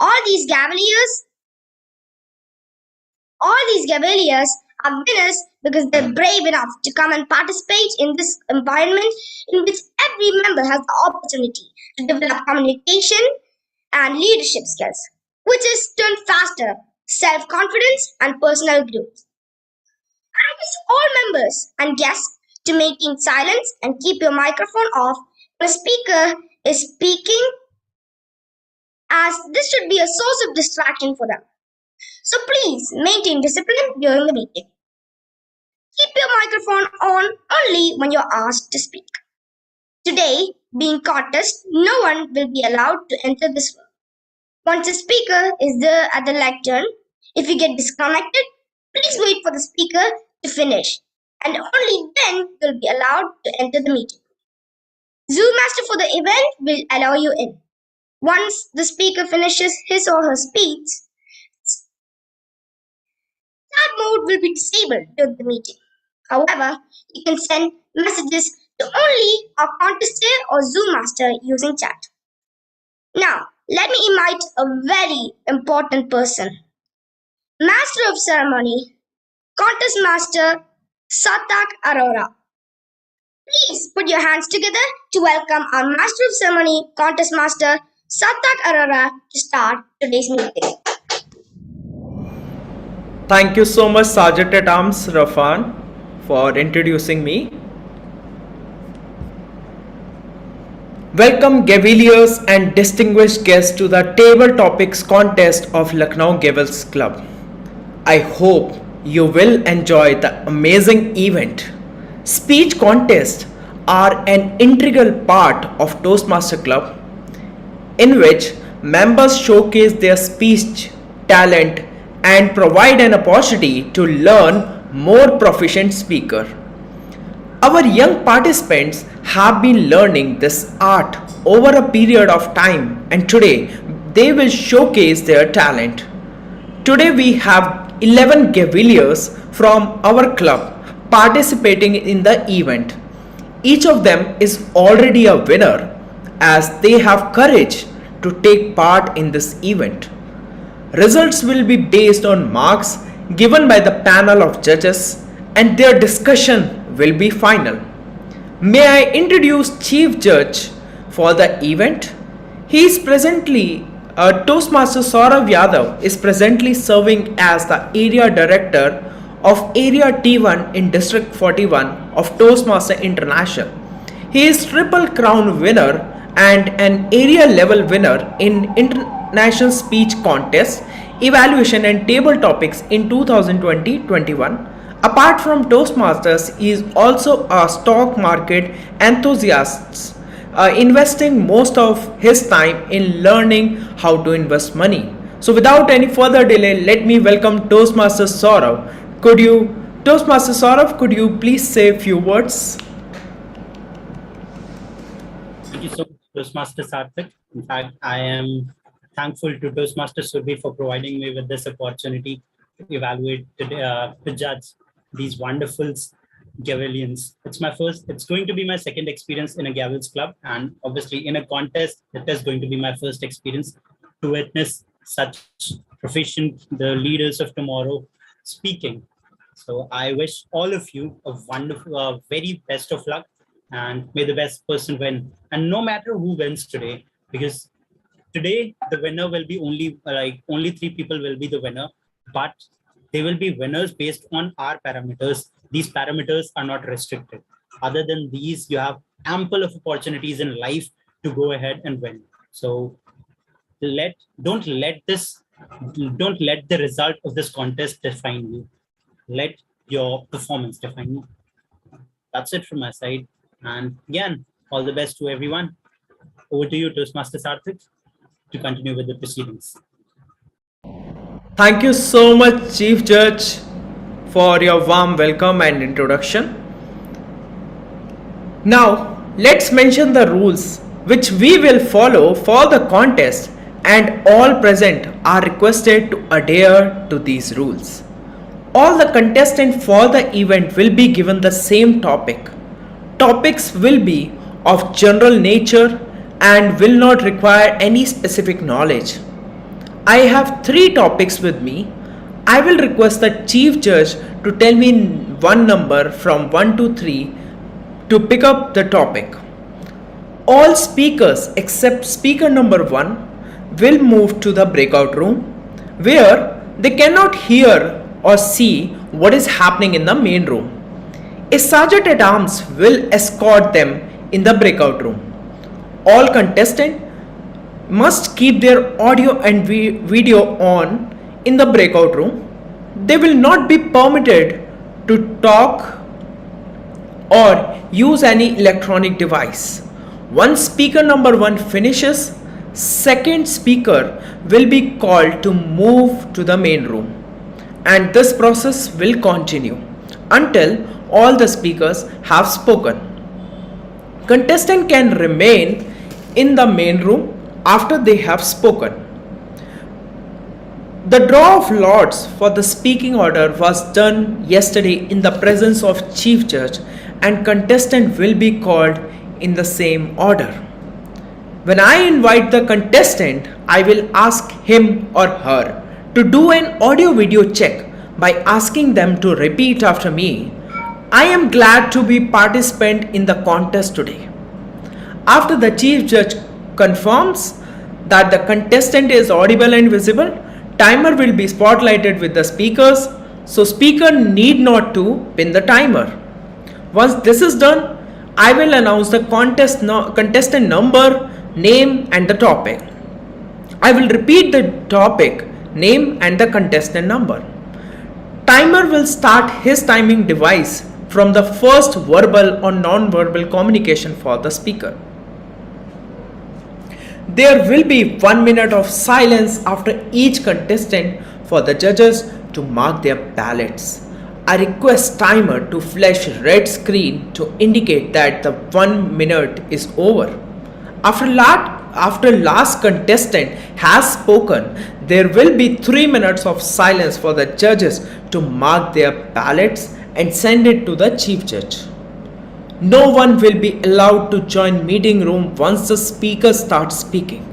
All these Cavaliers, all these Cavaliers are winners because they're brave enough to come and participate in this environment in which every member has the opportunity to develop communication and leadership skills, which is turn faster, self-confidence, and personal growth. I request all members and guests to maintain silence and keep your microphone off when a speaker is speaking, as this should be a source of distraction for them. So please maintain discipline during the meeting. Keep your microphone on only when you're asked to speak. Today, being contest, no one will be allowed to enter this room. Once the speaker is there at the lectern, if you get disconnected, please wait for the speaker to finish, and only then you'll be allowed to enter the meeting. Zoom Master for the event will allow you in. Once the speaker finishes his or her speech, chat mode will be disabled during the meeting. However, you can send messages to only our contestant or Zoom Master using chat. Now, let me invite a very important person. Master of Ceremony, Contest Master Satak Arora. Please put your hands together to welcome our Master of Ceremony, Contest Master Satak Arora to start today's meeting. Thank you so much, Sergeant at Arms Rafan, for introducing me. Welcome Cavaliers and distinguished guests to the Table Topics contest of Lucknow Gavels Club. I hope you will enjoy the amazing event. Speech contests are an integral part of Toastmaster Club, in which members showcase their speech talent and provide an opportunity to learn more proficient speaker. Our young participants have been learning this art over a period of time, and today they will showcase their talent. Today we have 11 Cavaliers from our club participating in the event. Each of them is already a winner as they have courage to take part in this event. Results will be based on marks given by the panel of judges, and their discussion will be final. May I introduce Chief Judge for the event? He is presently Toastmaster Saurav Yadav is presently serving as the Area Director of Area T1 in District 41 of Toastmaster International. He is Triple Crown winner and an area level winner in International Speech Contest, Evaluation and Table Topics in 2020-21. Apart from Toastmasters, he is also a stock market enthusiast, investing most of his time in learning how to invest money. So without any further delay, let me welcome Toastmaster Saurav. Toastmaster Saurav, could you please say a few words? Thank you so much, Toastmaster Sarthak. In fact, I am thankful to Toastmaster Surbi for providing me with this opportunity to evaluate, to judge these wonderful Gavelians. It's going to be my second experience in a Gavels club, and obviously in a contest, it is going to be my first experience to witness such proficient, the leaders of tomorrow speaking. So I wish all of you a wonderful, very best of luck, and may the best person win. And no matter who wins today, because today the winner will be only 3 people will be the winner, but they will be winners based on our parameters. These parameters are not restricted. Other than these, you have ample of opportunities in life to go ahead and win. So don't let the result of this contest define you. Let your performance define you. That's it from my side. And again, all the best to everyone. Over to you, Toastmaster Sarthak, to continue with the proceedings. Thank you so much, Chief Judge, for your warm welcome and introduction. Now, let's mention the rules which we will follow for the contest, and all present are requested to adhere to these rules. All the contestants for the event will be given the same topic. Topics will be of general nature and will not require any specific knowledge. I have three topics with me. I will request the chief judge to tell me one number from 1 to 3 to pick up the topic. All speakers except speaker number 1 will move to the breakout room where they cannot hear or see what is happening in the main room. A sergeant at arms will escort them in the breakout room. All contestants must keep their audio and video on in the breakout room. They will not be permitted to talk or use any electronic device. Once speaker number 1 finishes, second speaker will be called to move to the main room, and this process will continue until all the speakers have spoken. Contestant can remain in the main room after they have spoken. The draw of lots for the speaking order was done yesterday in the presence of Chief Judge, and contestant will be called in the same order. When I invite the contestant, I will ask him or her to do an audio video check by asking them to repeat after me. I am glad to be participant in the contest today. After the Chief Judge confirms that the contestant is audible and visible, timer will be spotlighted with the speakers, so speaker need not to pin the timer. Once this is done, I will announce the contestant number, name and the topic. I will repeat the topic, name and the contestant number. Timer will start his timing device from the first verbal or non-verbal communication for the speaker. There will be 1 minute of silence after each contestant for the judges to mark their ballots. I request timer to flash red screen to indicate that the 1 minute is over. After last contestant has spoken, there will be 3 minutes of silence for the judges to mark their ballots and send it to the chief judge. No one will be allowed to join meeting room once the speaker starts speaking.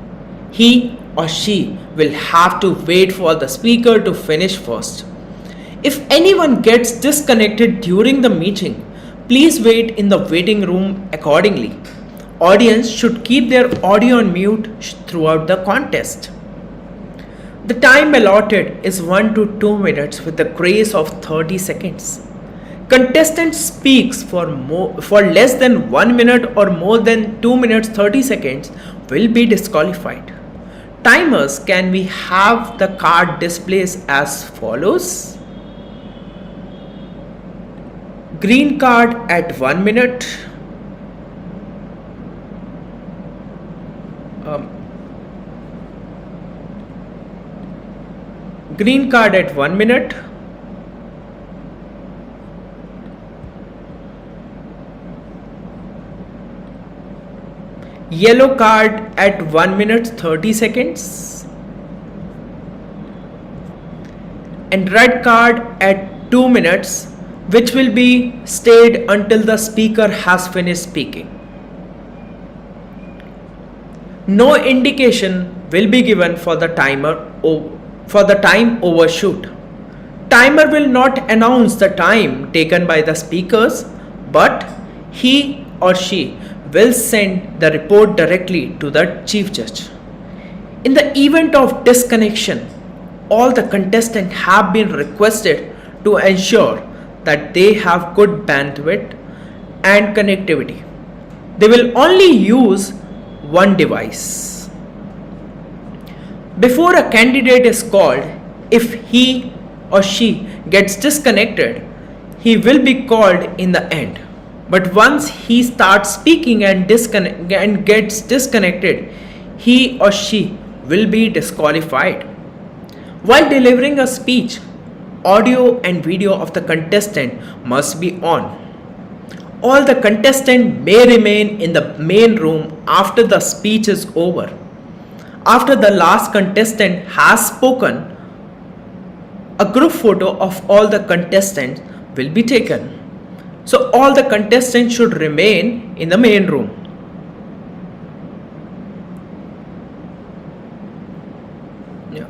He or she will have to wait for the speaker to finish first. If anyone gets disconnected during the meeting, please wait in the waiting room accordingly. Audience should keep their audio on mute throughout the contest. The time allotted is 1 to 2 minutes with the grace of 30 seconds. Contestant speaks for less than 1 minute or more than 2 minutes 30 seconds will be disqualified. Timers can we have the card displays as follows. Green card at 1 minute. Green card at 1 minute. Yellow card at 1 minute 30 seconds. And red card at 2 minutes, which will be stayed until the speaker has finished speaking. No indication will be given for the time overshoot. Timer will not announce the time taken by the speakers, but he or she will send the report directly to the chief judge. In the event of disconnection, all the contestants have been requested to ensure that they have good bandwidth and connectivity. They will only use one device. Before a candidate is called, if he or she gets disconnected, he will be called in the end. But once he starts speaking and gets disconnected, he or she will be disqualified. While delivering a speech, audio and video of the contestant must be on. All the contestants may remain in the main room after the speech is over. After the last contestant has spoken, a group photo of all the contestants will be taken. So all the contestants should remain in the main room. Yeah.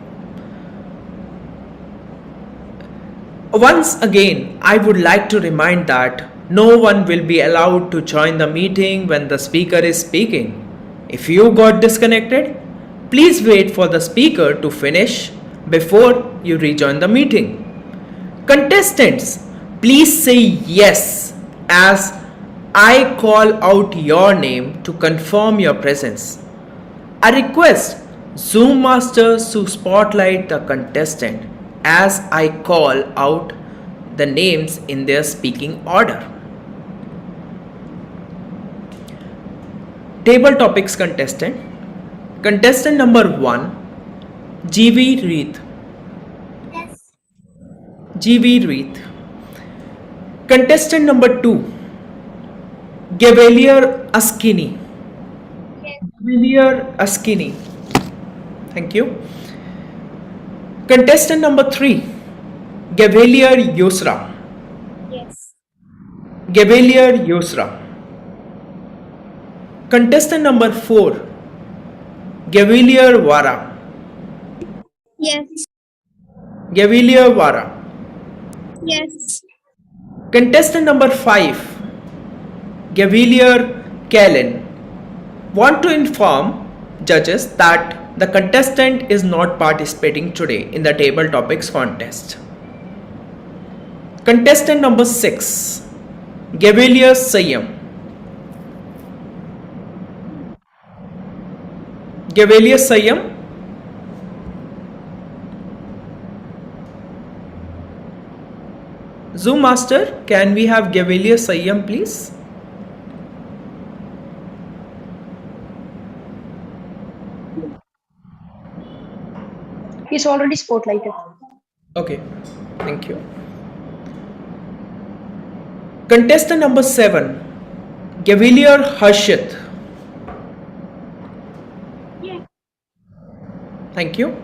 Once again, I would like to remind that no one will be allowed to join the meeting when the speaker is speaking. If you got disconnected, please wait for the speaker to finish before you rejoin the meeting. Contestants, please say yes as I call out your name to confirm your presence. I request Zoom Masters to spotlight the contestant as I call out the names in their speaking order. Table topics contestant. Contestant number 1, GV Reith. Yes. GV Reith. Contestant number 2, Gavalier Askini. Yes. Gavalier Askini. Thank you. Contestant number 3, Gavalier Yusra. Yes. Gavalier Yusra. Contestant number 4, Gavalier Vara. Yes. Gavalier Vara. Yes. Contestant number 5, Gavalier Kellen. Want to inform judges that the contestant is not participating today in the table topics contest. Contestant number 6, Gavalier Sayam. Gavalier Sayam. Zoom Master, can we have Gavalier Sayam please? He's already spotlighted. Okay, thank you. Contestant number 7, Gavalier Harshit. Yes. Thank you.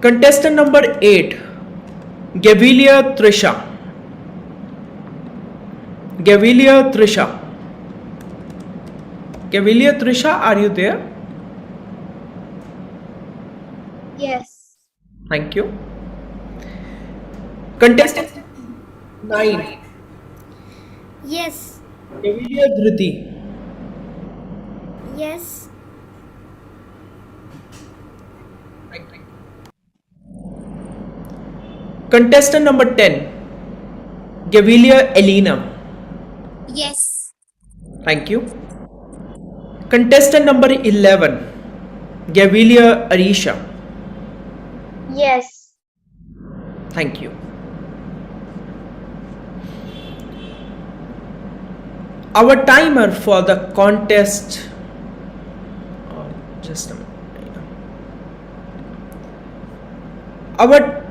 Contestant number 8, Gavalier Trisha. Gavalier Trisha. Gavalier Trisha, are you there? Yes. Thank you. Contestant 9, Yes. Gavalier Dhriti. Yes. Contestant number 10, Gavalier Elena. Yes. Thank you. Contestant number 11, Gavalier Arisha. Yes. Thank you. Our timer for the contest. Just a minute. Our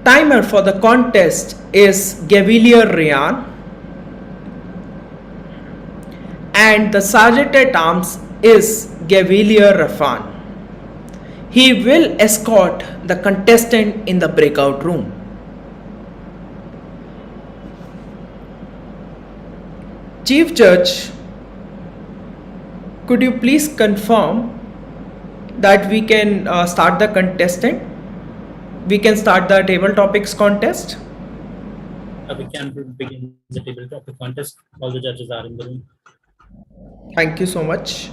timer for the contest is Gavalier Ryan, and the sergeant at arms is Gavalier Rafan. He will escort the contestant in the breakout room. Chief Judge, could you please confirm that we can start the contestant? We can start the table topics contest. We can begin the table topic contest. All the judges are in the room. Thank you so much.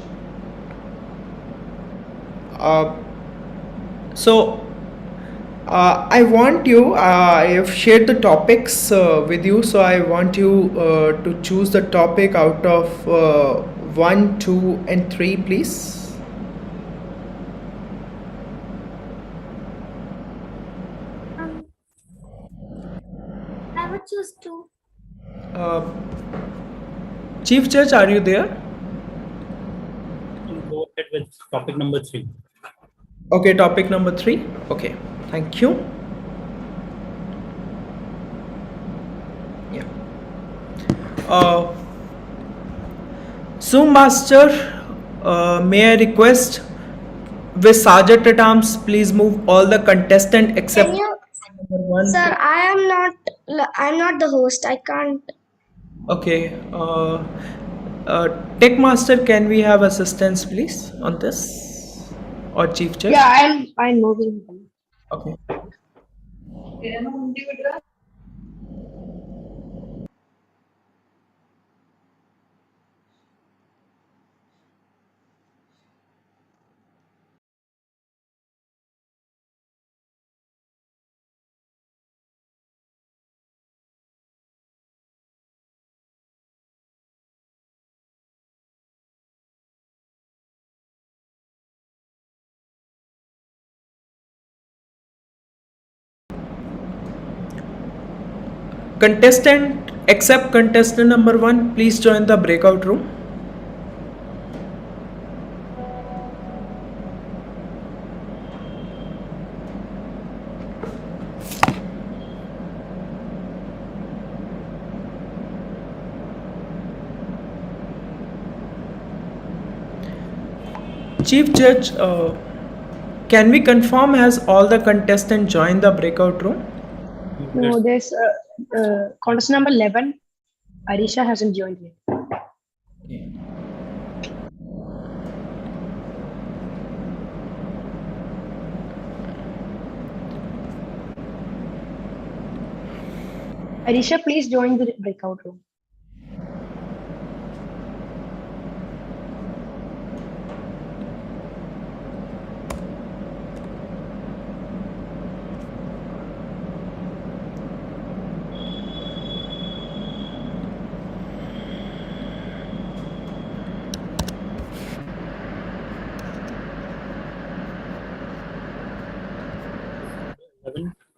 I want you, I have shared the topics with you, so I want you to choose the topic out of 1, 2, and 3, please. I would choose 2. Uh, Chief Judge, are you there? You can go ahead with topic number 3. Okay, topic number 3. Okay, thank you. Yeah. Zoom Master, may I request with Sergeant at Arms, please move all the contestant except Can you, number 1. sir? I'm not the host. I can't. Okay. Tech Master, can we have assistance please on this? Or Chief Judge? Yeah, I'm moving him. Okay. Contestant, except contestant number 1, please join the breakout room. Chief Judge, can we confirm has all the contestants joined the breakout room? No, there's contestant number 11. Arisha hasn't joined yet. Arisha, please join the breakout room.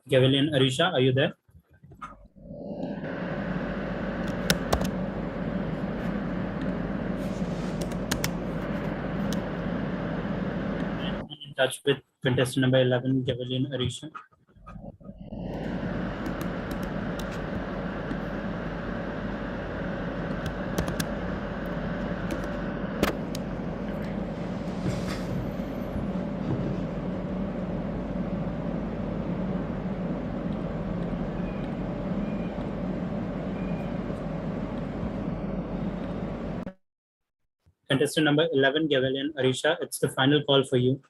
Gavilian Arisha, are you there? In touch with contestant number 11, Gavilian Arisha. Contestant number 11, Gavilian Arisha, it's the final call for you.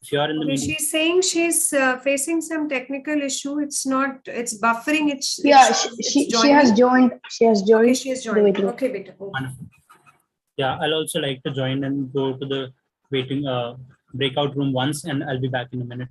If you are in the Okay, meeting, she's saying she's facing some technical issue. It's not, it's buffering. Yeah, it's she joining. has joined. She has joined. Okay, she has the joined. waiting room. Okay, beta. Okay. wonderful. Yeah, I'll also like to join and go to the waiting breakout room once, and I'll be back in a minute.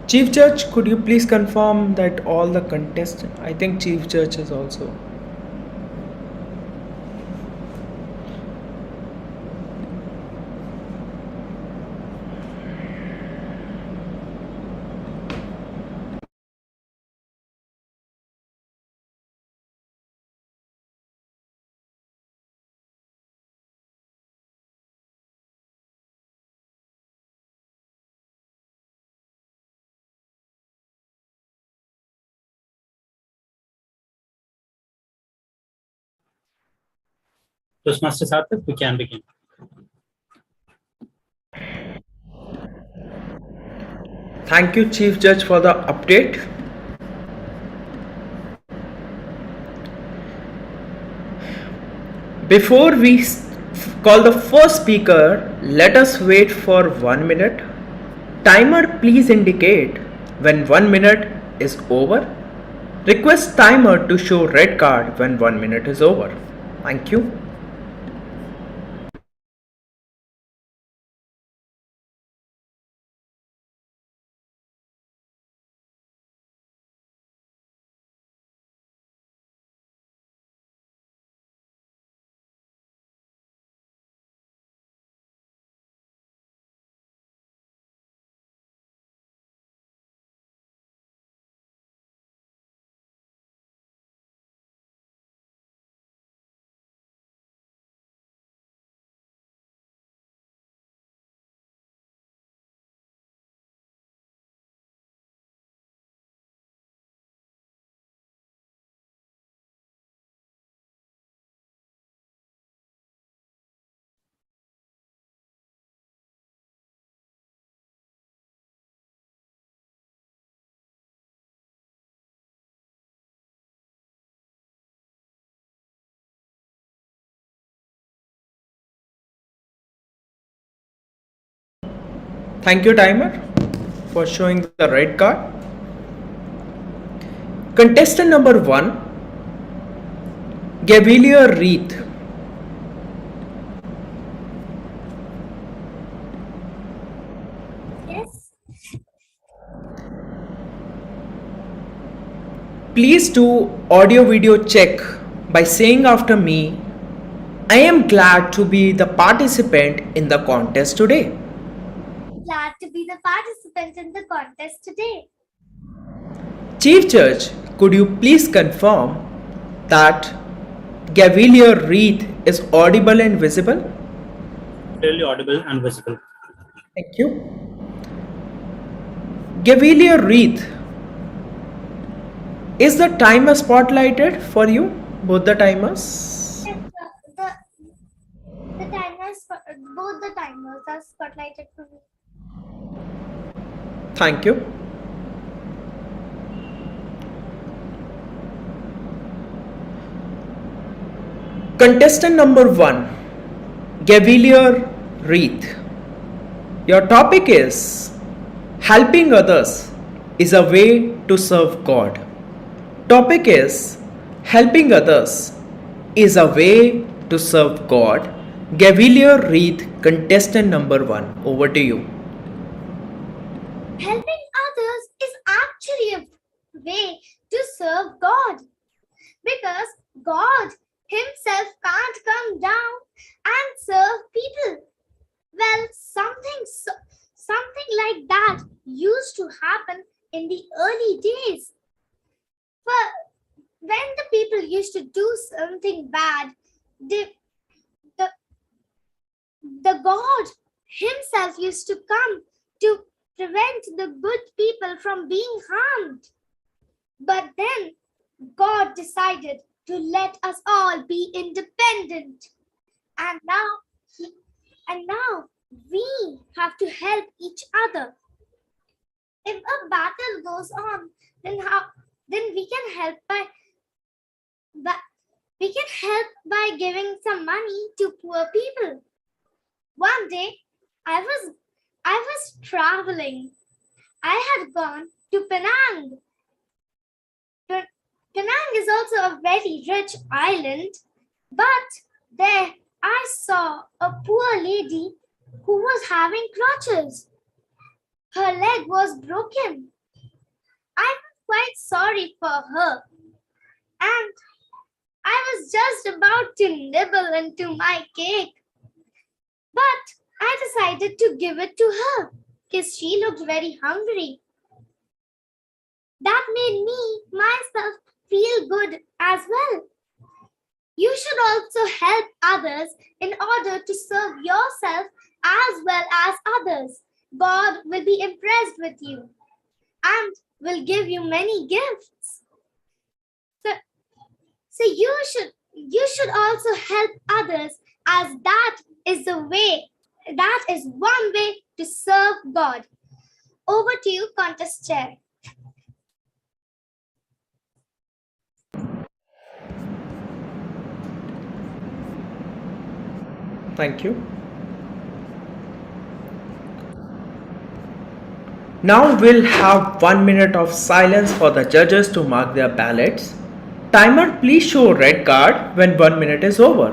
Chief Judge, could you please confirm that all the contestants, I think Chief Judge is also. Toastmaster Sarthak, we can begin. Thank you, Chief Judge, for the update. Before we call the first speaker, let us wait for 1 minute. Timer, please indicate when 1 minute is over. Request timer to show red card when 1 minute is over. Thank you. Thank you, timer, for showing the red card. Contestant number 1, Gavilier Reith. Yes. Please do audio video check by saying after me, I am glad to be the participant in the contest today. Glad to be the participant in the contest today. Chief Judge, could you please confirm that Gavilier Reith is audible and visible? Clearly audible and visible. Thank you. Gavilier Reith, is the timer spotlighted for you? Both the timers? Yes, the timers, both the timers are spotlighted for me. Thank you. Contestant number 1, Gavilier Reith. Your topic is helping others is a way to serve God. Topic is helping others is a way to serve God. Gavilier Reith, contestant number 1. Over to you. Helping others is actually a way to serve God, because God Himself can't come down and serve people. Well, something like that used to happen in the early days. But when the people used to do something bad, the, the, the God Himself used to come to prevent the good people from being harmed. But then God decided to let us all be independent. And now we have to help each other. If a battle goes on, then we can help by giving some money to poor people. One day I was traveling. I had gone to Penang. Penang is also a very rich island, but there I saw a poor lady who was having crutches. Her leg was broken. I was quite sorry for her, and I was just about to nibble into my cake, but I decided to give it to her because she looked very hungry. That made me myself feel good as well. You should also help others in order to serve yourself as well as others. God will be impressed with you and will give you many gifts. So you should also help others, as that is one way to serve God. Over to you, contest chair. Thank you. Now we'll have 1 minute of silence for the judges to mark their ballots. Timer, please show red card when 1 minute is over.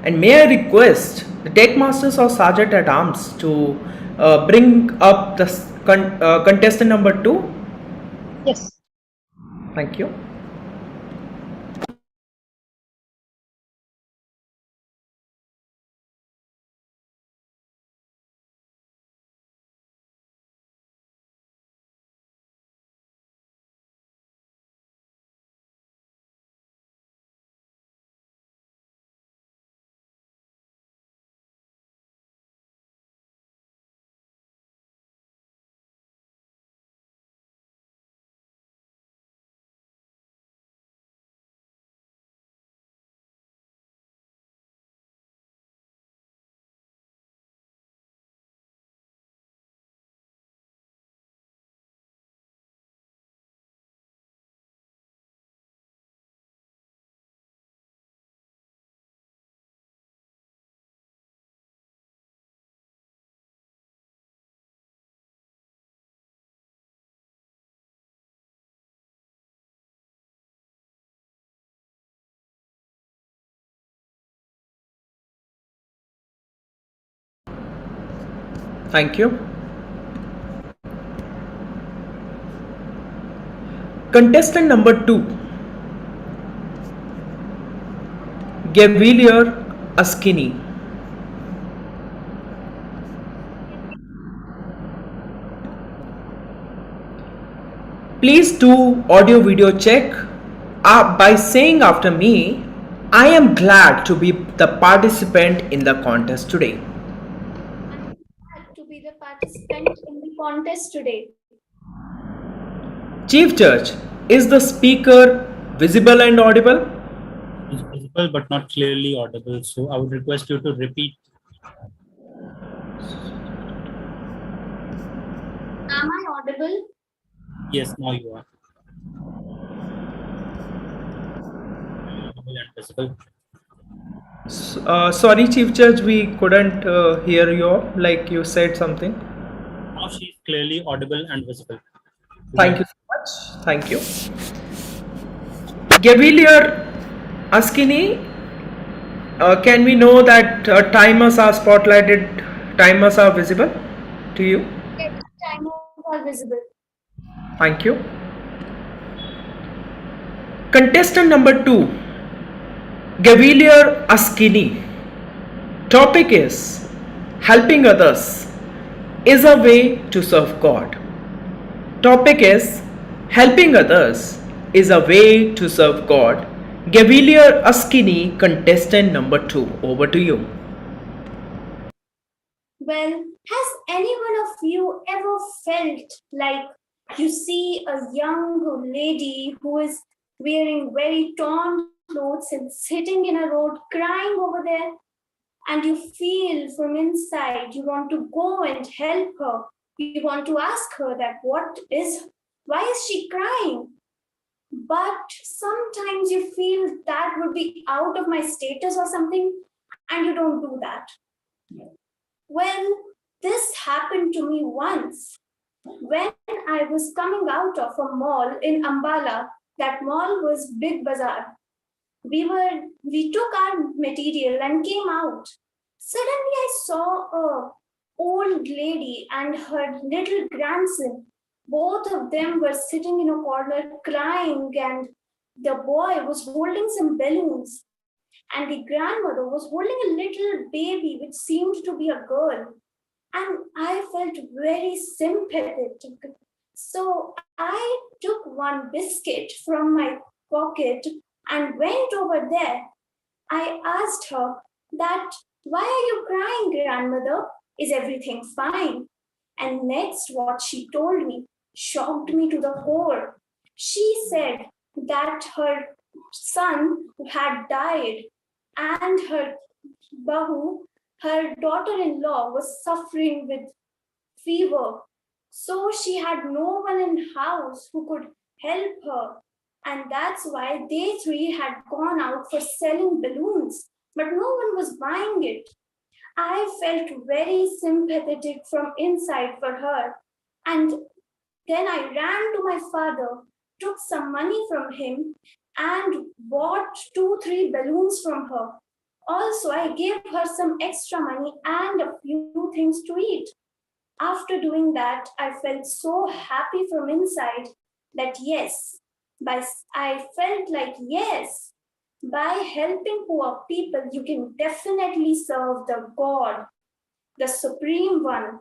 And may I request the deck masters or sergeant at arms to bring up the contestant number 2? Yes. Thank you. Thank you. Contestant number 2, Gavilier Askini. Please do audio video check by saying after me, I am glad to be the participant in the contest today. To be the participant in the contest today. Chief Judge, is the speaker visible and audible? It's visible but not clearly audible. So I would request you to repeat. Am I audible? Yes, now you are audible and visible. Sorry, Chief Judge, we couldn't hear you. Like you said something. Now she is clearly audible and visible. Go Thank you ahead. so much. Thank you. Gavilier Askini, can we know that timers are spotlighted, timers are visible to you? Yes, timers are visible. Thank you. Contestant number 2, Gavilier Askini. Topic is helping others is a way to serve God. Topic is helping others is a way to serve God. Gavilier Askini, contestant number 2. Over to you. Well, has any one of you ever felt like you see a young lady who is wearing very torn clothes and sitting in a road crying over there? And you feel from inside you want to go and help her. You want to ask her that why is she crying? But sometimes you feel that would be out of my status or something, and you don't do that. Well, this happened to me once when I was coming out of a mall in Ambala. That mall was Big Bazaar. We took our material and came out. Suddenly I saw a old lady and her little grandson. Both of them were sitting in a corner crying, and the boy was holding some balloons, and the grandmother was holding a little baby which seemed to be a girl. And I felt very sympathetic. So I took one biscuit from my pocket and went over there. I asked her that, why are you crying, grandmother? Is everything fine? And next, what she told me shocked me to the core. She said that her son had died and her Bahu, her daughter in law, was suffering with fever. So she had no one in house who could help her. And that's why they three had gone out for selling balloons, but no one was buying it. I felt very sympathetic from inside for her. And then I ran to my father, took some money from him, and bought 2, 3 balloons from her. Also, I gave her some extra money and a few things to eat. After doing that, I felt so happy from inside that yes, I felt like yes, by helping poor people, you can definitely serve the God, the Supreme One.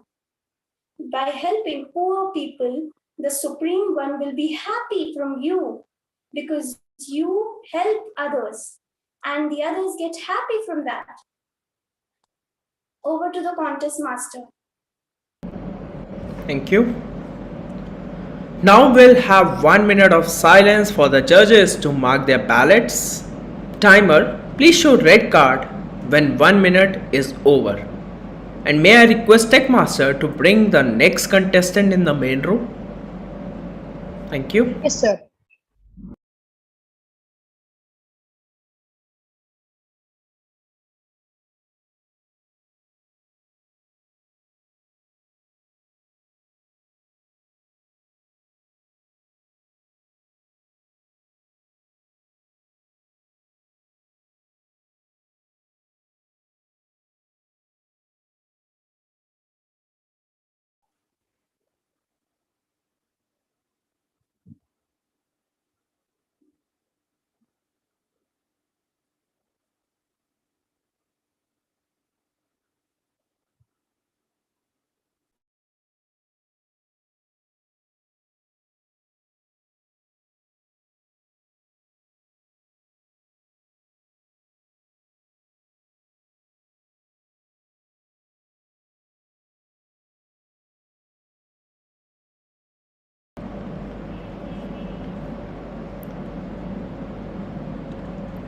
By helping poor people, the Supreme One will be happy from you because you help others and the others get happy from that. Over to the contest master. Thank you. Now we'll have 1 minute of silence for the judges to mark their ballots. Timer, please show red card when 1 minute is over. And may I request Tech Master to bring the next contestant in the main room? Thank you. Yes, sir.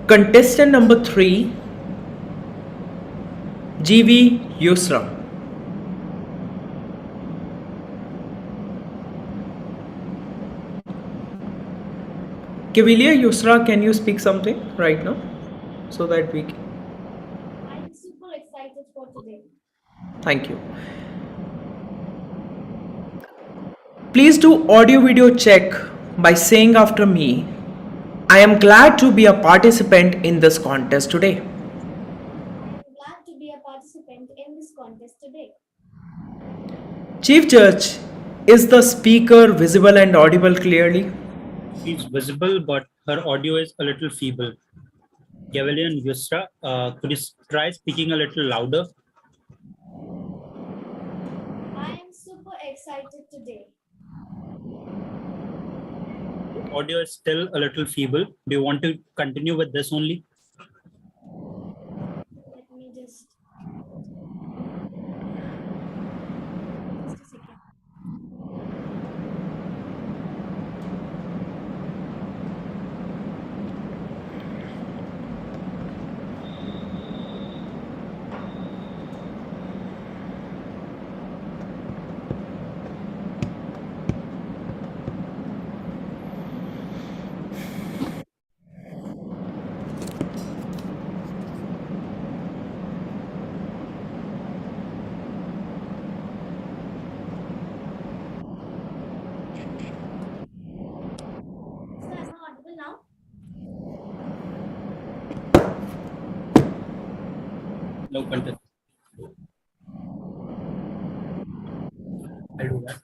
Contestant number 3, GV Yusra. Cavalier Yusra, can you speak something right now so that we can? I'm super excited for today. Thank you. Please do audio video check by saying after me, I am glad to be a participant in this contest today. I am glad to be a participant in this contest today. Chief Judge, is the speaker visible and audible clearly? She's visible, but her audio is a little feeble. Cavalier and Yusra, could you try speaking a little louder? I am super excited today. Audio is still a little feeble. Do you want to continue with this only? Let me just a second. So am I audible now? No contest. I'll do that.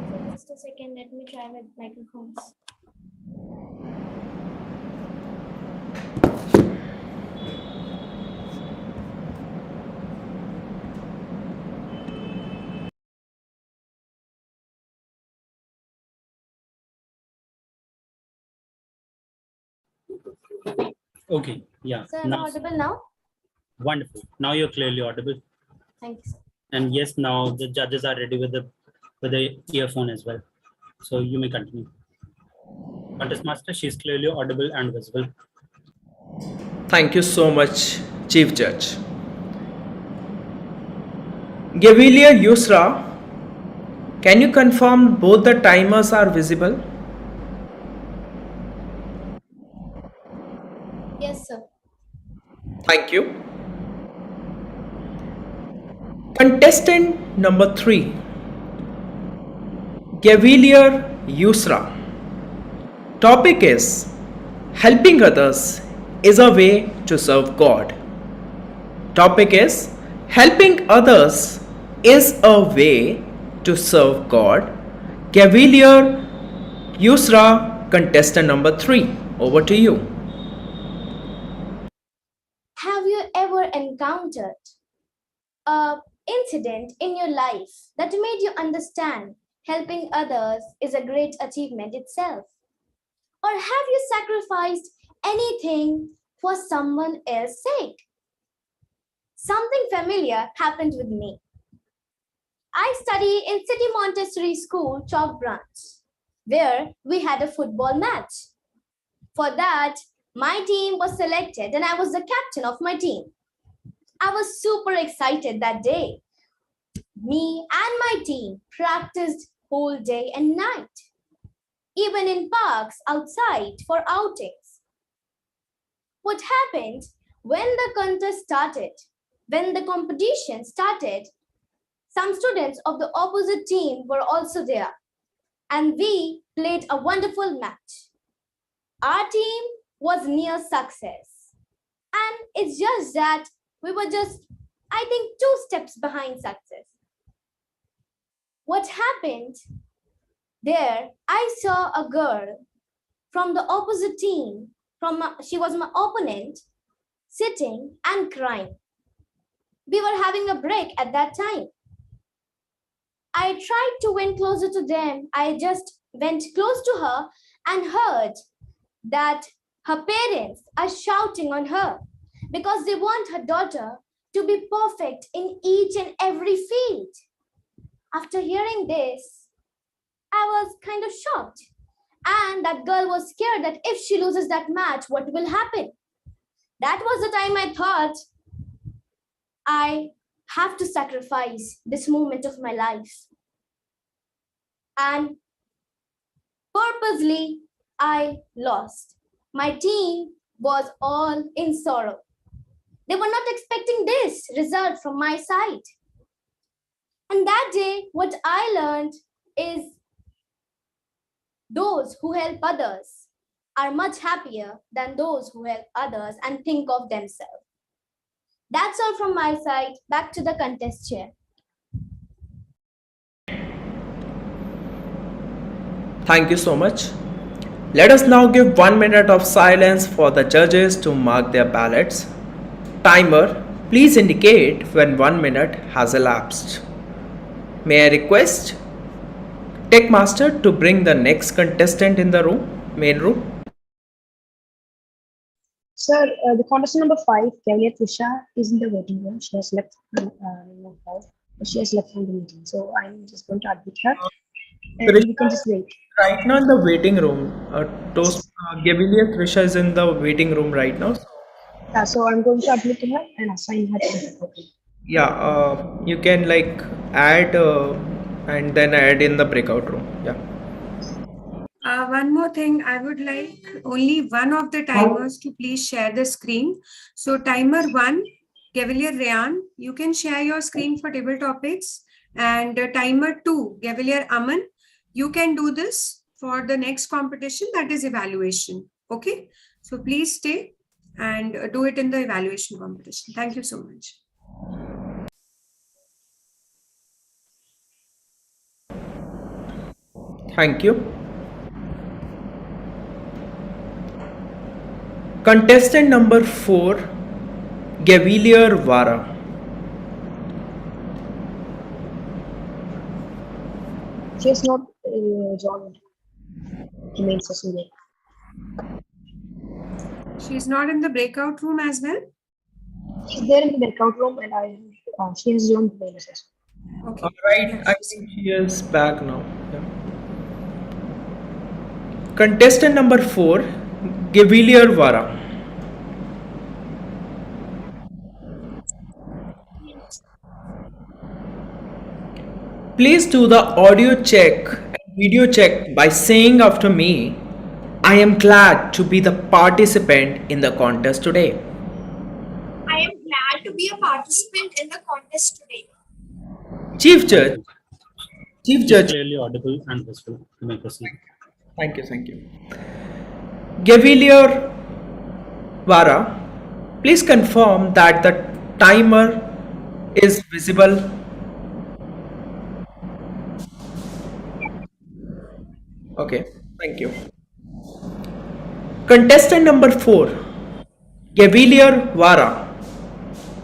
So just a second, let me try with microphones. Okay, yeah. So am I audible now? Wonderful. Now you're clearly audible. Thank you, sir. And yes, now the judges are ready with the earphone as well. So you may continue. Contest Master, she's clearly audible and visible. Thank you so much, Chief Judge. Cavalier Yusra, can you confirm both the timers are visible? Yes, sir. Thank you. Contestant number 3, Cavalier Yusra. Topic is helping others is a way to serve God. Topic is helping others is a way to serve God. Cavalier Yusra, contestant number 3. Over to you. Have you ever encountered a incident in your life that made you understand helping others is a great achievement itself? Or have you sacrificed anything for someone else's sake? Something familiar happened with me. I study in City Montessori School, Chalk Branch, where we had a football match. For that, my team was selected and I was the captain of my team. I was super excited that day. Me and my team practiced whole day and night, even in parks outside for outings. What happened when the contest started, when the competition started, some students of the opposite team were also there, and we played a wonderful match. Our team was near success, and it's just that we were just, I think, 2 steps behind success. What happened there? I saw a girl from the opposite team, she was my opponent, sitting and crying. We were having a break at that time. I tried to went closer to them. I just went close to her and heard that her parents are shouting on her because they want her daughter to be perfect in each and every field. After hearing this, I was kind of shocked. And that girl was scared that if she loses that match, what will happen? That was the time I thought I have to sacrifice this moment of my life. And purposely, I lost. My team was all in sorrow. They were not expecting this result from my side. And that day, what I learned is those who help others are much happier than those who help others and think of themselves. That's all from my side. Back to the contest chair. Thank you so much. Let us now give 1 minute of silence for the judges to mark their ballots. Timer, please indicate when 1 minute has elapsed. May I request Tech Master to bring the next contestant in the main room? Sir, the contestant number 5, Cavalier Trisha, is in the waiting room. She has left she has left from the meeting. So I'm just going to admit her. And we can just wait. Right now in the waiting room. Gabilia Trisha is in the waiting room right now. So I'm going to admit her and assign her to the program. Yeah, you can like add and then add in the breakout room. Yeah. One more thing, I would like only one of the timers to please share the screen. So timer 1, Cavalier Rayan, you can share your screen for table topics. And timer 2, Cavalier Aman, you can do this for the next competition, that is evaluation. Okay, so please stay and do it in the evaluation competition. Thank you so much. Thank you. Contestant number 4, Gavilier Vara. She has not joined the main session yet. She's not in the breakout room as well? She's there in the breakout room and she has joined the main session. Okay. Alright, I think she is back now. Yeah. Contestant number 4, Gavilier Vara. Please do the audio check and video check by saying after me, I am glad to be the participant in the contest today. I am glad to be a participant in the contest today. Chief Judge. Chief It's Judge. clearly audible and visible. You may proceed. Thank you, thank you. Gavilier Vara, please confirm that the timer is visible. Okay, thank you. Contestant number 4, Gavilier Vara.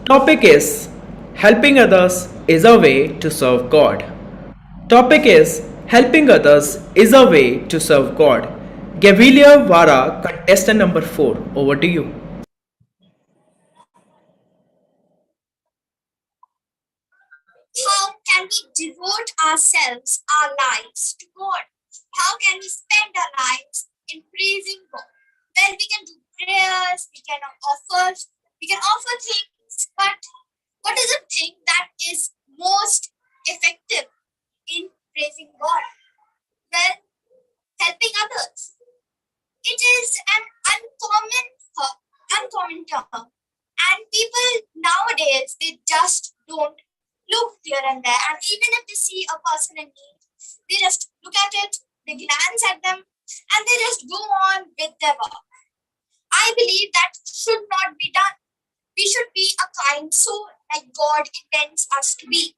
Topic is helping others is a way to serve God. Topic is helping others is a way to serve God. Gavilier Vara, contestant number 4. Over to you. How can we devote ourselves, our lives to God? How can we spend our lives in praising God? Well, we can do prayers, we can offer things, but what is the thing that is most effective in praising God? Well, helping others. It is an uncommon term, and people nowadays they just don't look here and there, and even if they see a person in need, they just look at it, they glance at them, and they just go on with their work. I believe that should not be done. We should be a kind soul like God intends us to be.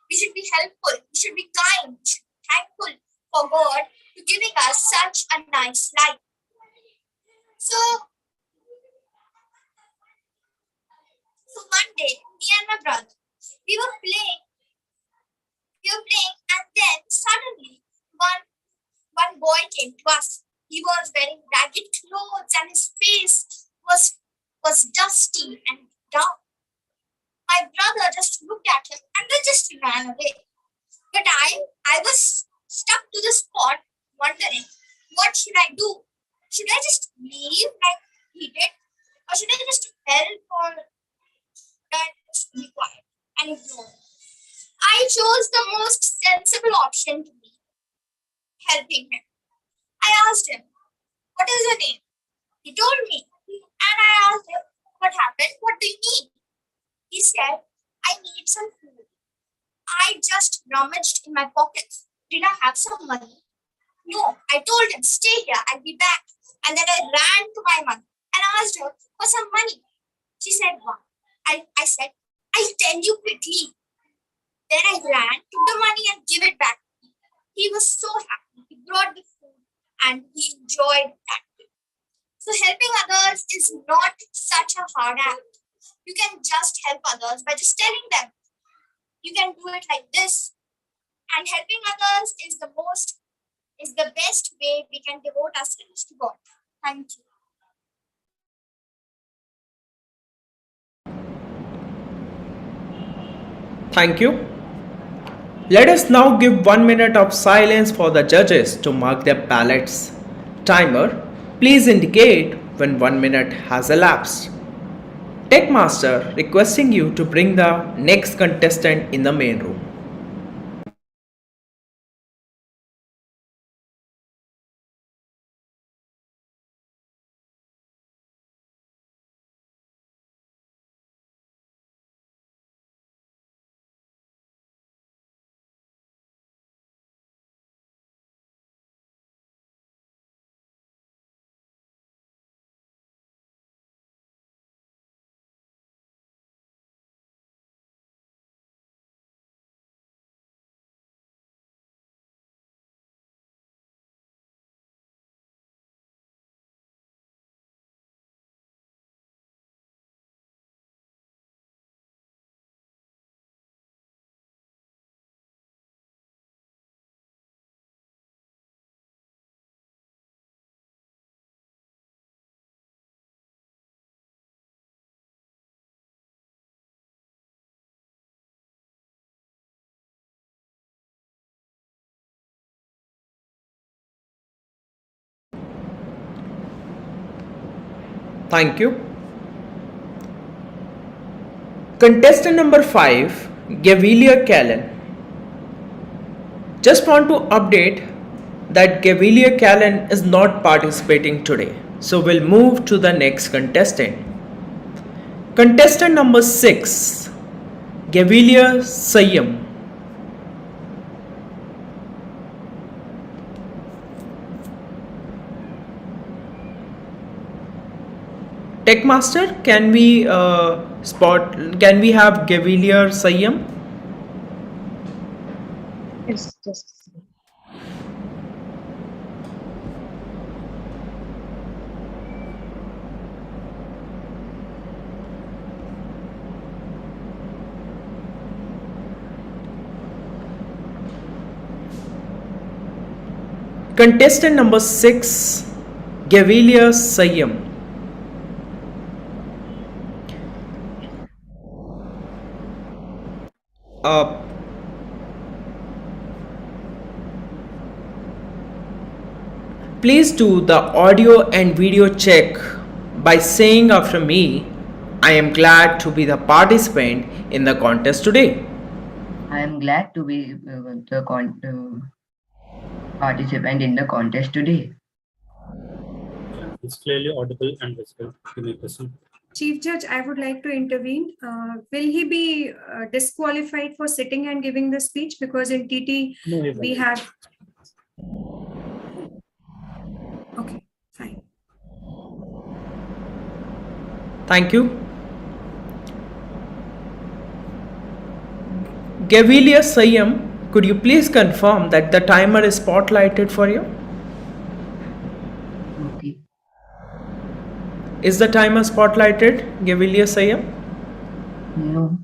We should be helpful, we should be kind, we should be thankful for God to giving us such a nice life. So one day, me and my brother, we were were playing, and then suddenly one boy came to us. He was wearing ragged clothes, and his face was dusty and dark. My brother just looked at him and then just ran away. But I was stuck to the spot, wondering, what should I do? Should I just leave like he did, or should I just help, or should I just be quiet and ignore? I chose the most sensible option to be helping him. I asked him, "What is your name?" He told me, and I asked him, "What happened? What do you need?" He said, "I need some food." I just rummaged in my pockets. Did I have some money? No. I told him, "Stay here, I'll be back." And then I ran to my mother and asked her for some money. She said, "What?" I said, "I'll tell you quickly." Then I ran, took the money, and gave it back. He was so happy. He brought the food and he enjoyed that. So helping others is not such a hard act. You can just help others by just telling them. You can do it like this. And helping others is the best way we can devote ourselves to God. Thank you. Thank you. Let us now give 1 minute of silence for the judges to mark their ballots. Timer, please indicate when 1 minute has elapsed. Tech Master requesting you to bring the next contestant in the main room. Thank you. Contestant number 5, Gavilia Callan. Just want to update that Gavilia Callan is not participating today. So we'll move to the next contestant. Contestant number 6, Gavilia Sayam. Tech Master, can we Can we have Gavilia Sayam? Yes, just Contestant number 6, Gavilia Sayam. Uh, Please do the audio and video check by saying after me, "I am glad to be the participant in the contest today." I am glad to be participant in the contest today. It's clearly audible and visible. You may proceed. Chief Judge, I would like to intervene. Will he be disqualified for sitting and giving the speech? Because in TT, No, he we won't. have. Okay, fine. Thank you. Gavilia Sayam, could you please confirm that the timer is spotlighted for you? Okay. Is the timer spotlighted, Gavilia Sayam? No,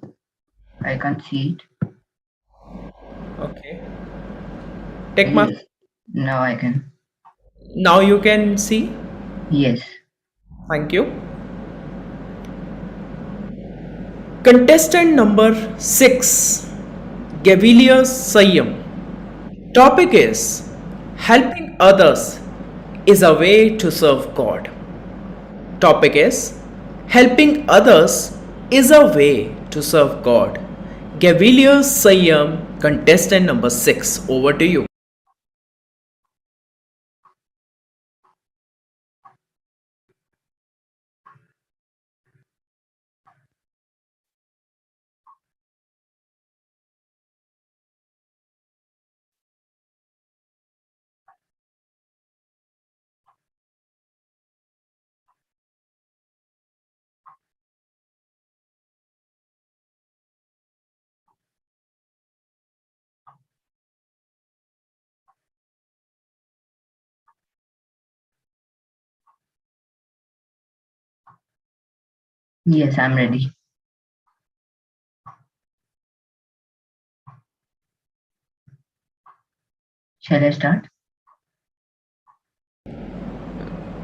I can't see it. Okay. Take my. Yes. Now I can. Now you can see. Yes. Thank you. Contestant number 6, Gavilius Sayam. Topic is helping others is a way to serve God. Topic is helping others is a way to serve God. Gavilius Sayam, contestant number 6. Over to you. Yes, I'm ready. Shall I start?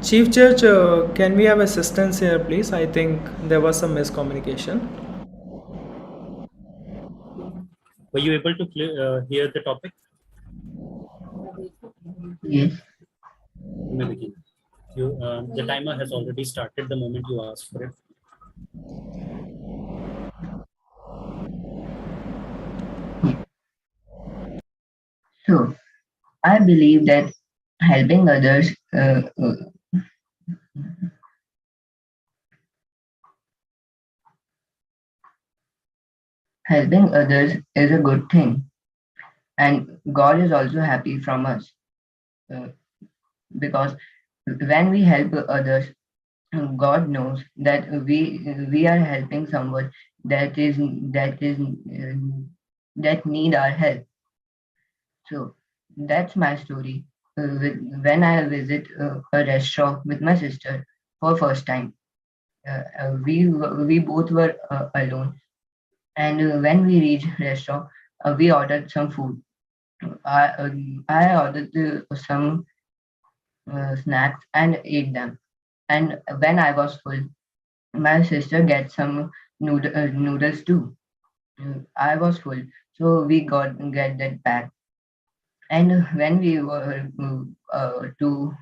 Chief Judge, can we have assistance here, please? I think there was some miscommunication. Were you able to hear the topic? Yes. You may begin. The timer has already started the moment you asked for it. So I believe that helping others, helping others is a good thing, and God is also happy from us, uh, because when we help others, God knows that we are helping someone that is that need our help. So that's my story. When I visit a restaurant with my sister for first time, we both were alone, and when we reached restaurant, we ordered some food. I ordered some snacks and ate them. And when I was full, my sister get some noodles too. I was full, so we got get that back. And when we were to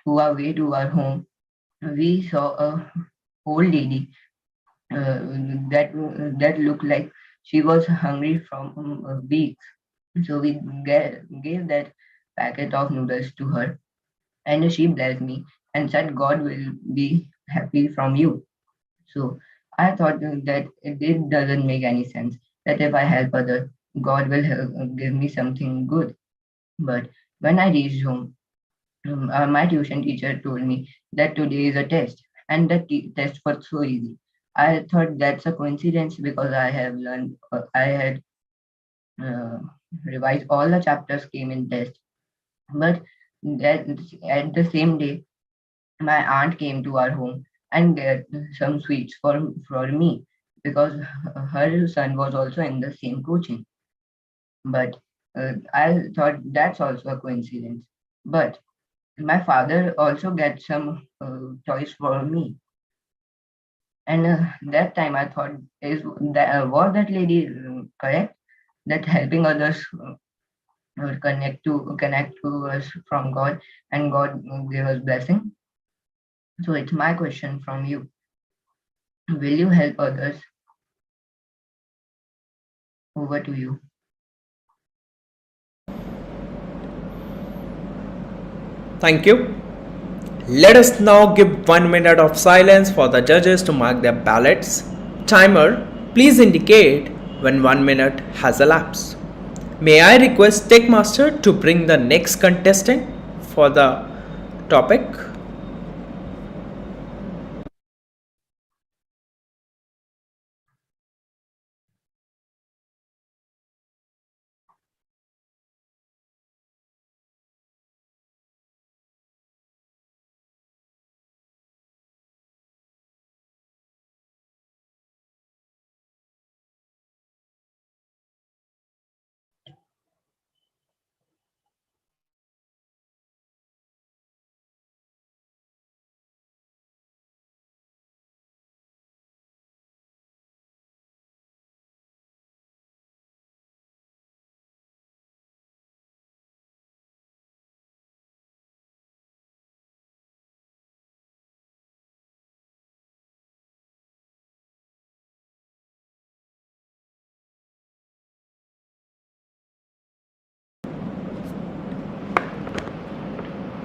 our way to our home, we saw a old lady uh, that looked like she was hungry from weeks. So we gave that packet of noodles to her, and she blessed me and said, "God will be happy from you." So I thought that it doesn't make any sense that if I help others, God will give me something good. But when I reached home, my tuition teacher told me that today is a test, and the test was so easy. I thought that's a coincidence because I had uh, revised all the chapters came in test. But that at the same day, my aunt came to our home and get some sweets for me because her son was also in the same coaching. But I thought that's also a coincidence. But my father also get some toys for me, and that time I thought is that was that lady correct that helping others connect to us from God and God give us blessing. So it's my question from you: will you help others? Over to you. Thank you. Let us now give 1 minute of silence for the judges to mark their ballots. Timer, please indicate when 1 minute has elapsed. May I request Tech Master to bring the next contestant for the topic?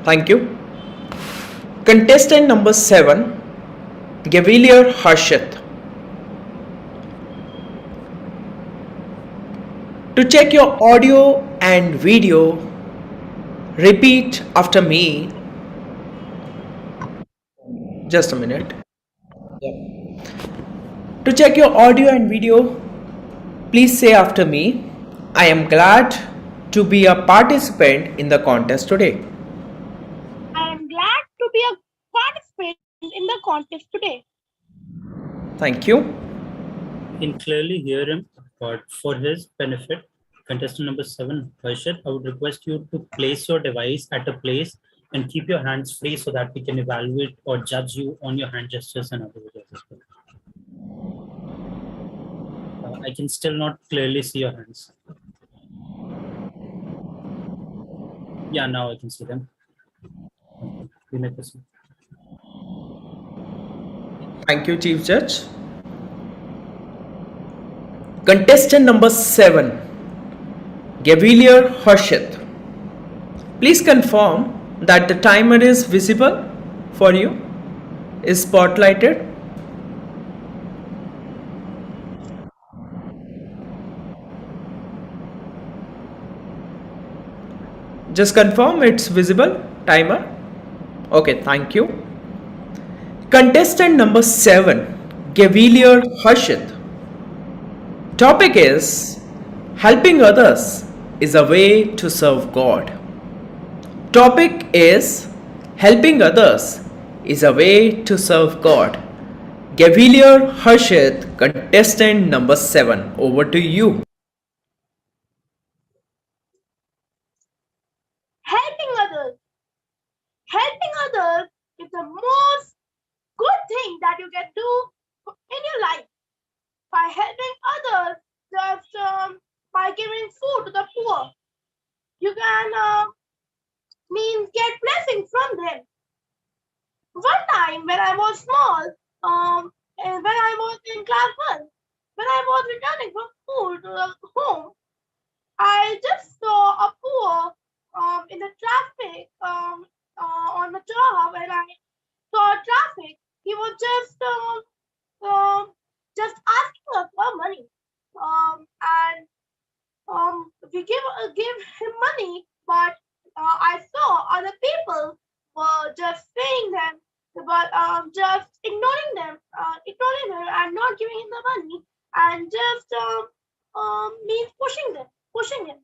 Thank you. Contestant number 7, Gavilier Harshit. To check your audio and video, repeat after me. Just a minute. To check your audio and video, please say after me. I am glad to be a participant in the contest today. I am glad to be a participant in the contest today. Thank you. You can clearly hear him, but for his benefit, contestant number 7, Harshit, I would request you to place your device at a place and keep your hands free so that we can evaluate or judge you on your hand gestures and other videos as well. I can still not clearly see your hands. Yeah, now I can see them. Okay, we may proceed. Thank you, Chief Judge. Contestant number 7, Gavilier Harshit. Please confirm that the timer is visible for you, is spotlighted. Just confirm it's visible, timer. Okay, thank you. Contestant number 7, Gavilier Harshit. Topic is helping others is a way to serve God. Topic is helping others is a way to serve God. Gavilier Harshit, contestant number 7. Over to you. Helping others. Helping others is the most good thing that you can do in your life. By helping others, just by giving food to the poor, you can means get blessings from them. One time when I was small, and when I was in class 1, when I was returning from school to the home, I just saw a poor in the traffic on the job when I saw traffic. He was just asking us for money. And we give him money, but I saw other people were just saying them, but just ignoring them, and not giving him the money, and just means pushing him.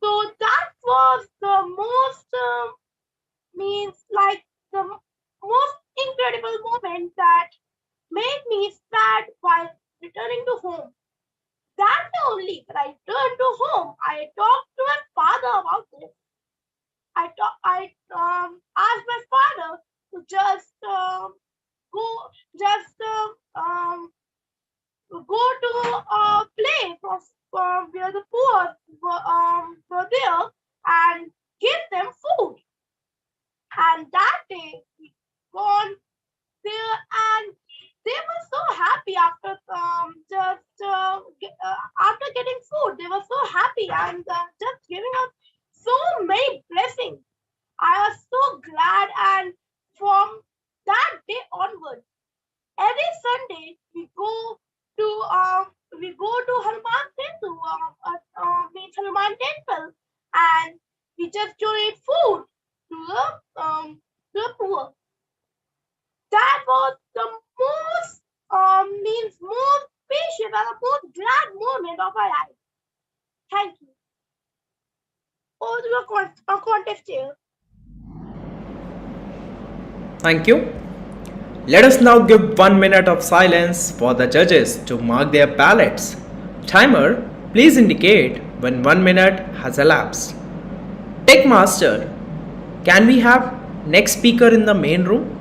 So that was the most means like the most incredible moment that made me sad while returning to home. That only when I returned to home, I talked to my father about this. I asked my father to just go just go to a place of where the poor were there and give them food. And that day we gone there, and they were so happy after after getting food. They were so happy and just giving us so many blessings. I was so glad, and from that day onward, every Sunday we go to Hanuman temple, means Hanuman temple, and we just donate food to the poor. That was the most means most patient and the most glad moment of my life. Thank you. Over to a contest here. Thank you. Let us now give 1 minute of silence for the judges to mark their ballots. Timer, please indicate when 1 minute has elapsed. Tech Master, can we have next speaker in the main room?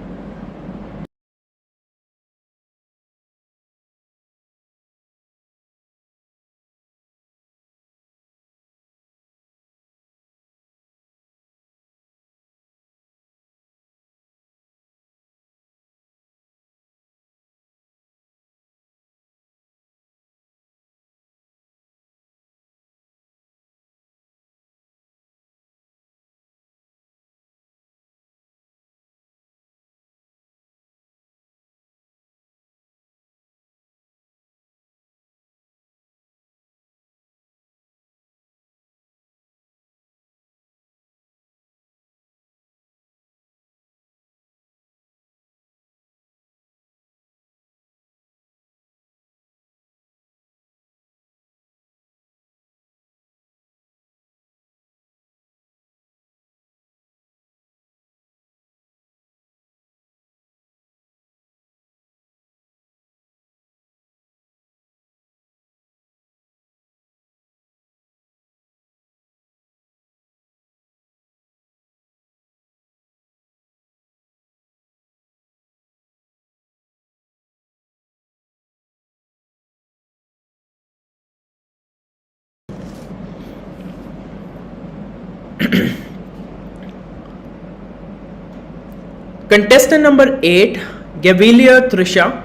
Contestant number 8, Gavilia Trisha.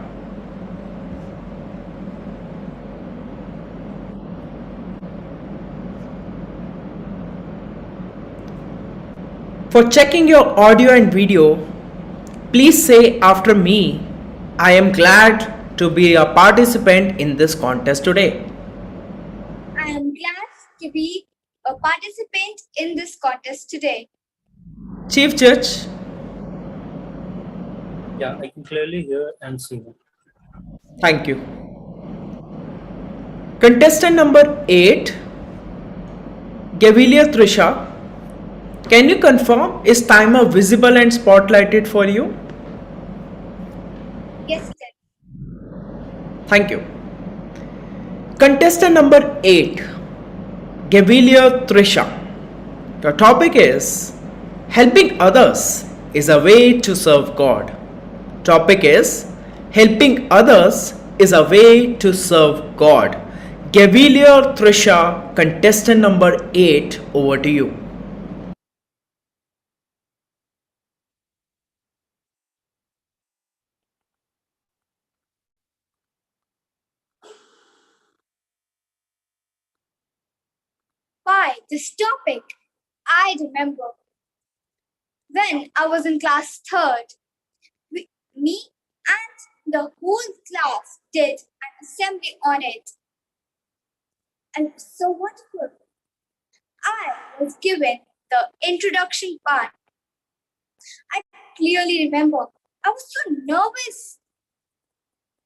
For checking your audio and video, please say after me, I am glad to be a participant in this contest today. I am glad to be a participant in this contest today. Chief Judge, Yeah, I can clearly hear and see them. thank you. Contestant number 8, Gavilia Trisha. Can you confirm, is timer visible and spotlighted for you? Yes, sir. Thank you. Contestant number 8, Gavilia Trisha. The topic is helping others is a way to serve God. Topic is helping others is a way to serve God. Gavilia Trisha, contestant number 8, over to you. Why this topic? I remember when I was in class third, me and the whole class did an assembly on it. And it was so wonderful. I was given the introduction part. I clearly remember I was so nervous.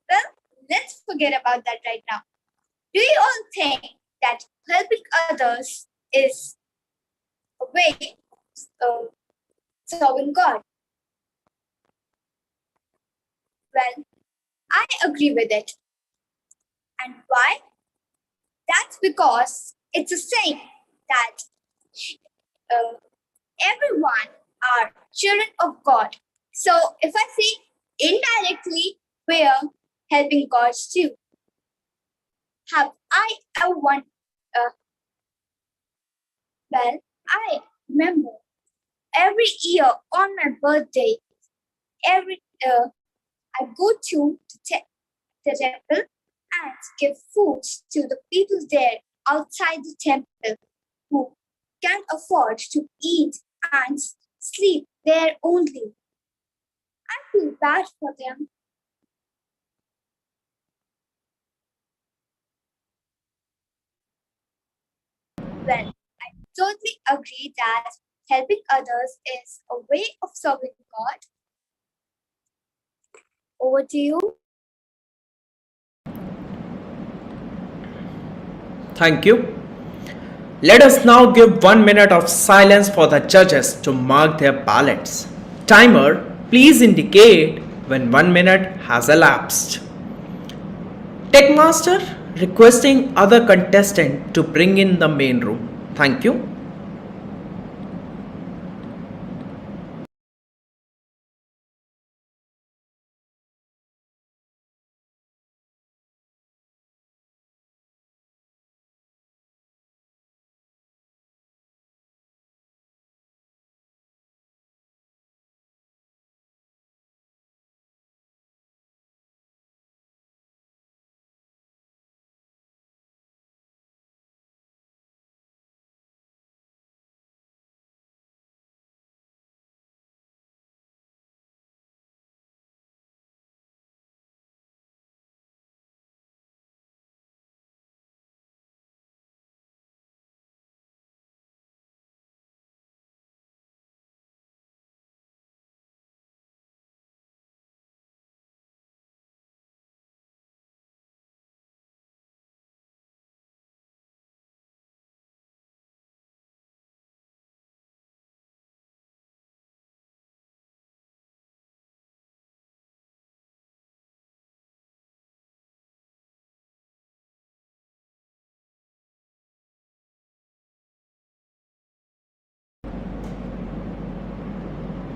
Well, let's forget about that right now. Do you all think that helping others is a way of serving God? Well, I agree with it. And why? That's because it's a saying that uh, everyone are children of God. So if I say indirectly, we are helping God too. Have I ever won? Well, I remember every year on my birthday, every I go to the temple and give food to the people there outside the temple who can't afford to eat and sleep there only. I feel bad for them. Well, I totally agree that helping others is a way of serving God. Over to you. Thank you. Let us now give 1 minute of silence for the judges to mark their ballots. Timer, please indicate when 1 minute has elapsed. Techmaster requesting other contestant to bring in the main room. Thank you.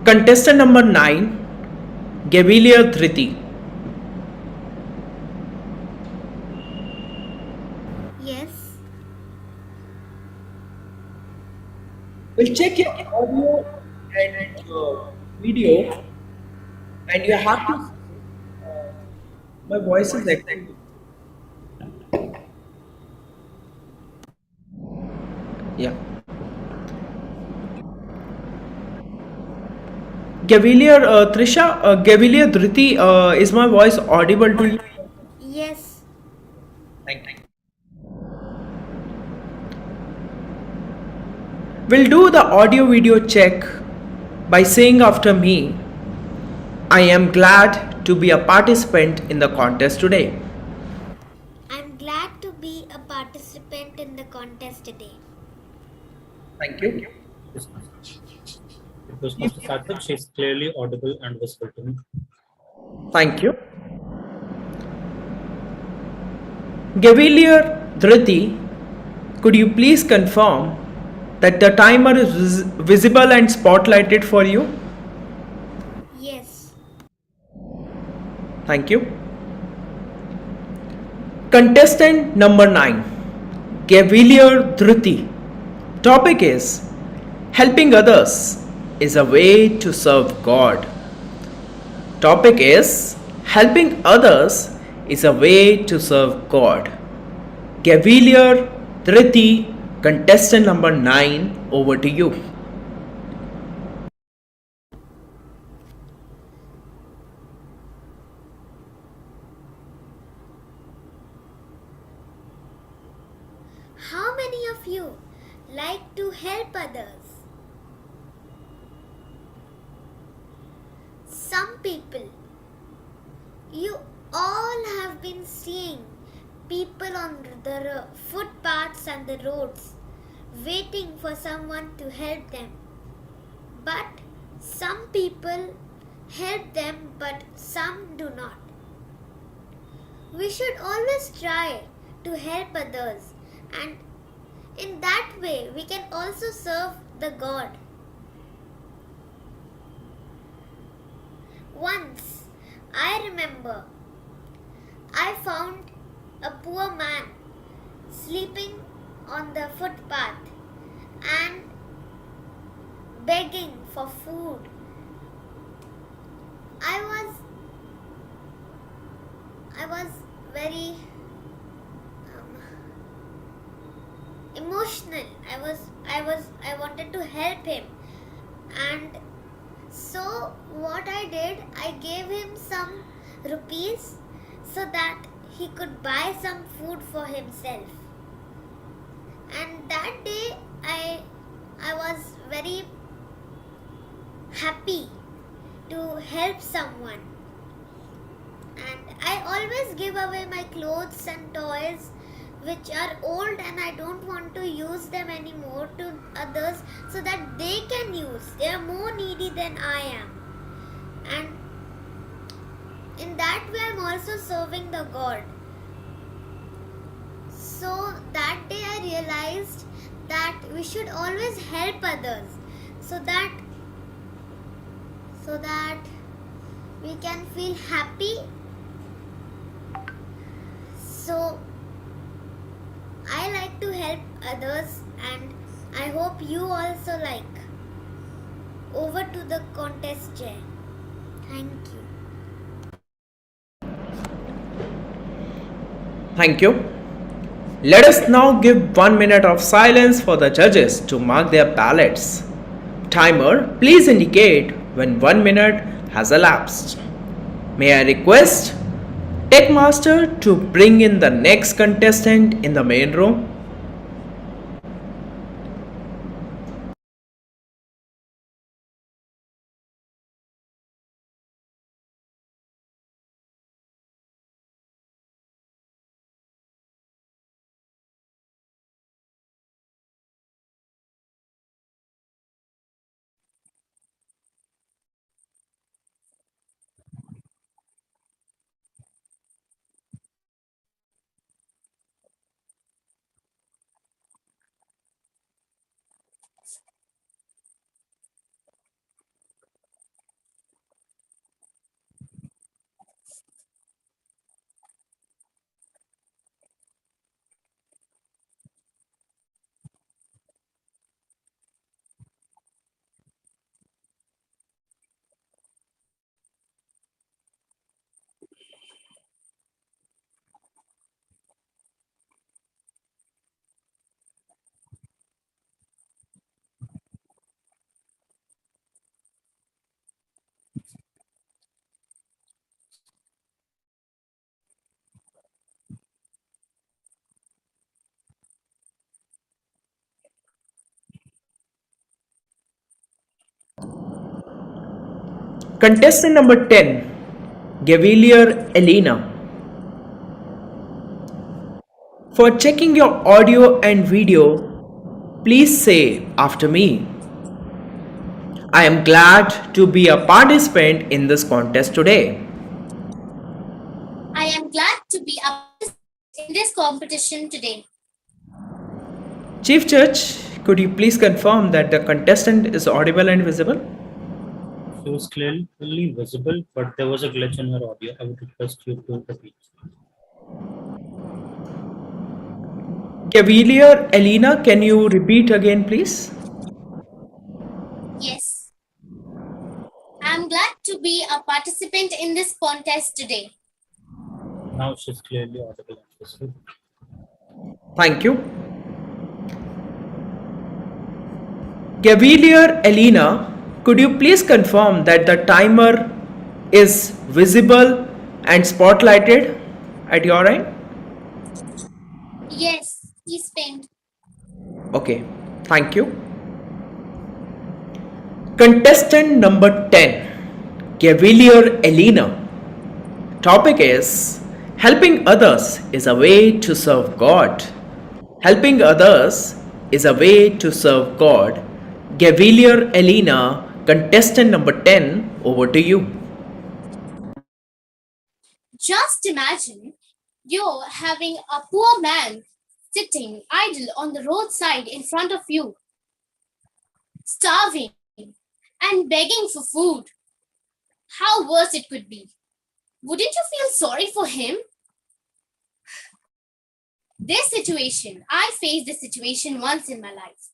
Contestant number 9, Gavilia Dhriti. Yes. will check your audio and video, and you have to. My voice is echoing. Yeah. Gavilier Trisha, Gavilier Dhriti, is my voice audible to you? Yes. Thank you. We'll do the audio video check by saying after me, I am glad to be a participant in the contest today. I'm glad to be a participant in the contest today. Thank you. Toastmaster Sarthak, she's clearly audible and visible to me. Thank you. Gavilier Dhriti, could you please confirm that the timer is visible and spotlighted for you? Yes. Thank you. Contestant number 9, Gavilier Dhruti. Topic is helping others is a way to serve God. Topic is helping others is a way to serve God. Gavilier Dhruti, contestant number 9, over to you. How many of you like to help others? Some people, you all have been seeing people on the footpaths and the roads waiting for someone to help them. But some people help them, but some do not. We should always try to help others, and in that way we can also serve the God. Once, I remember, I found a poor man sleeping on the footpath and begging for food. I was very emotional. I wanted to help him, and so what I did, I gave him some rupees so that he could buy some food for himself. And that day I was very happy to help someone. And I always give away my clothes and toys which are old and I don't want to use them anymore to others so that they can use. They are more needy than I am. And in that way I'm also serving the God. So that day I realized that we should always help others so that we can feel happy. So I like to help others and I hope you also like. Over to the contest chair. Thank you. Thank you. Let us now give 1 minute of silence for the judges to mark their ballots. Timer, please indicate when 1 minute has elapsed. May I request Tech Master to bring in the next contestant in the main room? Contestant number 10, Gavilier Elena. For checking your audio and video, please say after me. I am glad to be a participant in this contest today. I am glad to be a participant in this competition today. Chief Judge, could you please confirm that the contestant is audible and visible? She was clearly visible, but there was a glitch in her audio. I would request you to repeat. Cavalier Elena, can you repeat again, please? Yes. I am glad to be a participant in this contest today. Now she's clearly audible and visible. Thank you. Cavalier Elena, could you please confirm that the timer is visible and spotlighted at your end? Yes, he's pinned. Okay, thank you. Contestant number 10, Cavalier Elena. Topic is helping others is a way to serve God. Helping others is a way to serve God. Cavalier Elena, contestant number 10, over to you. Just imagine you're having a poor man sitting idle on the roadside in front of you, starving and begging for food. How worse it could be. Wouldn't you feel sorry for him? I faced this situation once in my life.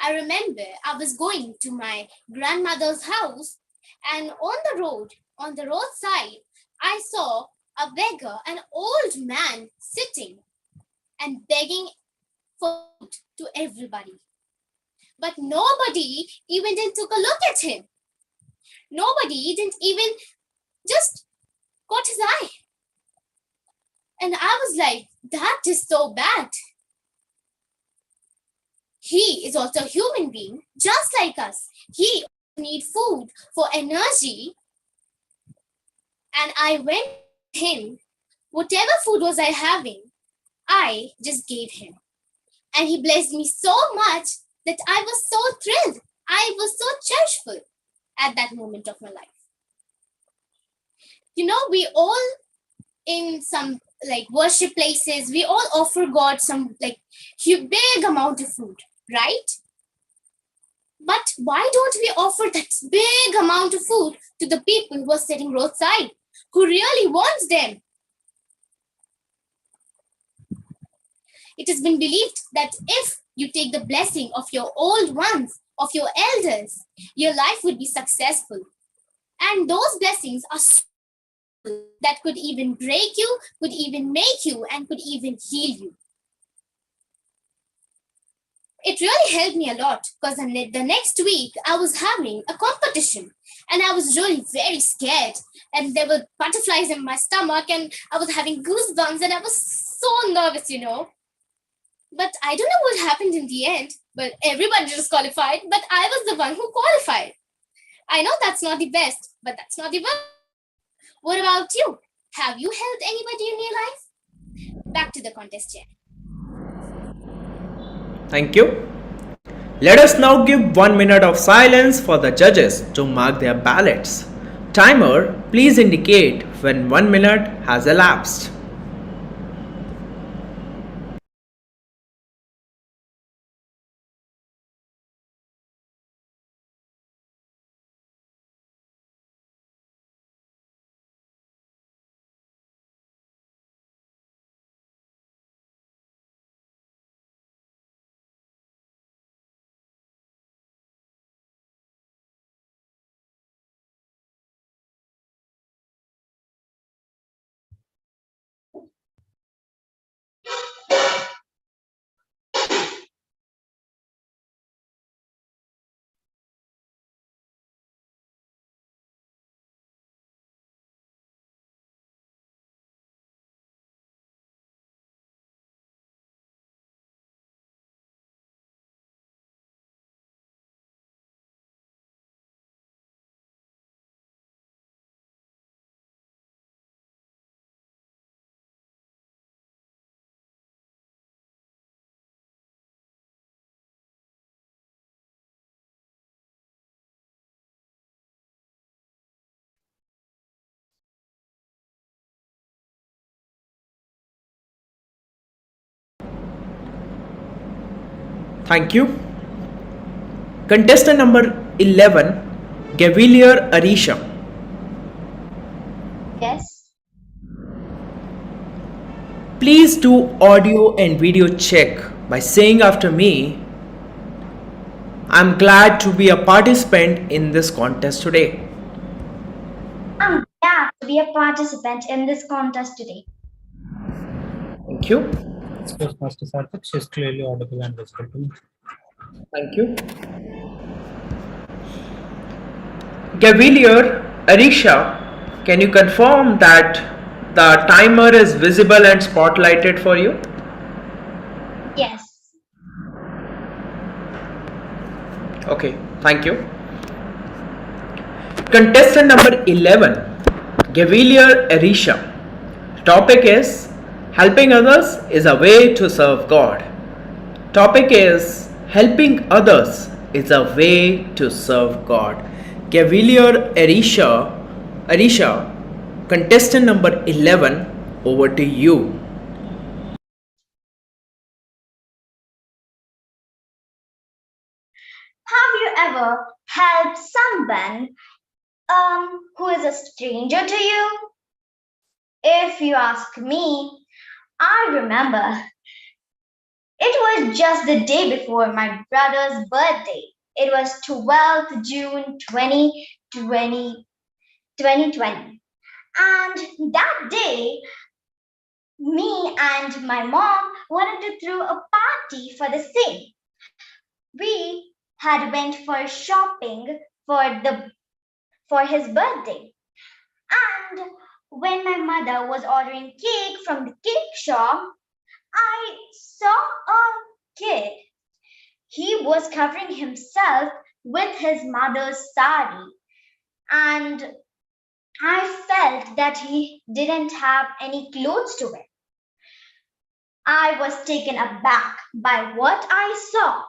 I remember I was going to my grandmother's house, and on the roadside, I saw a beggar, an old man sitting and begging for food to everybody. But nobody even didn't took a look at him. Nobody didn't even just caught his eye. And I was like, that is so bad. He is also a human being, just like us. He need food for energy. And I went to him. Whatever food was I having, I just gave him. And he blessed me so much that I was so thrilled. I was so cherishful at that moment of my life. You know, we all in some like worship places, we all offer God some like big amount of food, right? But why don't we offer that big amount of food to the people who are sitting roadside, who really wants them? It has been believed that if you take the blessing of your old ones, of your elders, your life would be successful. And those blessings are so that could even break you, could even make you, and could even heal you. It really helped me a lot because the next week I was having a competition and I was really very scared. And there were butterflies in my stomach and I was having goosebumps and I was so nervous, you know. But I don't know what happened in the end, but everybody just qualified, but I was the one who qualified. I know that's not the best, but that's not the worst. What about you? Have you helped anybody in your life? Back to the contest chair. Thank you. Let us now give 1 minute of silence for the judges to mark their ballots. Timer, please indicate when 1 minute has elapsed. Thank you. Contestant number 11, Gavilier Arisha. Yes. Please do audio and video check by saying after me, I'm glad to be a participant in this contest today. I'm glad to be a participant in this contest today. Thank you. Toastmaster Sarthak, she is clearly audible and visible to me. Thank you. Gavilier Arisha, can you confirm that the timer is visible and spotlighted for you? Yes. Okay, thank you. Contestant number 11, Gavilier Arisha. Topic is helping others is a way to serve God. Topic is helping others is a way to serve God. Gavilier Arisha, contestant number 11, over to you. Have you ever helped someone who is a stranger to you? If you ask me, I remember it was just the day before my brother's birthday. It was 12th June 2020. And that day, me and my mom wanted to throw a party for the same. We had went for shopping for his birthday. And when my mother was ordering cake from the cake shop, I saw a kid. He was covering himself with his mother's sari, and I felt that he didn't have any clothes to wear. I was taken aback by what I saw.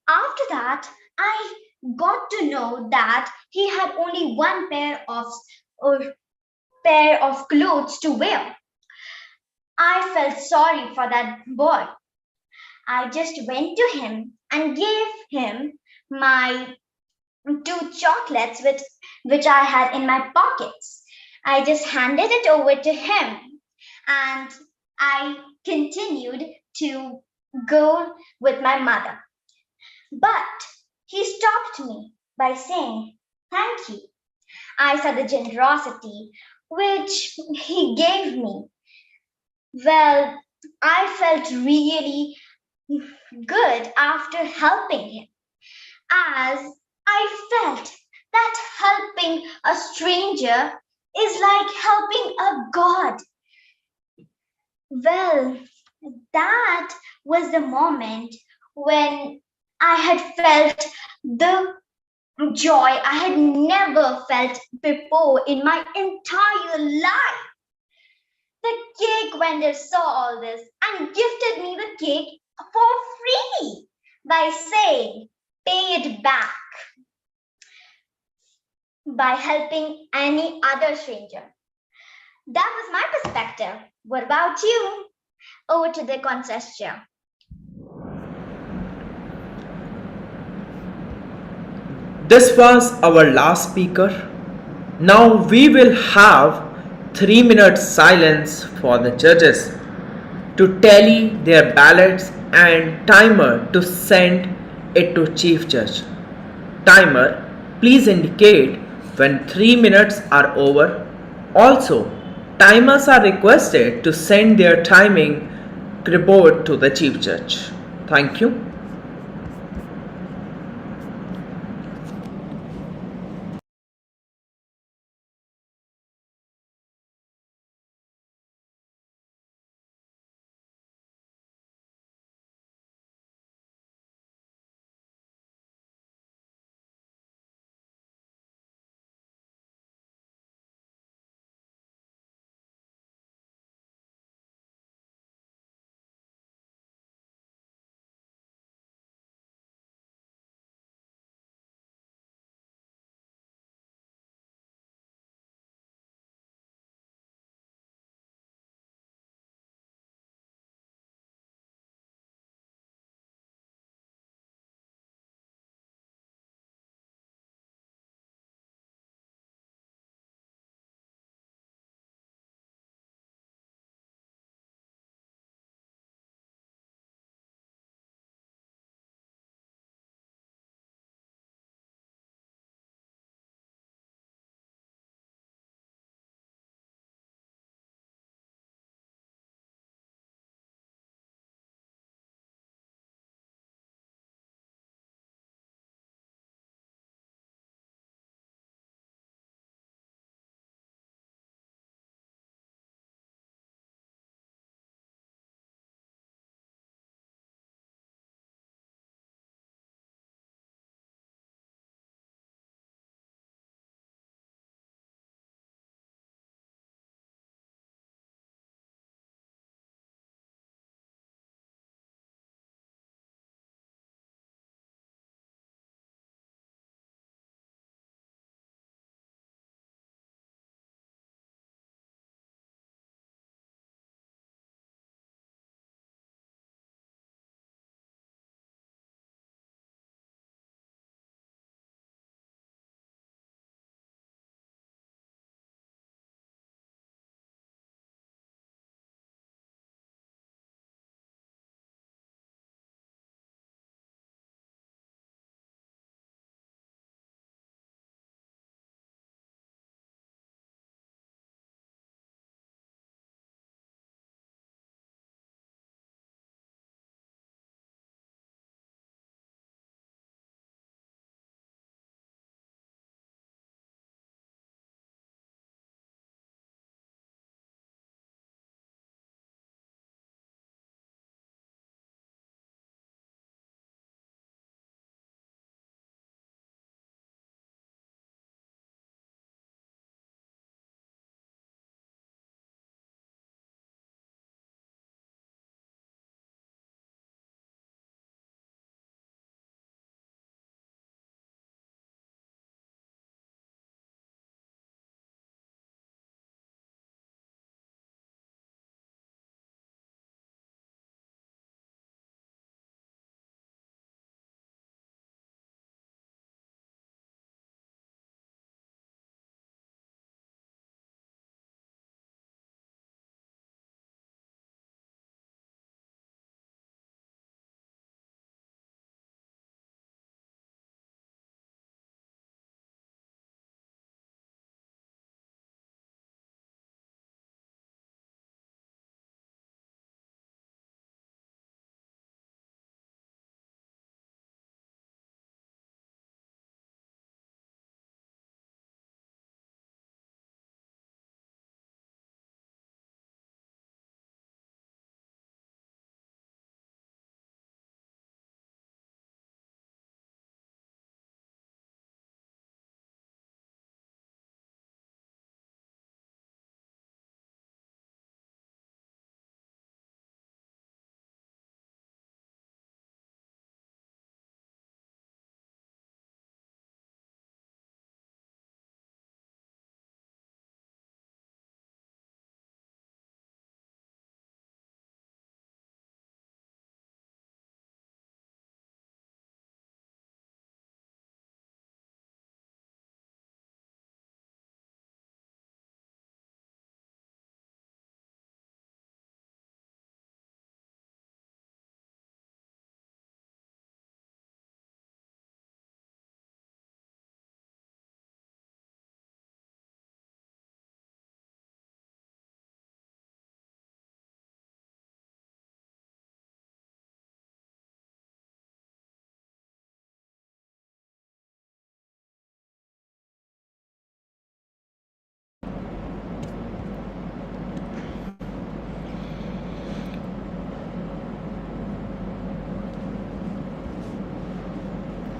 After that, I got to know that he had only one pair of clothes to wear. I felt sorry for that boy. I just went to him and gave him my two chocolates which I had in my pockets. I just handed it over to him and I continued to go with my mother. But he stopped me by saying, "Thank you." I saw the generosity which he gave me. Well, I felt really good after helping him, as I felt that helping a stranger is like helping a god. Well, that was the moment when I had felt the joy I had never felt before in my entire life. The cake vendor saw all this and gifted me the cake for free by saying, "Pay it back by helping any other stranger." That was my perspective. What about you? Over to the contest chair. This was our last speaker. Now we will have 3 minutes silence for the judges to tally their ballots and timer to send it to Chief Judge. Timer, please indicate when 3 minutes are over. Also, timers are requested to send their timing report to the Chief Judge. Thank you.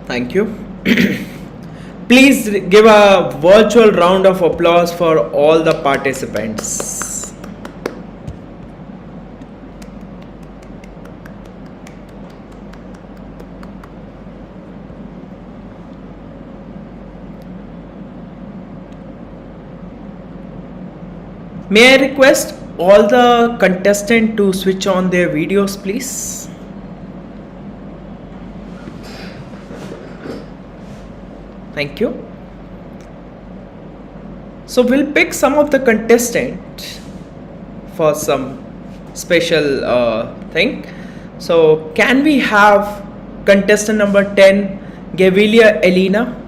Thank you. Please give a virtual round of applause for all the participants. May I request all the contestants to switch on their videos, please? Thank you. So we'll pick some of the contestants for some special thing. So can we have contestant number 10, Gavilia Elena?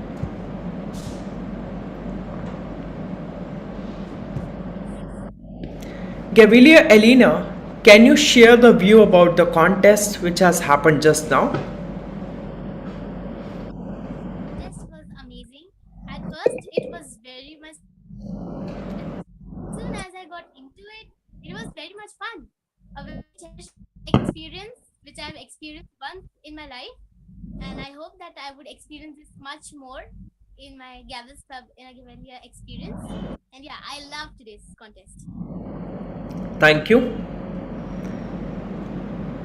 Gavilia Elena, can you share the view about the contest which has happened just now? This was amazing. At first, it was very much. As soon as I got into it, it was very much fun. A very cherished experience which I've experienced once in my life, and I hope that I would experience this much more in my Gavels Club in a given year experience. And yeah, I love today's contest. Thank you.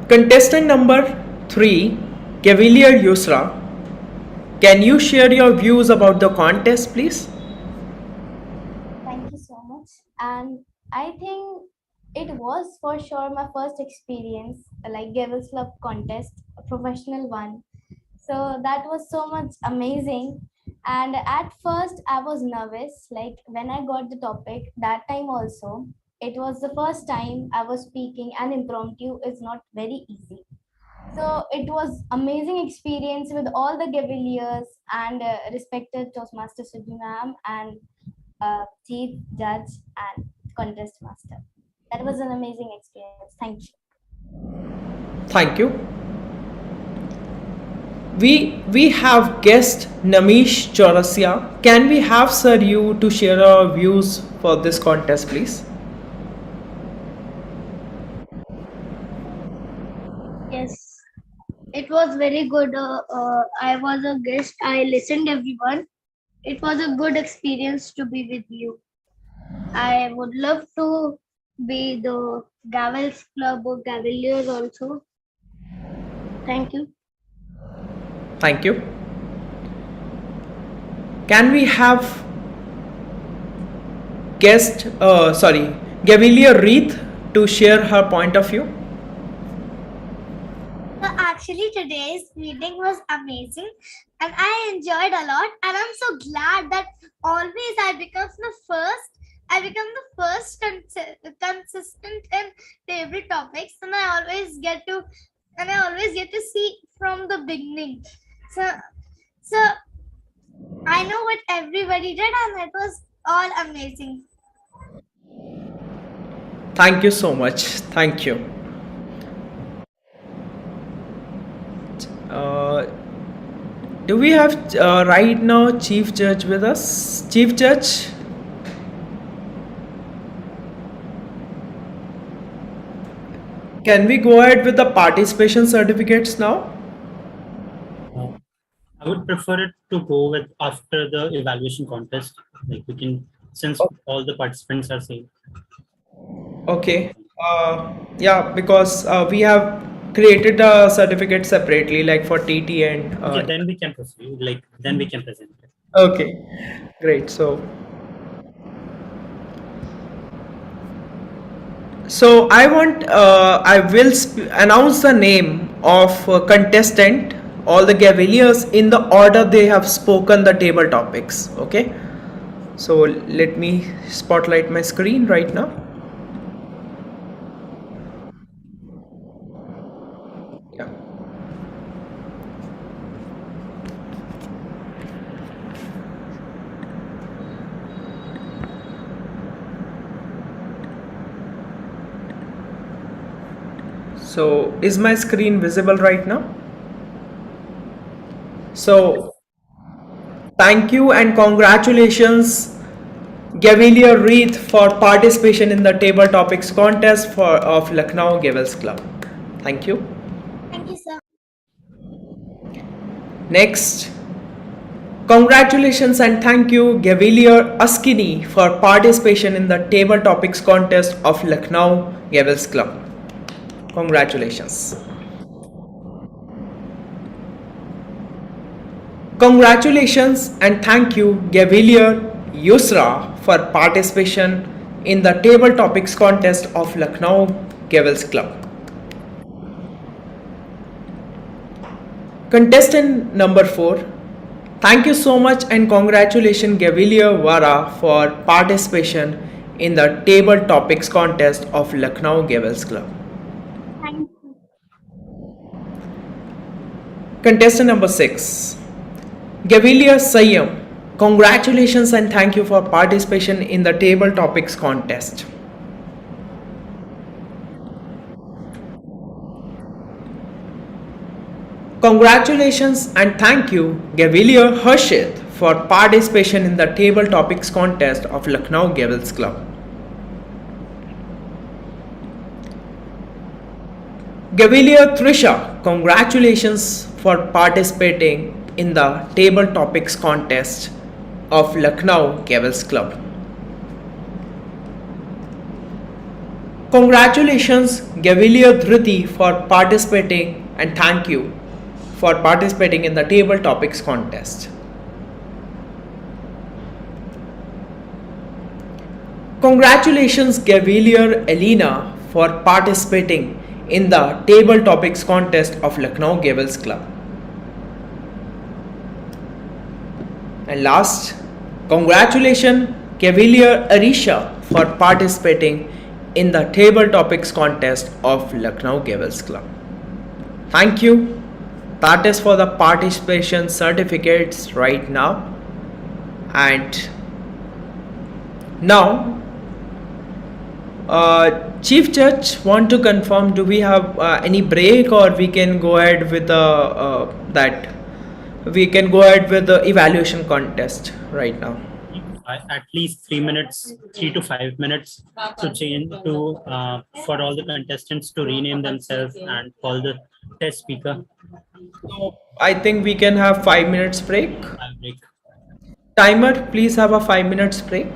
Contestant number 3, Cavalier Yusra. Can you share your views about the contest, please? Thank you so much. And I think it was for sure my first experience, like Gavel's Club contest, a professional one. So that was so much amazing. And at first, I was nervous. Like when I got the topic, that time also, it was the first time I was speaking, and impromptu is not very easy. So it was amazing experience with all the Cavaliers and respected Toastmaster Suju ma'am and chief judge and contest master. That was an amazing experience. Thank you. Thank you. We have guest Namish Chaurasia. Can we have sir you to share our views for this contest, please? Yes, it was very good. I was a guest. I listened everyone. It was a good experience to be with you. I would love to be the Gavels Club or Cavaliers also. Thank you. Thank you. Can we have guest Gavilia Reith to share her point of view? Actually, today's meeting was amazing and I enjoyed a lot. And I'm so glad that always I become the first consistent in favorite topics, and I always get to see from the beginning. So I know what everybody did, and it was all amazing. Thank you so much. Thank you. Do we have right now Chief Judge with us? Chief Judge? Can we go ahead with the participation certificates now? I would prefer it to go with after the evaluation contest. Like we can, since all the participants are same. Okay. Yeah, because we have created a certificate separately, like for TT and. Okay, then we can proceed. Like then we can present it. Okay, great. So I want, I will announce the name of contestant, all the Cavaliers in the order they have spoken the table topics. Okay. So let me spotlight my screen right now. Yeah. So is my screen visible right now? So thank you and congratulations Cavalier Reith for participation in the table topics contest of Lucknow Gavels Club. Thank you. Thank you, sir. Next, congratulations and thank you Gavilier Askini for participation in the table topics contest of Lucknow Gavels Club. Congratulations. Congratulations and thank you Gavilier Yusra for participation in the table topics contest of Lucknow Gavels Club. Contestant number 4. Thank you so much and congratulations Gavilier Vara for participation in the table topics contest of Lucknow Gavels Club. Thank you. Contestant number 6. Gavilier Sayam, congratulations and thank you for participation in the table topics contest. Congratulations and thank you Gavilier Harshit for participation in the table topics contest of Lucknow Gavels Club. Gavilier Trisha, congratulations for participating in the table topics contest of Lucknow Gavels Club. Congratulations Gavilier Dhriti for participating and thank you for participating in the table topics contest. Congratulations Gavilier Elena for participating in the table topics contest of Lucknow Gavels Club. And last, congratulations Cavalier Arisha for participating in the table topics contest of Lucknow Gavels Club. Thank you. That is for the participation certificates right now. And now, Chief Judge, want to confirm, do we have any break or we can go ahead with that? We can go ahead with the evaluation contest right now. At least 3 minutes, 3 to 5 minutes to change to for all the contestants to rename themselves and call the test speaker. So I think we can have 5 minutes break. Break. Timer, please have a 5 minutes break.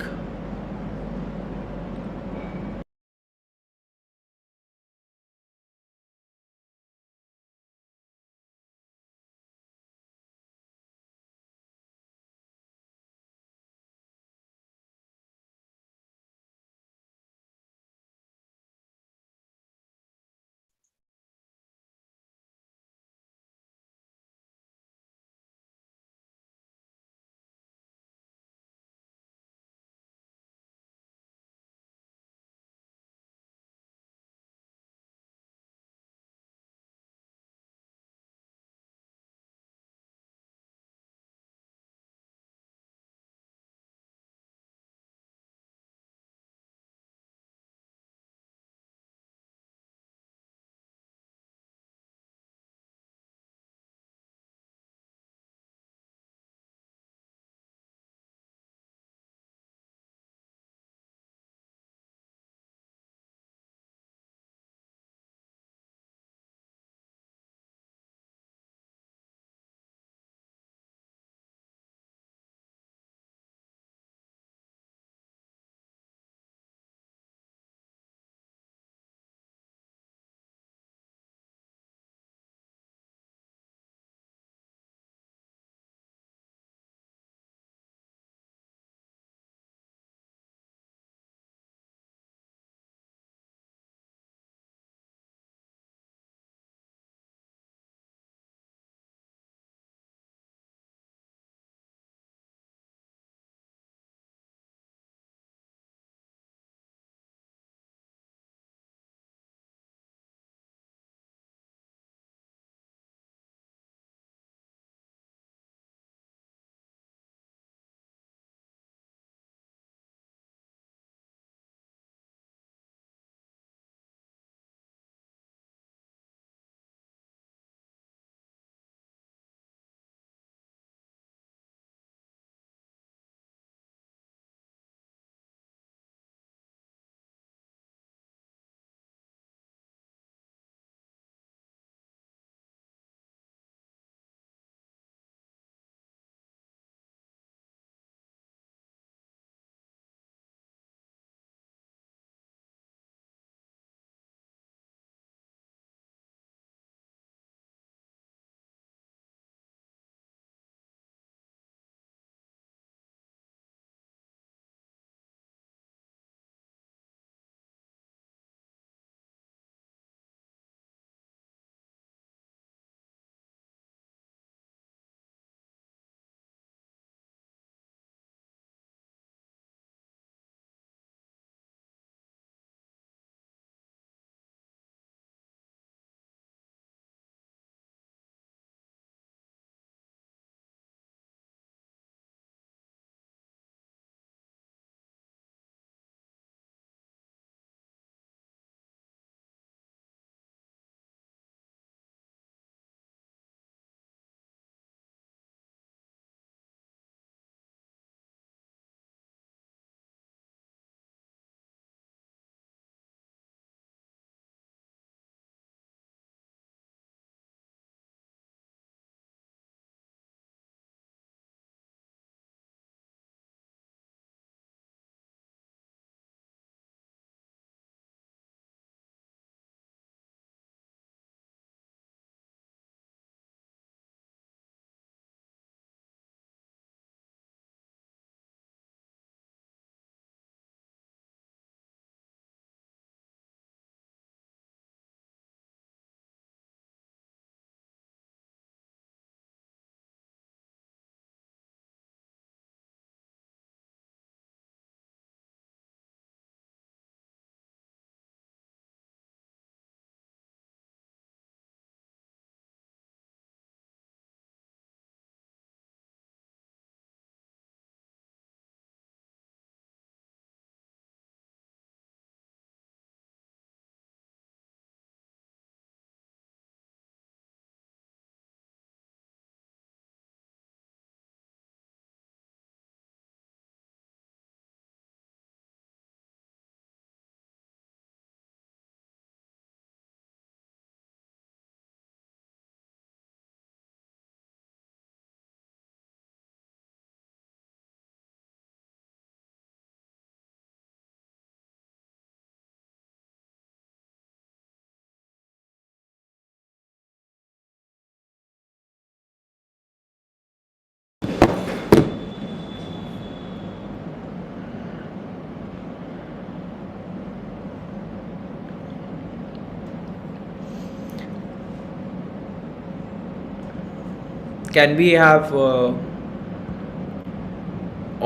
can we have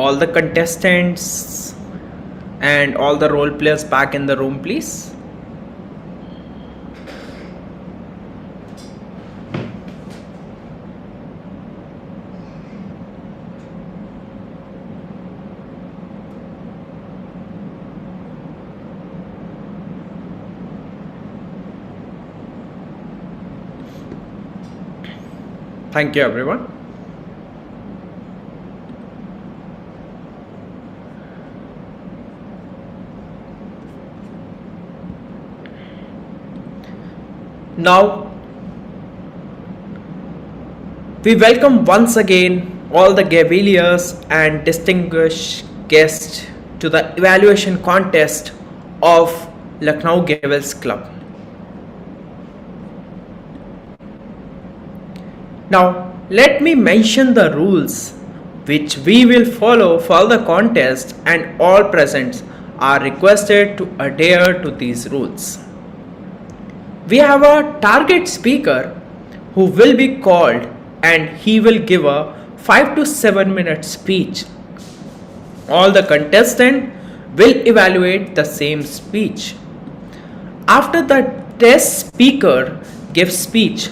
all the contestants and all the role players back in the room, please? Thank you, everyone. Now, we welcome once again all the Gaveliers and distinguished guests to the evaluation contest of Lucknow Gavels Club. Now, let me mention the rules which we will follow for the contest, and all presents are requested to adhere to these rules. We have a target speaker who will be called, and he will give a 5 to 7 minute speech. All the contestants will evaluate the same speech. After the test speaker gives speech,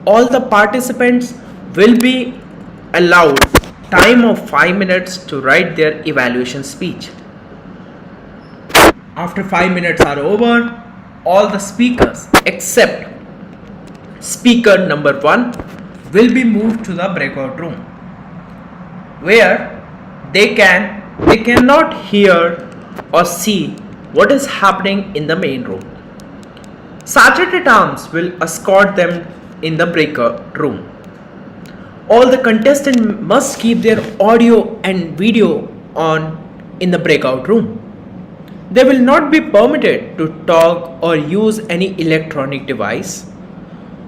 all the participants will be allowed time of 5 minutes to write their evaluation speech. After 5 minutes are over, all the speakers except speaker number 1 will be moved to the breakout room, where they cannot hear or see what is happening in the main room. Sergeant at Arms will escort them in the breakout room. All the contestants must keep their audio and video on in the breakout room. They will not be permitted to talk or use any electronic device.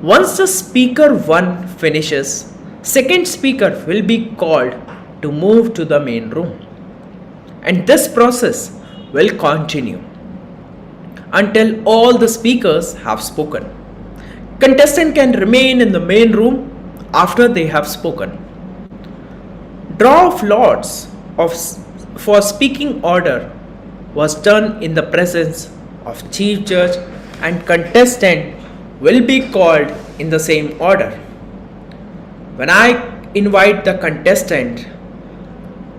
Once the speaker 1 finishes, second speaker will be called to move to the main room. And this process will continue until all the speakers have spoken. Contestant can remain in the main room after they have spoken. Draw of lots for speaking order was done in the presence of Chief Judge, and contestant will be called in the same order. When I invite the contestant,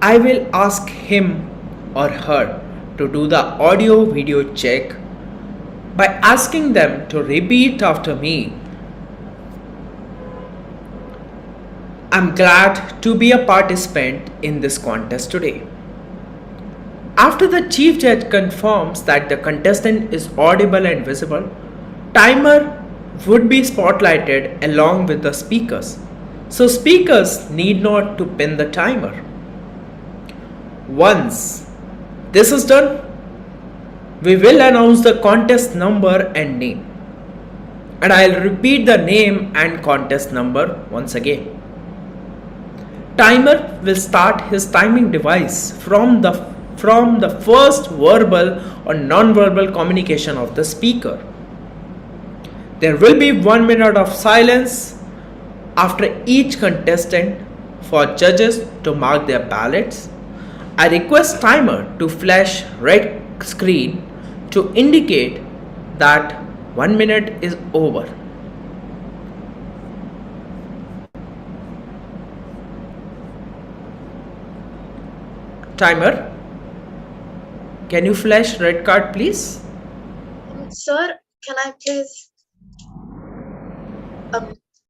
I will ask him or her to do the audio video check by asking them to repeat after me. I'm glad to be a participant in this contest today. After the Chief Judge confirms that the contestant is audible and visible, timer would be spotlighted along with the speakers. So speakers need not to pin the timer. Once this is done, we will announce the contest number and name. And I'll repeat the name and contest number once again. Timer will start his timing device from the first verbal or non-verbal communication of the speaker. There will be 1 minute of silence after each contestant for judges to mark their ballots. I request timer to flash red screen to indicate that 1 minute is over. Timer, can you flash red card, please? Sir, can I please?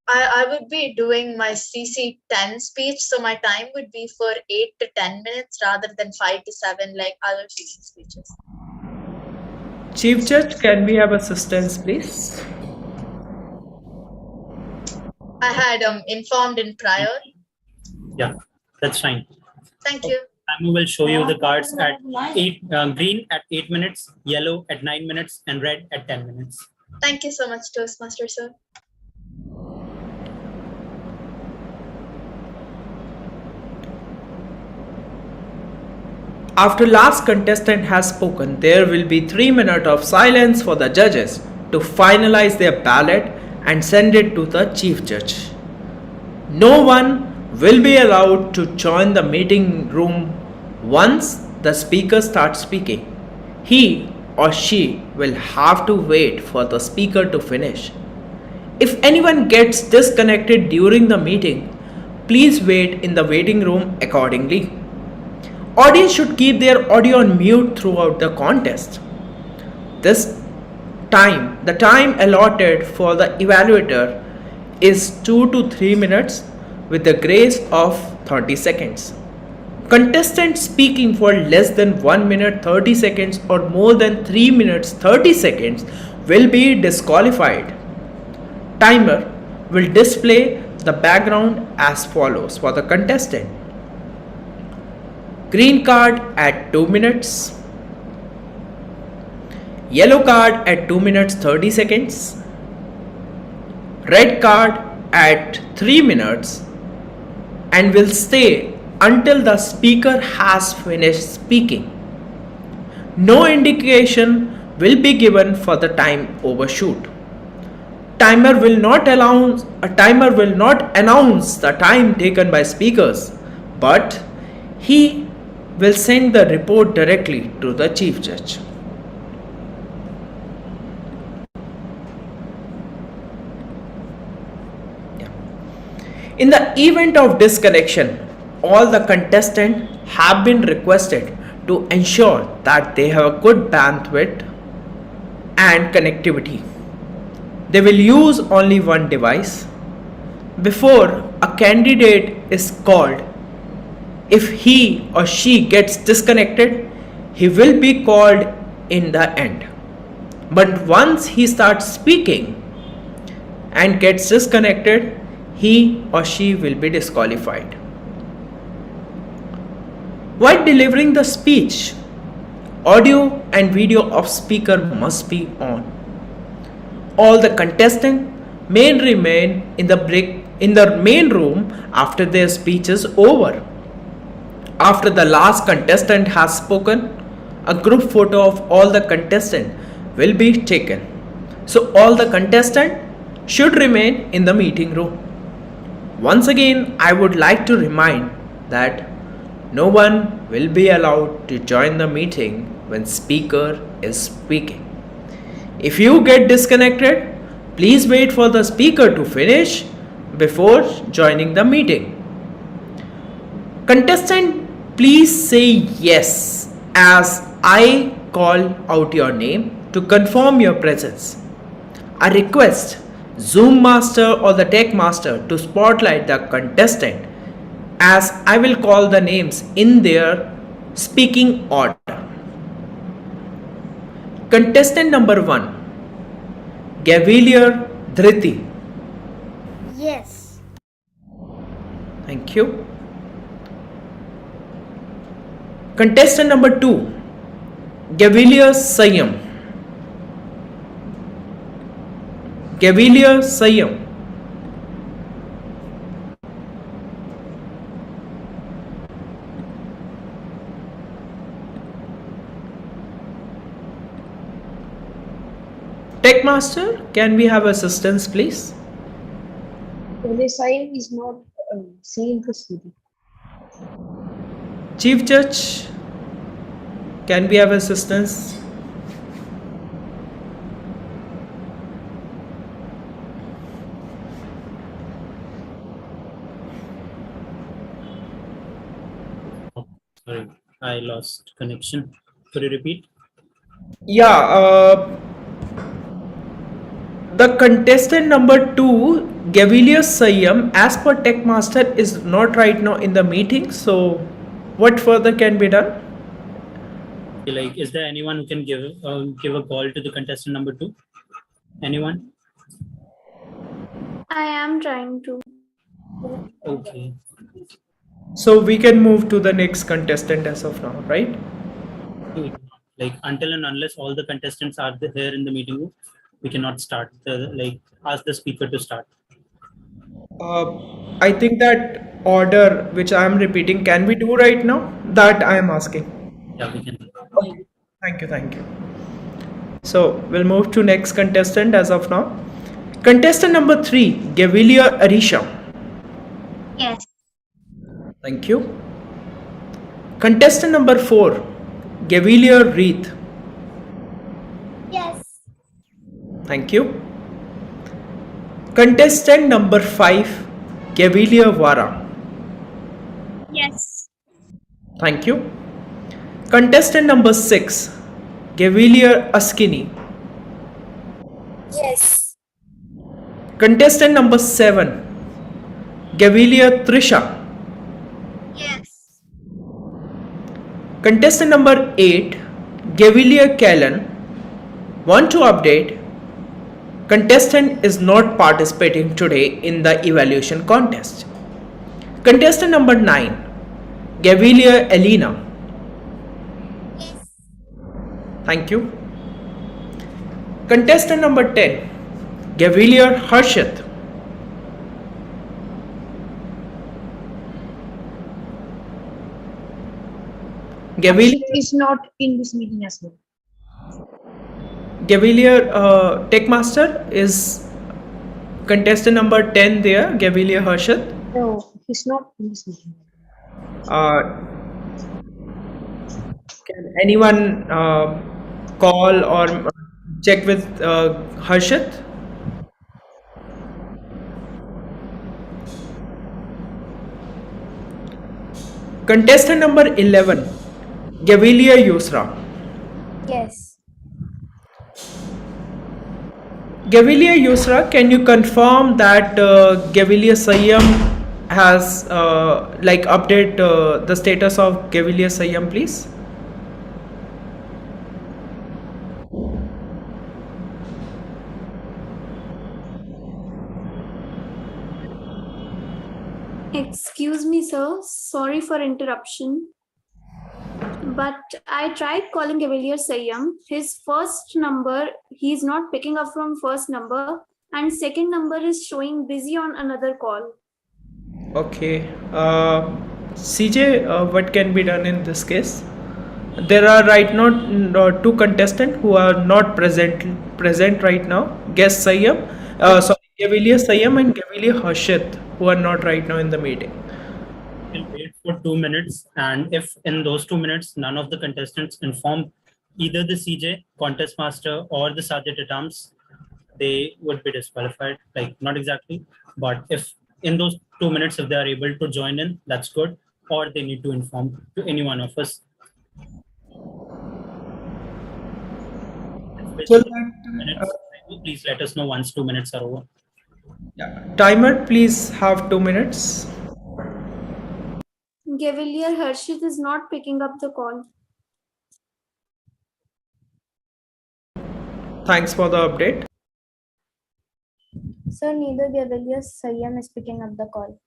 I would be doing my CC 10 speech, so my time would be for 8 to 10 minutes rather than 5 to 7 like other CC speeches. Chief Judge, can we have assistance, please? I had informed in prior. Yeah, that's fine. Thank you. Timer will show you the cards at green at 8 minutes, yellow at 9 minutes, and red at 10 minutes. Thank you so much, Toastmaster sir. After last contestant has spoken, there will be 3 minutes of silence for the judges to finalize their ballot and send it to the Chief Judge. No one will be allowed to join the meeting room once the speaker starts speaking. He or she will have to wait for the speaker to finish. If anyone gets disconnected during the meeting, please wait in the waiting room accordingly. Audience should keep their audio on mute throughout the contest. This the time allotted for the evaluator is 2 to 3 minutes with the grace of 30 seconds. Contestants speaking for less than 1 minute 30 seconds or more than 3 minutes 30 seconds will be disqualified. Timer will display the background as follows for the contestant. Green card at 2 minutes, yellow card at 2 minutes 30 seconds, red card at 3 minutes, and will stay until the speaker has finished speaking. No indication will be given for the time overshoot. Timer will not announce the time taken by speakers, but he will send the report directly to the chief judge. In the event of disconnection, all the contestants have been requested to ensure that they have a good bandwidth and connectivity. They will use only one device. Before a candidate is called, if he or she gets disconnected, he will be called in the end. But once he starts speaking and gets disconnected, he or she will be disqualified. While delivering the speech, audio and video of speaker must be on. All the contestants may remain in the main room after their speech is over. After the last contestant has spoken, a group photo of all the contestants will be taken. So all the contestants should remain in the meeting room. Once again, I would like to remind that no one will be allowed to join the meeting when speaker is speaking. If you get disconnected, please wait for the speaker to finish before joining the meeting. Contestant, please say yes as I call out your name to confirm your presence. I request Zoom master or the tech master to spotlight the contestant as I will call the names in their speaking order. Contestant number 1, Gavilier Dhriti. Yes. Thank you. Contestant number 2, Gavilier Sayam. Gavilier Sayam. Tech Master, can we have assistance, please? The sign is not seeing the CD. Chief Judge, can we have assistance? Sorry, I lost connection. Could you repeat? Yeah, the contestant number 2, Gavilier Sayam, as per Tech Master, is not right now in the meeting. So, what further can be done? Like, is there anyone who can give a call to the contestant number 2? Anyone? I am trying to. Okay. So we can move to the next contestant as of now, right? Like, until and unless all the contestants are there in the meeting room, we cannot start. Ask the speaker to start. I think that order which I am repeating, can we do right now? That I am asking. Yeah, we can. Okay. Thank you. So we'll move to next contestant as of now. Contestant number 3, Gavilier Arisha. Yes. Thank you. Contestant number 4, Gavilier Reith. Yes. Thank you. Contestant number 5, Gavilier Vara. Yes. Thank you. Contestant number 6, Gavilier Askini. Yes. Contestant number 7, Gavilier Trisha. Yes. Contestant number 8, Gavilier Callan. Want to update? Contestant is not participating today in the evaluation contest. Contestant number 9, Gavilier Elena. Yes. Thank you. Contestant number 10, Gavilier Harshit. Gavilier, Is not in this meeting as well. Gavilier Techmaster is contestant number 10 there, Gavilier Harshit. No, he's not in this meeting. Can anyone call or check with Harshit? Contestant number 11, Gavilier Yusra. Yes. Gavilier Yusra, can you confirm that Gavilier Sayyam has update the status of Gavilier Sayyam, please? Excuse me, sir. Sorry for interruption. But I tried calling Gavilier Sayyam. His first number, he's not picking up from first number, and second number is showing busy on another call. Okay. CJ, what can be done in this case? There are right now two contestants who are not present right now. Guest Sayyam, Gavilier Sayyam and Gavilier Harshit, who are not right now in the meeting. We'll wait for 2 minutes, and if in those 2 minutes none of the contestants inform either the CJ, contest master, or the Sergeant at Arms, they would be disqualified. Like, not exactly, but if in those 2 minutes, if they are able to join in, that's good, or they need to inform to any one of us. So Please let us know once 2 minutes are over. Timer, please have 2 minutes. Gavilier Harshit is not picking up the call. Thanks for the update. So neither Gavilier Sayyam is picking up the call.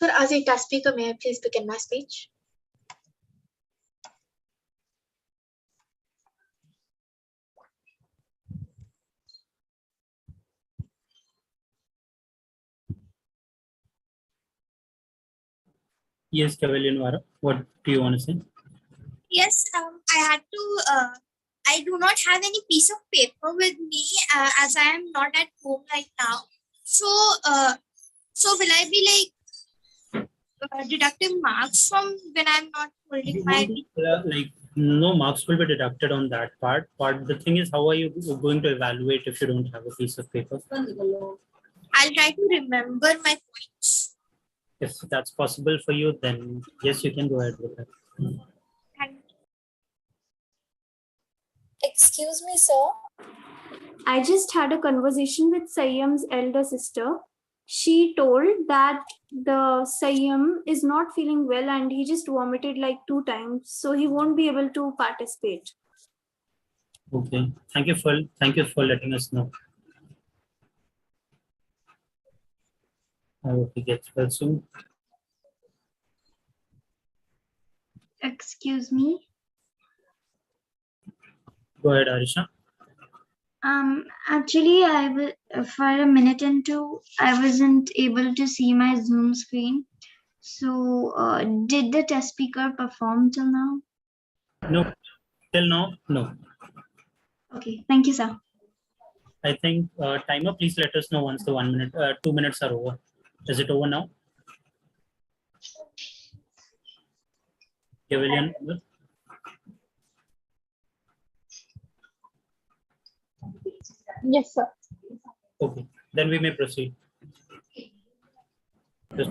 Sir, as a test speaker, may I please begin my speech? Yes, Cavalier Vara, what do you want to say? Yes, I had to. I do not have any piece of paper with me as I am not at home right now. So, so will I be like deductive marks from when I'm not holding my. Like no marks will be deducted on that part. But the thing is, how are you going to evaluate if you don't have a piece of paper? I'll try to remember my points. If that's possible for you, then yes, you can go ahead with that. Excuse me, sir. I just had a conversation with Sayyam's elder sister. She told that the Sayyam is not feeling well and he just vomited like 2 times, so he won't be able to participate. Okay. Thank you for letting us know. I hope he gets well soon. Excuse me. Go ahead, Arisha. Actually, for a minute and two, I wasn't able to see my Zoom screen. So, did the test speaker perform till now? No, till now, no. Okay, thank you, sir. I think timer, please let us know once the 1 minute, 2 minutes are over. Is it over now? William? Yes, sir. Okay, then we may proceed. We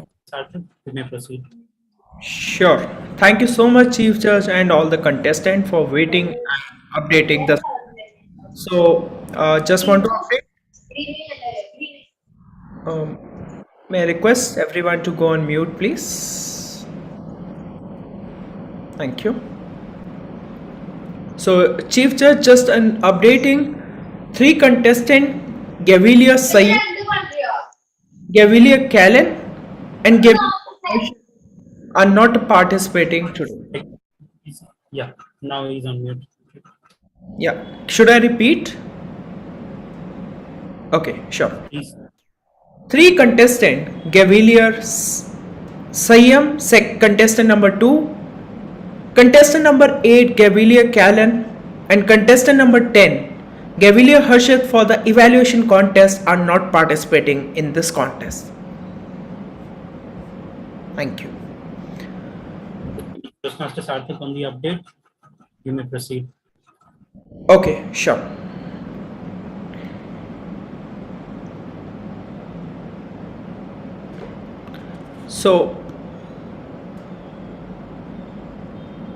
may proceed. Sure. Thank you so much, Chief Judge, and all the contestants for waiting and updating the. So, just want to update. May I request everyone to go on mute, please? Thank you. So, Chief Judge, just an updating. 3 contestants, Gavilia Saeed, Gavilia Callan, and Gavilia are not participating today. Yeah, now he's on mute. Yeah. Should I repeat? Okay, sure. Please. 3 contestant, Gavilier Sayam, contestant number 2, contestant number 8, Gavilier Callan, and contestant number 10, Gavilier Harshit for the evaluation contest are not participating in this contest. Thank you. Toastmaster Sarthik on the update. You may proceed. Okay, sure. So,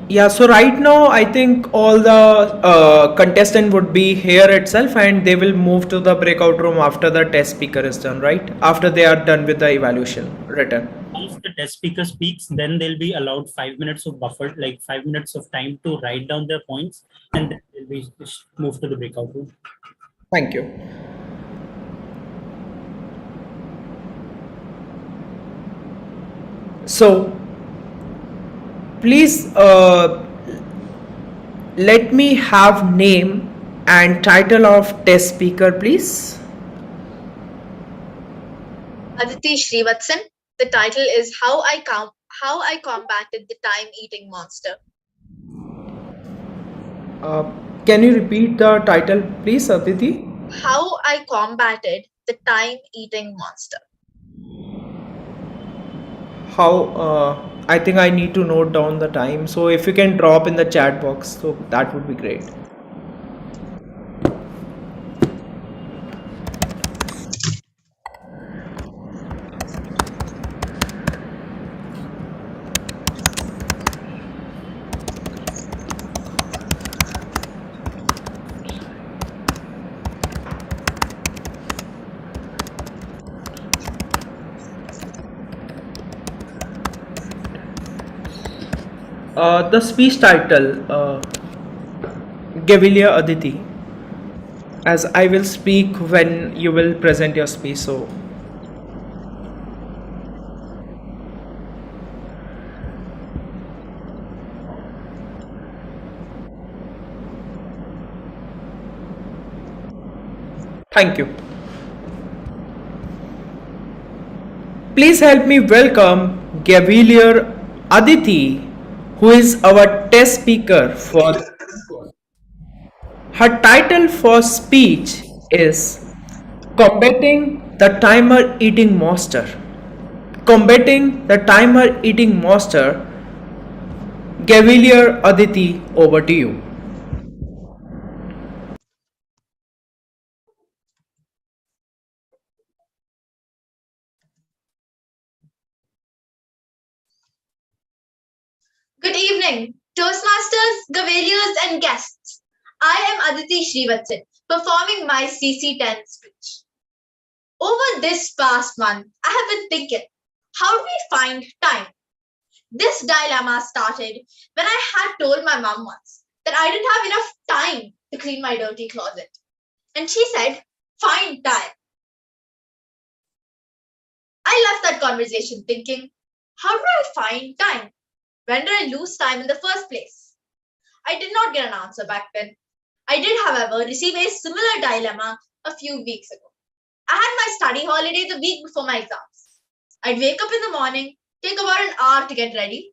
yeah, so right now I think all the contestant would be here itself and they will move to the breakout room after the test speaker is done, right? After they are done with the evaluation written. Once the test speaker speaks, then they'll be allowed 5 minutes of buffer, like 5 minutes of time to write down their points, and then they'll be moved to the breakout room. Thank you. So, please let me have name and title of test speaker, please. Aditi Srivatsan. The title is How I Combated the Time-Eating Monster. Can you repeat the title, please, Aditi? How I Combated the Time-Eating Monster. How? I think I need to note down the time. So if you can drop in the chat box, so that would be great. The speech title, Gavilia Aditi, as I will speak when you will present your speech. So, thank you. Please help me welcome Gavilia Aditi, who is our test speaker for. Her title for speech is Combating the Timer Eating Monster. combating the timer eating monster. Gavilier Aditi, over to you. Good evening, Toastmasters, Gaveliers, and guests. I am Aditi Srivatsan, performing my CC10 speech. Over this past month, I have been thinking, how do we find time? This dilemma started when I had told my mom once that I didn't have enough time to clean my dirty closet. And she said, find time. I left that conversation thinking, how do I find time? When did I lose time in the first place? I did not get an answer back then. I did, however, receive a similar dilemma a few weeks ago. I had my study holiday the week before my exams. I'd wake up in the morning, take about an hour to get ready,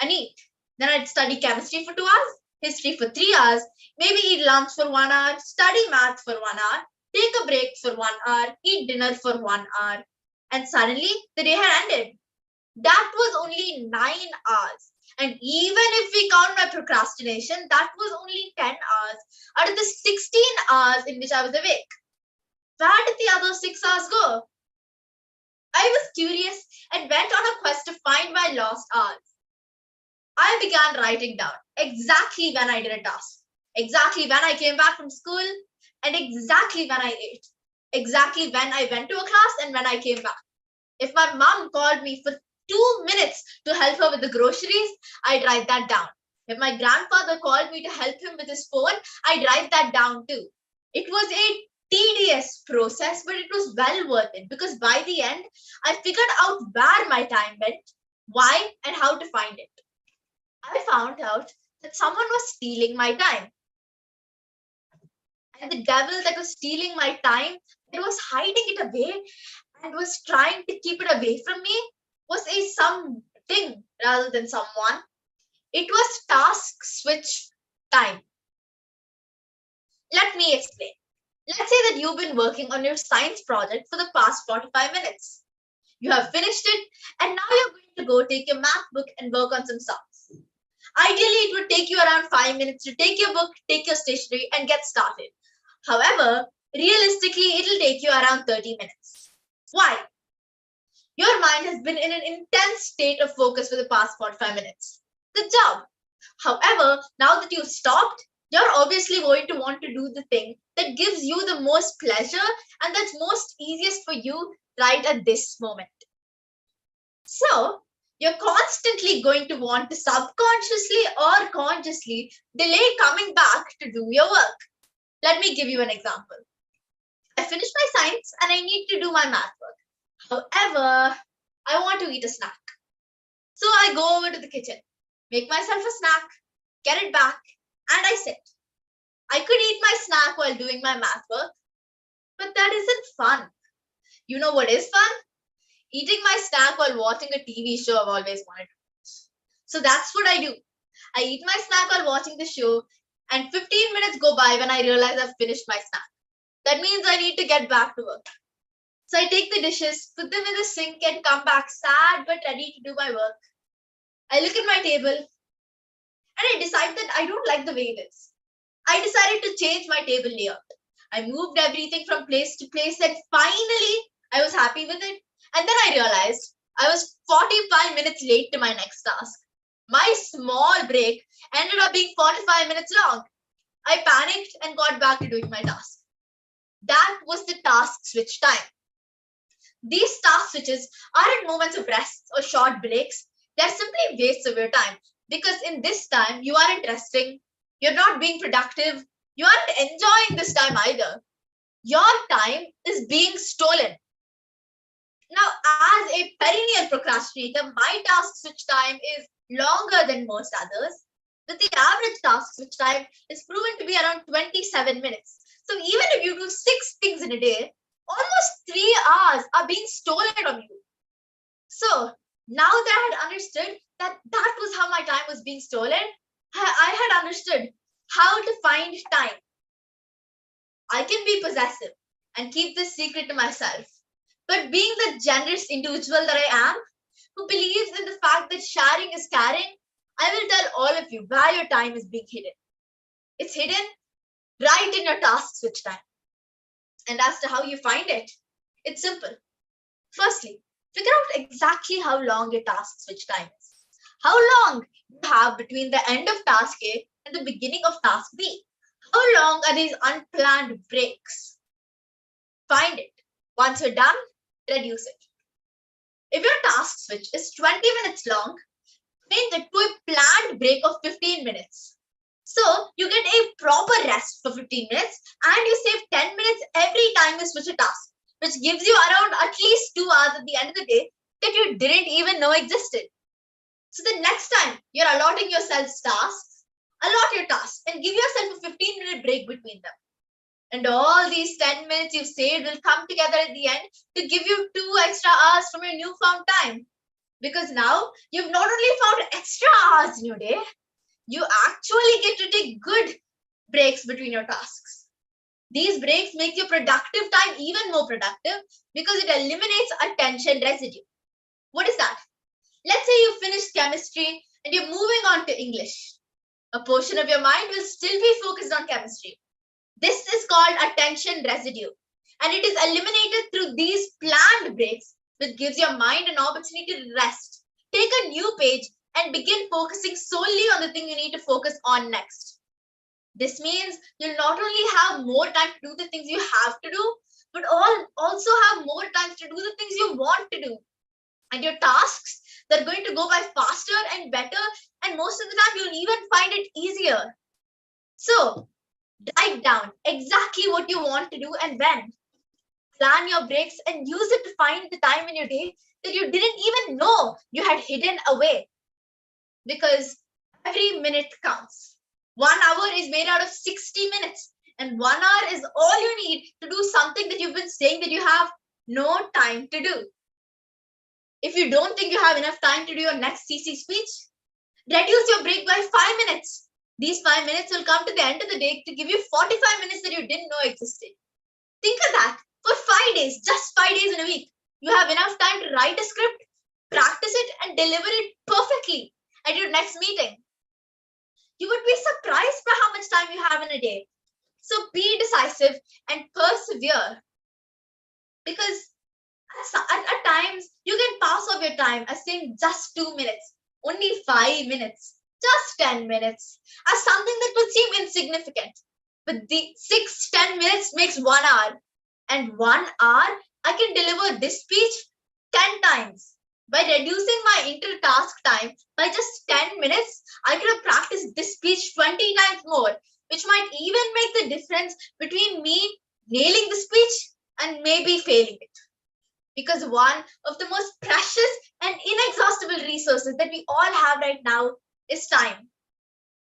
and eat. Then I'd study chemistry for 2 hours, history for 3 hours, maybe eat lunch for 1 hour, study math for 1 hour, take a break for 1 hour, eat dinner for 1 hour, and suddenly the day had ended. That was only 9 hours. And even if we count my procrastination, that was only 10 hours out of the 16 hours in which I was awake. Where did the other 6 hours go? I was curious and went on a quest to find my lost hours. I began writing down exactly when I did a task, exactly when I came back from school, and exactly when I ate, exactly when I went to a class and when I came back. If my mom called me for 2 minutes to help her with the groceries, I'd write that down. If my grandfather called me to help him with his phone, I'd write that down too. It was a tedious process, but it was well worth it because by the end, I figured out where my time went, why, and how to find it. I found out that someone was stealing my time. And the devil that was stealing my time, it was hiding it away and was trying to keep it away from me, was a something rather than someone. It was task switch time. Let me explain. Let's say that you've been working on your science project for the past 45 minutes. You have finished it, and now you're going to go take your math book and work on some sums. Ideally, it would take you around 5 minutes to take your book, take your stationery, and get started. However, realistically, it'll take you around 30 minutes. Why? Your mind has been in an intense state of focus for the past 45 minutes. Good job. However, now that you've stopped, you're obviously going to want to do the thing that gives you the most pleasure and that's most easiest for you right at this moment. So, you're constantly going to want to subconsciously or consciously delay coming back to do your work. Let me give you an example. I finished my science and I need to do my math work. However, I want to eat a snack. So I go over to the kitchen, make myself a snack, get it back, and I sit. I could eat my snack while doing my math work, but that isn't fun. You know what is fun? Eating my snack while watching a TV show I've always wanted to watch. So that's what I do. I eat my snack while watching the show, and 15 minutes go by when I realize I've finished my snack. That means I need to get back to work. So I take the dishes, put them in the sink, and come back sad but ready to do my work. I look at my table and I decide that I don't like the way it is. I decided to change my table layout. I moved everything from place to place, and finally I was happy with it. And then I realized I was 45 minutes late to my next task. My small break ended up being 45 minutes long. I panicked and got back to doing my task. That was the task switch time. These task switches aren't moments of rest or short breaks. They're simply wastes of your time. Because in this time, you aren't resting, you're not being productive, you aren't enjoying this time either. Your time is being stolen. Now, as a perennial procrastinator, my task switch time is longer than most others. But the average task switch time is proven to be around 27 minutes. So even if you do 6 things in a day, almost 3 hours are being stolen from you. So now that I had understood that that was how my time was being stolen, I had understood how to find time. I can be possessive and keep this secret to myself. But being the generous individual that I am, who believes in the fact that sharing is caring, I will tell all of you where your time is being hidden. It's hidden right in your task switch time. And as to how you find it, it's simple. Firstly, figure out exactly how long your task switch time is. How long you have between the end of task A and the beginning of task B. How long are these unplanned breaks? Find it. Once you're done, reduce it. If your task switch is 20 minutes long, change it to a planned break of 15 minutes. So you get a proper rest for 15 minutes and you save 10 minutes every time you switch a task, which gives you around at least 2 hours at the end of the day that you didn't even know existed. So the next time you're allotting yourself tasks, allot your tasks and give yourself a 15-minute break between them. And all these 10 minutes you've saved will come together at the end to give you 2 extra hours from your newfound time. Because now you've not only found extra hours in your day, you actually get to take good breaks between your tasks. These breaks make your productive time even more productive because it eliminates attention residue. What is that? Let's say you finished chemistry and you're moving on to English. A portion of your mind will still be focused on chemistry. This is called attention residue, and it is eliminated through these planned breaks, which gives your mind an opportunity to rest, take a new page, and begin focusing solely on the thing you need to focus on next. This means you'll not only have more time to do the things you have to do, but also have more time to do the things you want to do. And your tasks, they're going to go by faster and better, and most of the time you'll even find it easier. So, write down exactly what you want to do and when. Plan your breaks and use it to find the time in your day that you didn't even know you had hidden away. Because every minute counts. 1 hour is made out of 60 minutes, and 1 hour is all you need to do something that you've been saying that you have no time to do. If you don't think you have enough time to do your next CC speech, reduce your break by 5 minutes. These 5 minutes will come to the end of the day to give you 45 minutes that you didn't know existed. Think of that. For 5 days, just 5 days in a week, you have enough time to write a script, practice it, and deliver it perfectly at your next meeting. You would be surprised by how much time you have in a day. So be decisive and persevere. Because at times, you can pass off your time as saying just 2 minutes, only 5 minutes, just 10 minutes, as something that will seem insignificant. But the 10 minutes makes 1 hour. And 1 hour, I can deliver this speech 10 times. By reducing my inter-task time by just 10 minutes, I could have practiced this speech 20 times more, which might even make the difference between me nailing the speech and maybe failing it. Because one of the most precious and inexhaustible resources that we all have right now is time.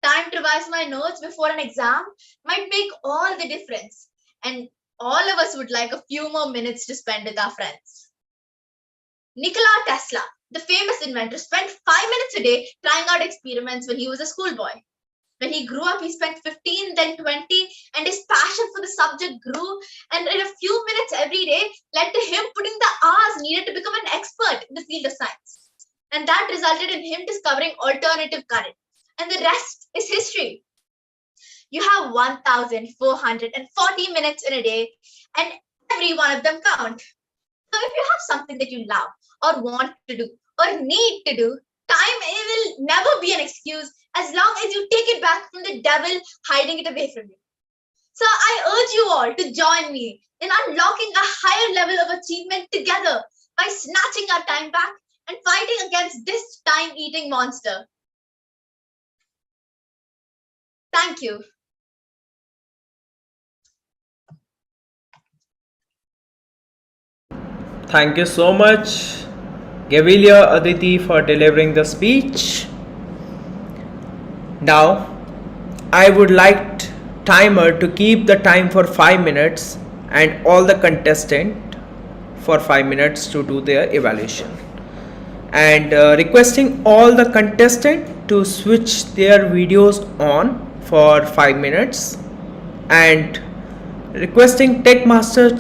Time to revise my notes before an exam might make all the difference. And all of us would like a few more minutes to spend with our friends. Nikola Tesla, the famous inventor, spent 5 minutes a day trying out experiments when he was a schoolboy. When he grew up, he spent 15, then 20, and his passion for the subject grew. And in a few minutes every day led to him putting the hours needed to become an expert in the field of science. And that resulted in him discovering alternative current. And the rest is history. You have 1,440 minutes in a day, and every one of them count. So if you have something that you love or want to do or need to do, time will never be an excuse as long as you take it back from the devil hiding it away from you. So I urge you all to join me in unlocking a higher level of achievement together by snatching our time back and fighting against this time-eating monster. Thank you. Thank you so much, Gavilia Aditi, for delivering the speech. Now, I would like timer to keep the time for 5 minutes and all the contestant for 5 minutes to do their evaluation. And requesting all the contestant to switch their videos on for 5 minutes, and requesting tech master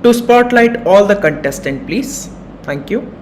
to spotlight all the contestants, please. Thank you.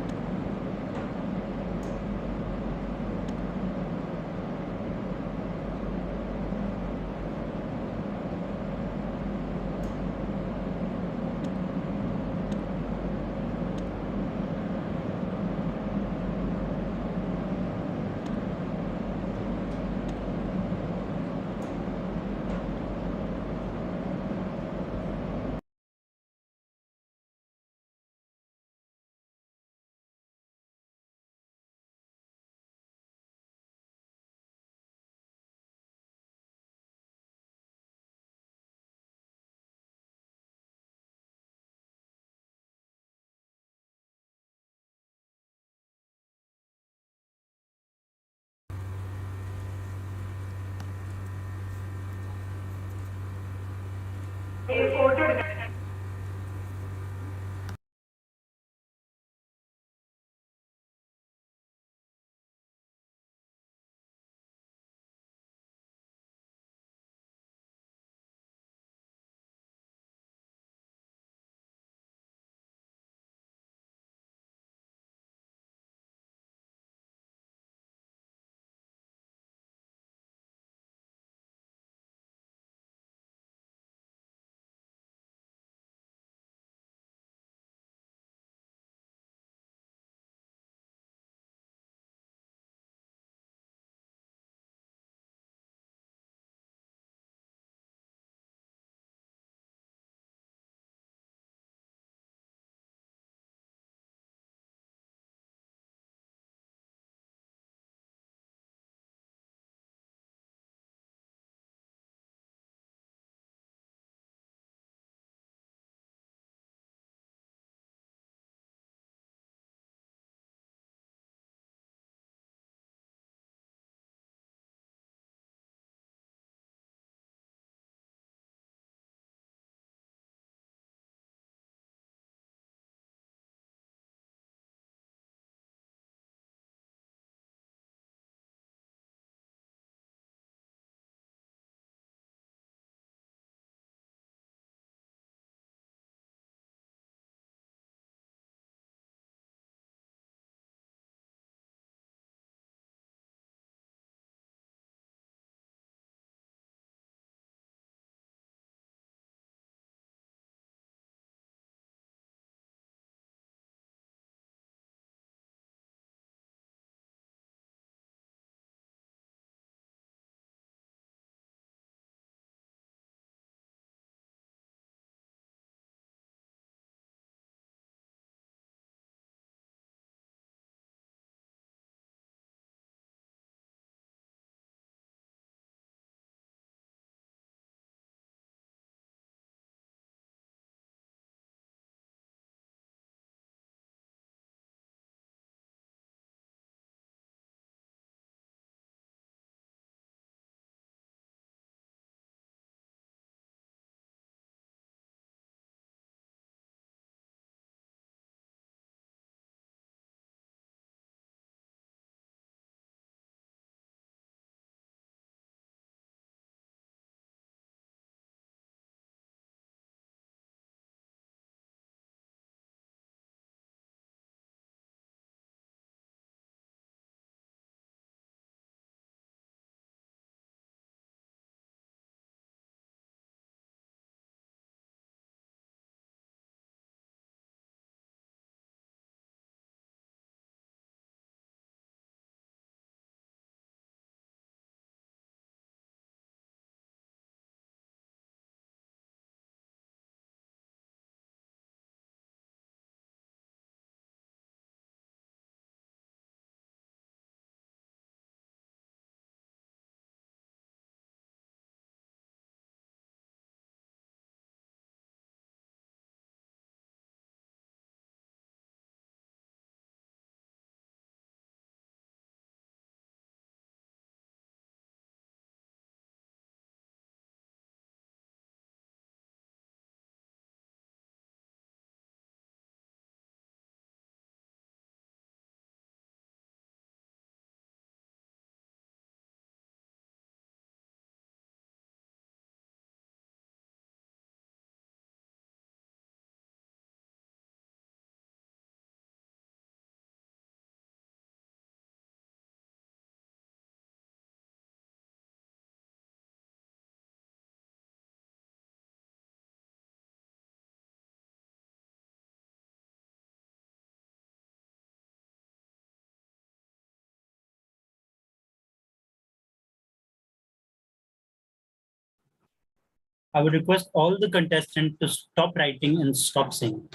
I would request all the contestants to stop writing and stop singing.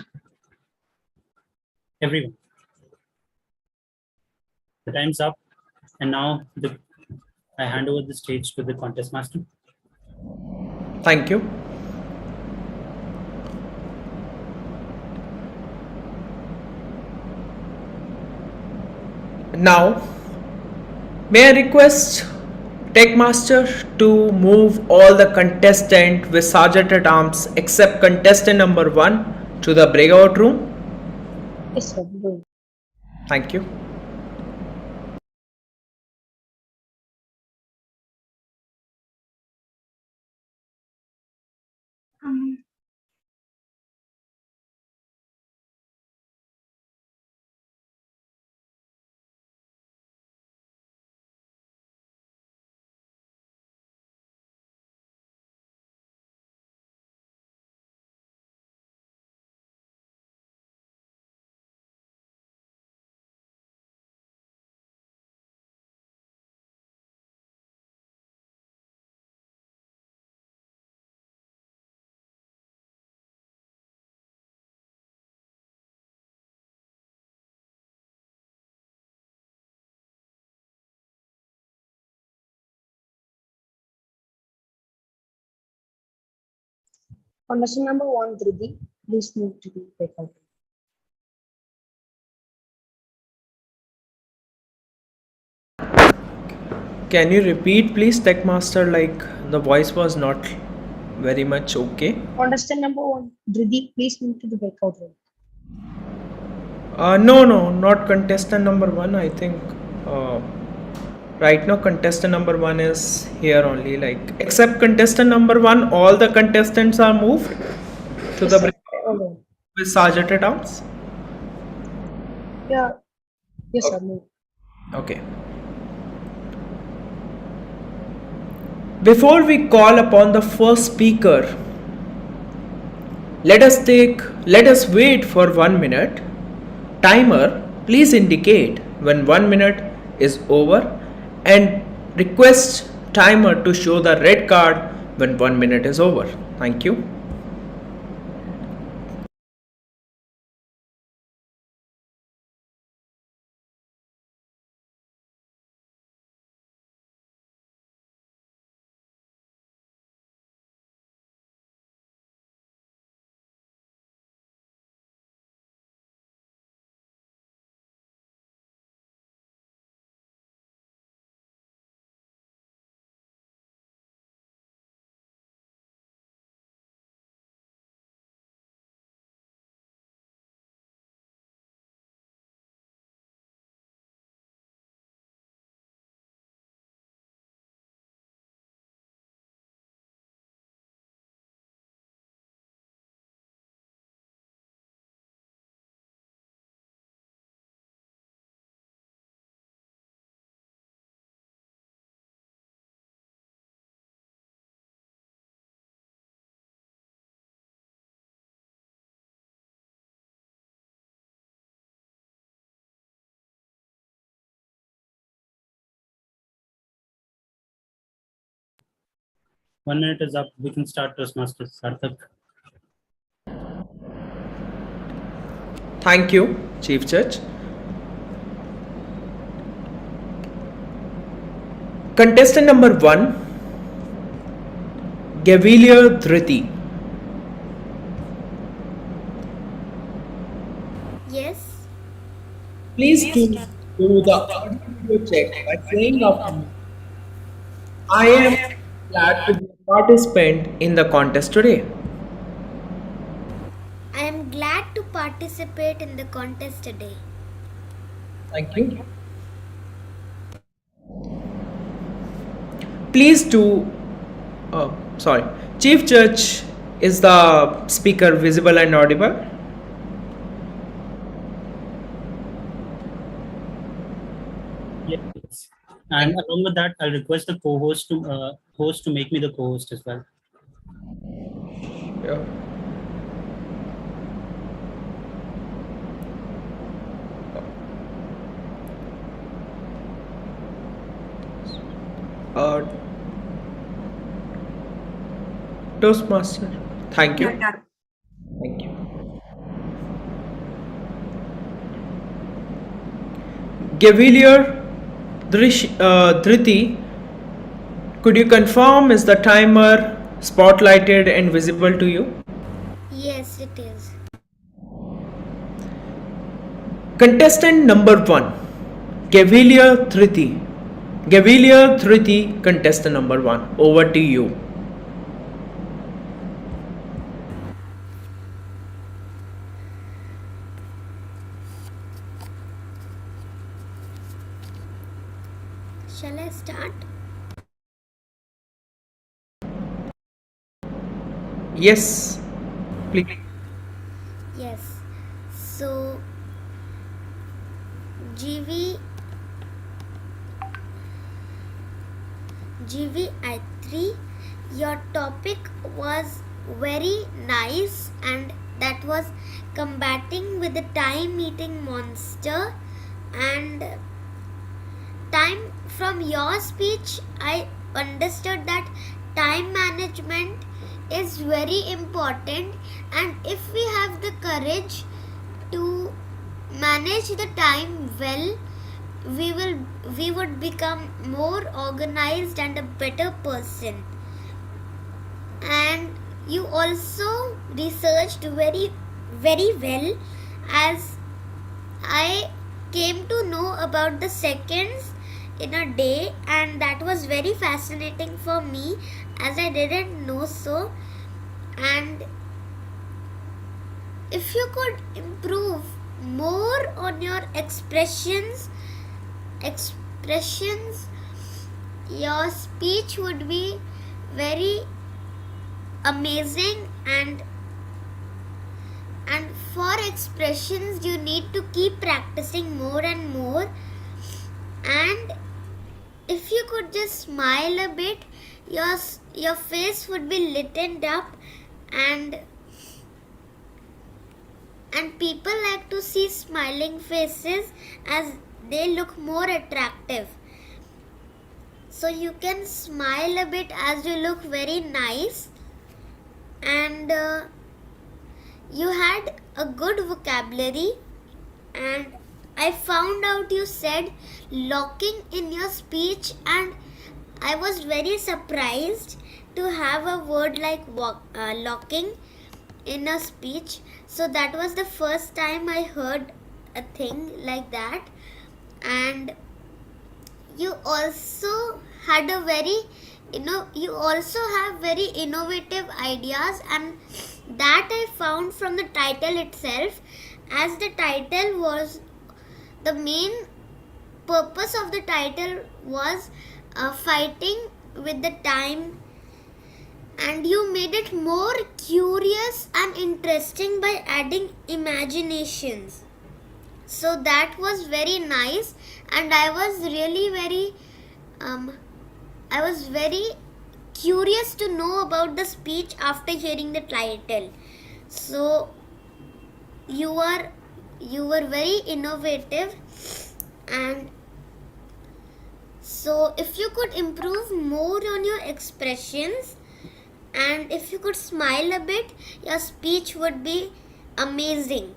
Everyone. The time's up. And now I hand over the stage to the contest master. Thank you. Now, may I request Tech Master to move all the contestants with sergeant at arms except contestant number 1 to the breakout room? Yes, sir. Go. Thank you. Um, Contestant number 1, Dhriti, please move to the breakout room. Can you repeat, please, Tech Master? Like the voice was not very much okay. Contestant number 1, Dhriti, please move to the breakout room. No, not contestant number 1. I think right now contestant number 1 is here only. Like except contestant number 1, all the contestants are moved to the breakout room with sergeant at arms. Yeah. Yes, sir. Move. Okay. Before we call upon the first speaker, let us wait for 1 minute. Timer, please indicate when 1 minute is over and request timer to show the red card when 1 minute is over. Thank you. One minute is up. We can start Toastmasters. Sarthak. Thank you, Chief Judge. Contestant number 1, Gavilier Dhriti. Yes. Please do the audio check by saying after me, I am glad to be a participant in the contest today. I am glad to participate in the contest today. Thank you. Please do. Sorry. Chief Judge, is the speaker visible and audible? Yes. And along with that, I'll request the co-host to make me the co-host as well. Yeah. Toastmaster. Thank Yeah, you. done. Thank you. Gavilier Dhriti, could you confirm is the timer spotlighted and visible to you? Yes, it is. Contestant number 1, Gavilier Dhriti. Gavilier Dhriti, contestant number 1. Over to you. Shall I start? Yes, please. Yes. So, GV GVI3, your topic was very nice, and that was combating with the time eating monster. And time, from your speech, I understood that time management is very important, and if we have the courage to manage the time well, we will we would become more organized and a better person. And you also researched very well, as I came to know about the seconds in a day, and that was very fascinating for me, as I didn't know so. And if you could improve more on your expressions, your speech would be very amazing. And for expressions, you need to keep practicing more and more. And if you could just smile a bit, your face would be lightened up, and people like to see smiling faces, as they look more attractive. So you can smile a bit, as you look very nice. And you had a good vocabulary, and I found out you said locking in your speech, and I was very surprised to have a word like locking in a speech. So that was the first time I heard a thing like that. And you also had a very, you also have very innovative ideas, and that I found from the title itself, as the title was, the main purpose of the title was fighting with the time, and you made it more curious and interesting by adding imaginations. So that was very nice, and I was really very I was very curious to know about the speech after hearing the title. So you are you were very innovative. And so if you could improve more on your expressions, and if you could smile a bit, your speech would be amazing.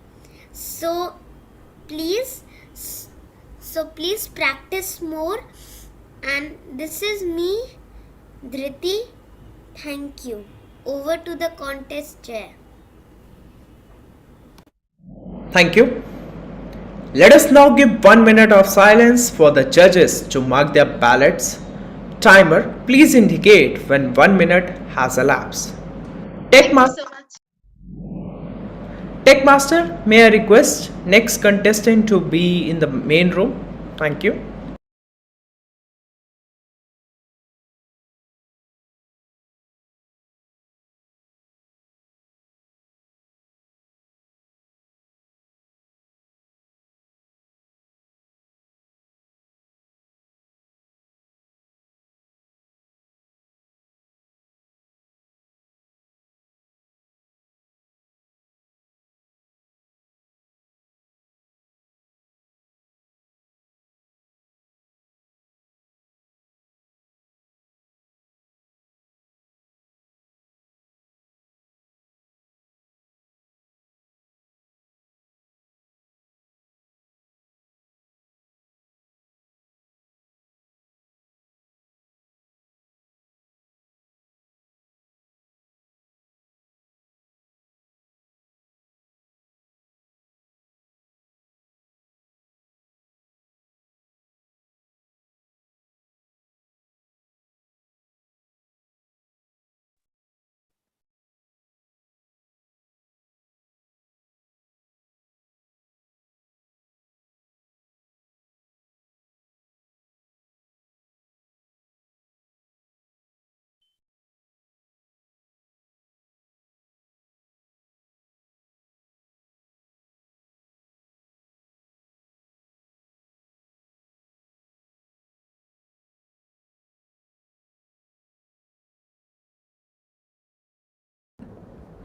So please please practice more. And this is me, Dhriti. Thank you. Over to the contest chair. Thank you. Let us now give 1 minute of silence for the judges to mark their ballots. Timer, please indicate when 1 minute has elapsed. Tech, Thank you so much. Tech Master, may I request next contestant to be in the main room? Thank you.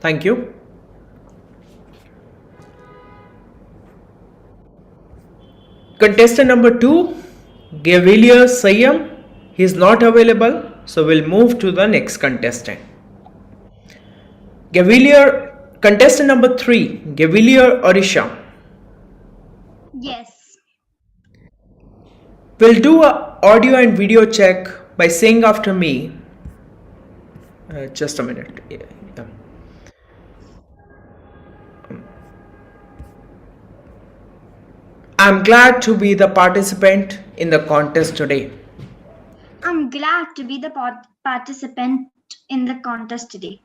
Thank you. Contestant number 2, Gavilier Sayam. He is not available, so we'll move to the next contestant. Contestant number 3, Gavilier Orisha. Yes. We'll do a audio and video check by saying after me. Just a minute. Yeah. I'm glad to be the participant in the contest today. I'm glad to be the participant in the contest today.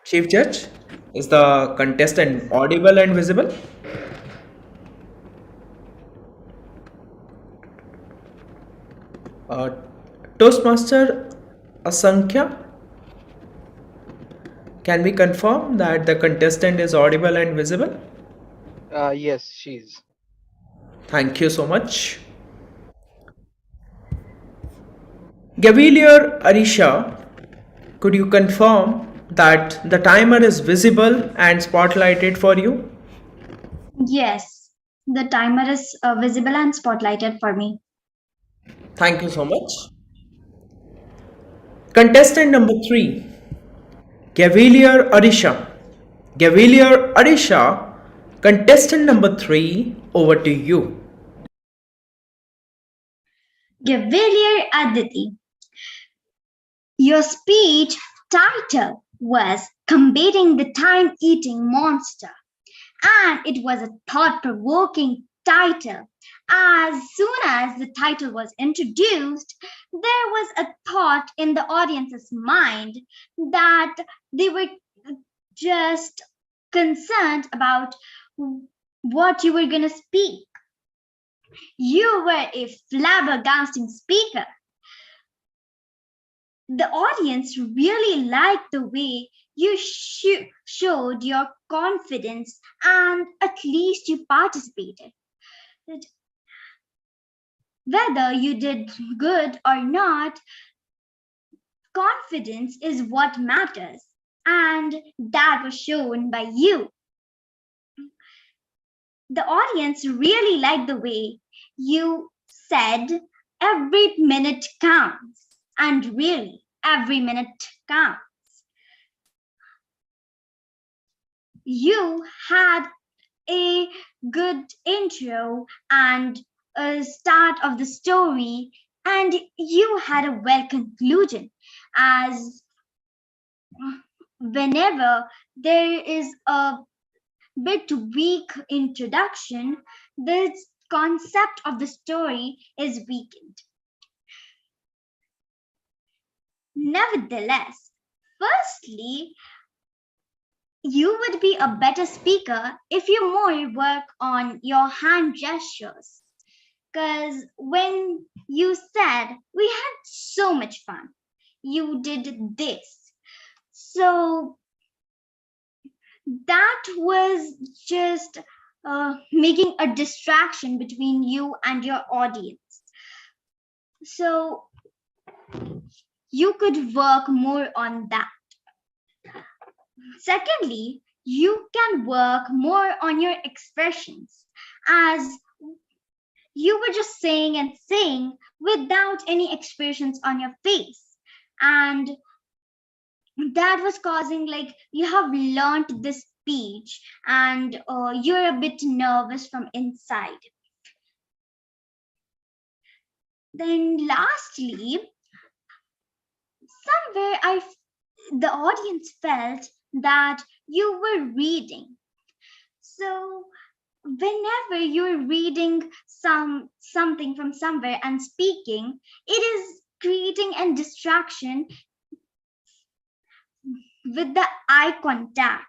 Chief Judge, is the contestant audible and visible? Uh, Toastmaster Asankhya, can we confirm that the contestant is audible and visible? Yes, she's. Thank you so much. Gavilier Arisha, could you confirm that the timer is visible and spotlighted for you? Yes, the timer is visible and spotlighted for me. Thank you so much. Contestant number 3, Gavilier Arisha. Gavilier Arisha, contestant number 3, over to you. Gavilier Aditi, your speech title was Combating the Time-Eating Monster, and it was a thought-provoking title. As soon as the title was introduced, there was a thought in the audience's mind that they were just concerned about what you were going to speak. You were a flabbergasting speaker. The audience really liked the way you showed your confidence, and at least you participated. Whether you did good or not, confidence is what matters, and that was shown by you. The audience really liked the way you said every minute counts, and really every minute counts. You had a good intro and a start of the story, and you had a well conclusion, as whenever there is a bit weak introduction, the concept of the story is weakened. Nevertheless, firstly, you would be a better speaker if you more work on your hand gestures. Because when you said, we had so much fun, you did this. So that was just making a distraction between you and your audience. So you could work more on that. Secondly, you can work more on your expressions, as you were just saying and saying without any expressions on your face. And that was causing, like, you have learned this speech and you're a bit nervous from inside. Then lastly, somewhere the audience felt that you were reading. So whenever you're reading something from somewhere and speaking, it is creating a distraction with the eye contact.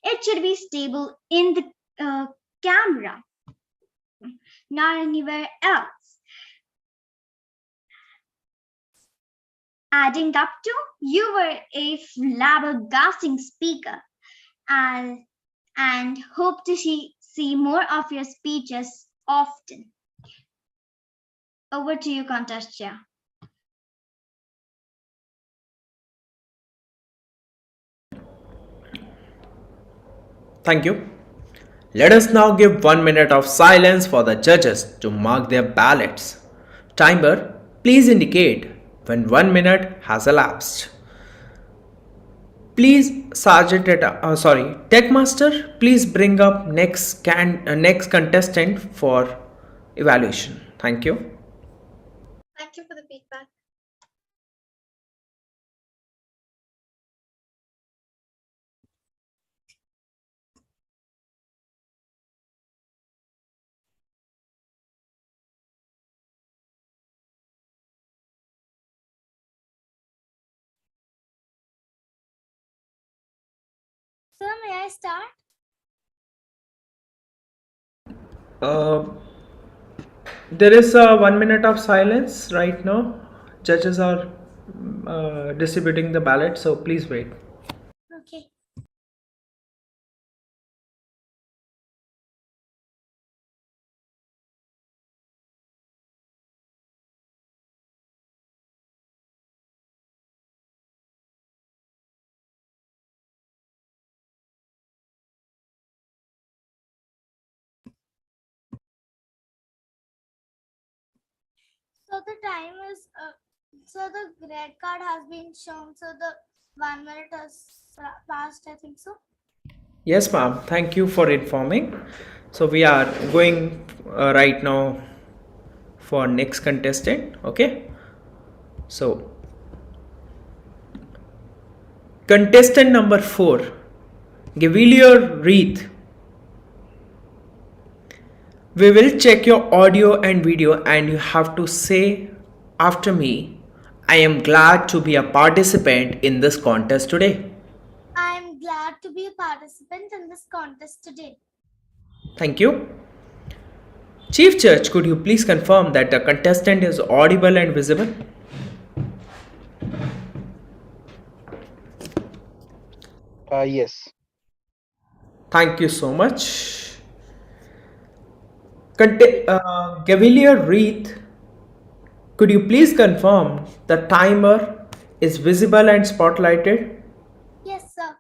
It should be stable in the camera, not anywhere else. Adding up to, you were a flabbergasting speaker, and hope to see more of your speeches often. Over to you, Contest Chair. Thank you. Let us now give 1 minute of silence for the judges to mark their ballots. Timer, please indicate when 1 minute has elapsed. Please, Tech Master, please bring up next contestant for evaluation. Thank you. Thank you for the feedback. Sir, may I start? Uh, there is a 1 minute of silence right now. Judges are distributing the ballot, so please wait. Okay. So the time is, so the red card has been shown. So the 1 minute has passed, I think so. Yes, ma'am. Thank you for informing. So we are going right now for next contestant. Okay. So contestant number 4, Gavilier Reith. We will check your audio and video, and you have to say after me, I am glad to be a participant in this contest today. I am glad to be a participant in this contest today. Thank you. Chief Judge, could you please confirm that the contestant is audible and visible? Yes. Thank you so much. Gavilier Reith, could you please confirm the timer is visible and spotlighted? Yes, sir.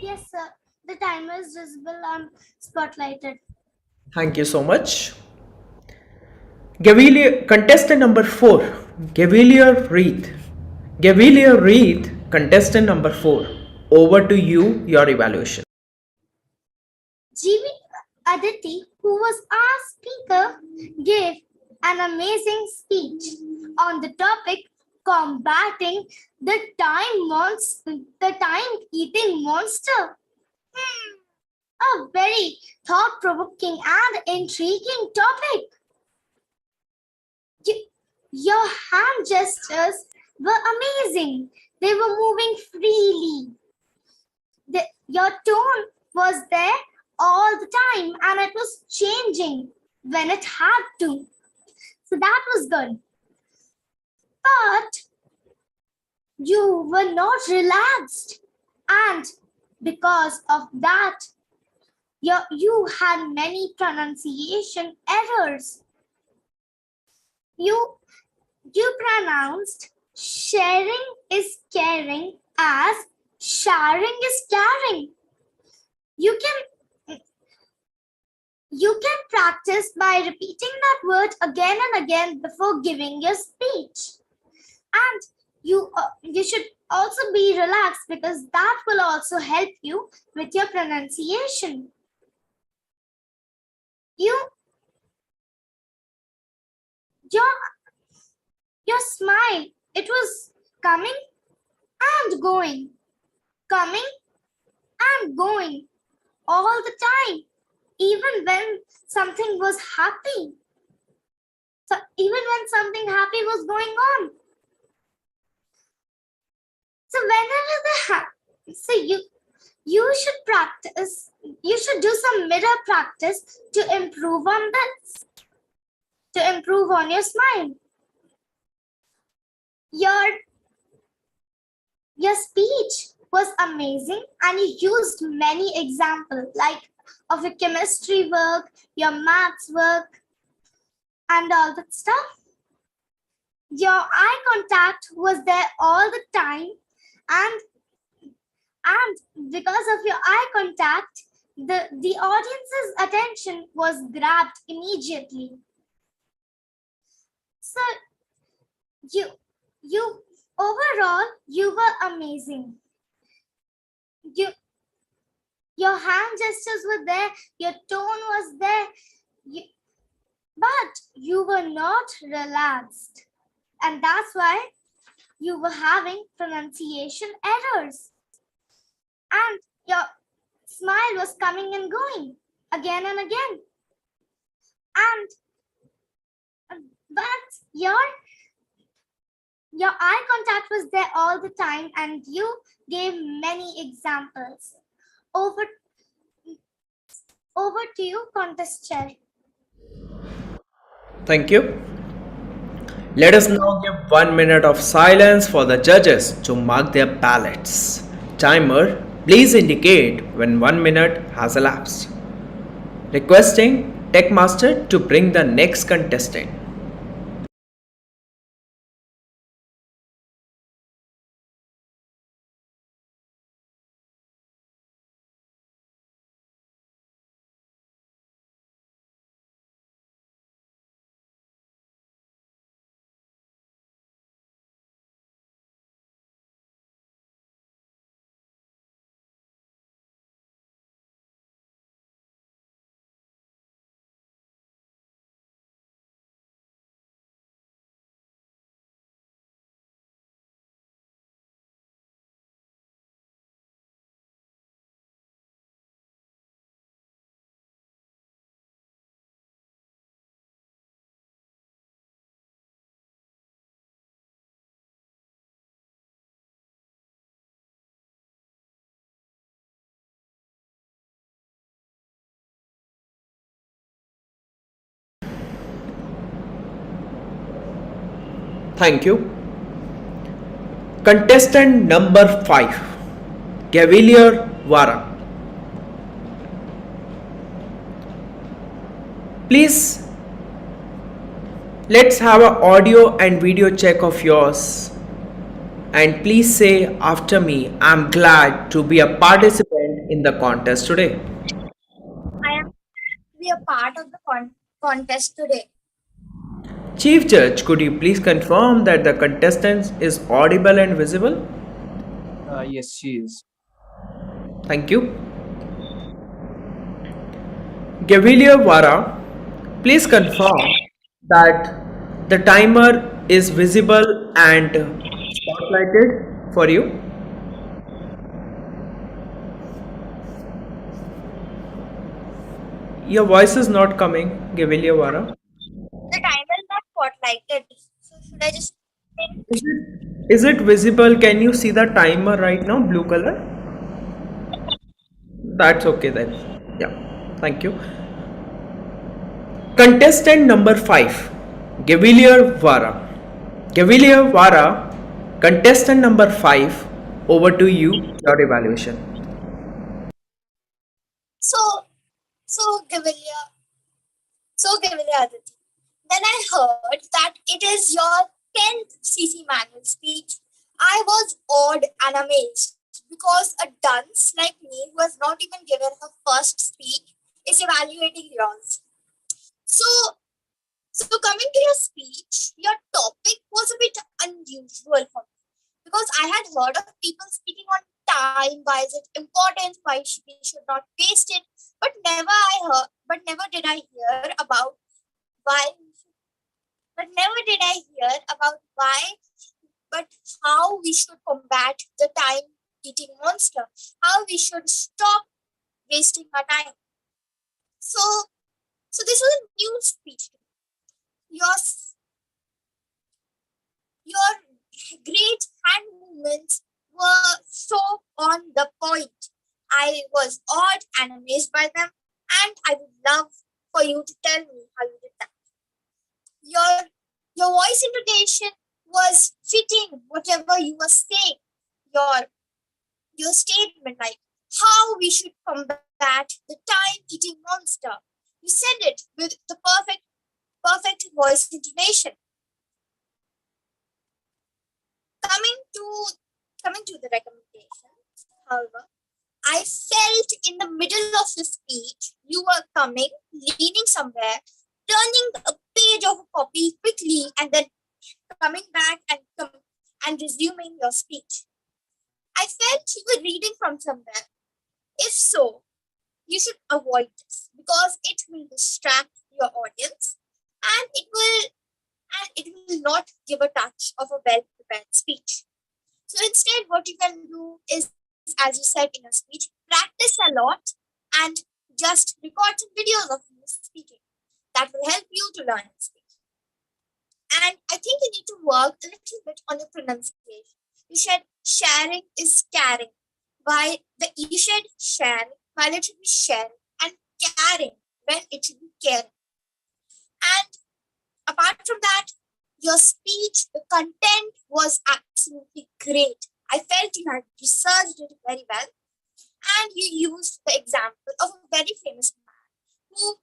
Yes, sir. The timer is visible and spotlighted. Thank you so much. Contestant number 4, Gavilier Reith. Gavilier Reith, contestant number 4. Over to you, your evaluation. G.V. Aditi, who was our speaker, gave an amazing speech on the topic combating the time-eating monster. A very thought-provoking and intriguing topic. Your hand gestures were amazing. They were moving freely. Your tone was there all the time and it was changing when it had to. So that was good. But you were not relaxed. And because of that, you had many pronunciation errors. You pronounced sharing is caring as sharing is caring. You can practice by repeating that word again and again before giving your speech. And you should also be relaxed because that will also help you with your pronunciation. Your smile, it was coming and going all the time, even when something was happy. So even when something happy was going on. So you should practice, you should do some mirror practice to improve on this, to improve on your smile. Your speech was amazing and you used many examples like of your chemistry work, your maths work, and all that stuff. Your eye contact was there all the time, and And because of your eye contact, the audience's attention was grabbed immediately. So you overall you were amazing. Your hand gestures were there, your tone was there, but you were not relaxed. And that's why you were having pronunciation errors. And your smile was coming and going again and again. But your eye contact was there all the time, and you gave many examples. Over to you, contest chair. Thank you. Let us now give 1 minute of silence for the judges to mark their ballots. Timer, please indicate when 1 minute has elapsed. Requesting Techmaster to bring the next contestant. Thank you. Contestant number 5, Cavalier Vara. Please, let's have an audio and video check of yours. And please say after me, I'm glad to be a participant in the contest today. I am to be a part of the contest today. Chief Judge, could you please confirm that the contestant is audible and visible? Yes, she is. Thank you. Cavalier Vara, please confirm that the timer is visible and spotlighted for you. Your voice is not coming, Cavalier Vara. The timer is not spotlighted. So should I just Is it visible? Can you see the timer right now, blue color? That's okay then. Yeah, thank you. Contestant number 5, Cavalier Vara. Cavalier Vara, contestant number 5, over to you, your evaluation. so Cavalier Aditi. When I heard that it is your 10th CC manual speech, I was awed and amazed because a dunce like me who has not even given her first speech is evaluating yours. So coming to your speech, your topic was a bit unusual for me because I had heard of people speaking on time, why is it important, why we should not waste it, but never did I hear about why why, but how we should combat the time eating monster, how we should stop wasting our time. So this was a new speech. Your great hand movements were so on the point. I was awed and amazed by them, and I would love for you to tell me how you did that. Your voice intonation was fitting whatever you were saying. Your statement, like how we should combat the time eating monster. You said it with the perfect voice intonation. Coming to the recommendation, however, I felt in the middle of the speech you were coming, leaning somewhere, turning a page of a copy quickly, and then coming back and resuming your speech. I felt you were reading from somewhere. If so, you should avoid this because it will distract your audience and it will not give a touch of a well prepared speech. So instead, what you can do is, as you said in your speech, practice a lot and just record some videos of you speaking. That will help you to learn and speak. And I think you need to work a little bit on your pronunciation. You said sharing is caring. You said sharing while it should be sharing, and caring when it should be caring. And apart from that, your speech, the content was absolutely great. I felt you had researched it very well, and you used the example of a very famous man who,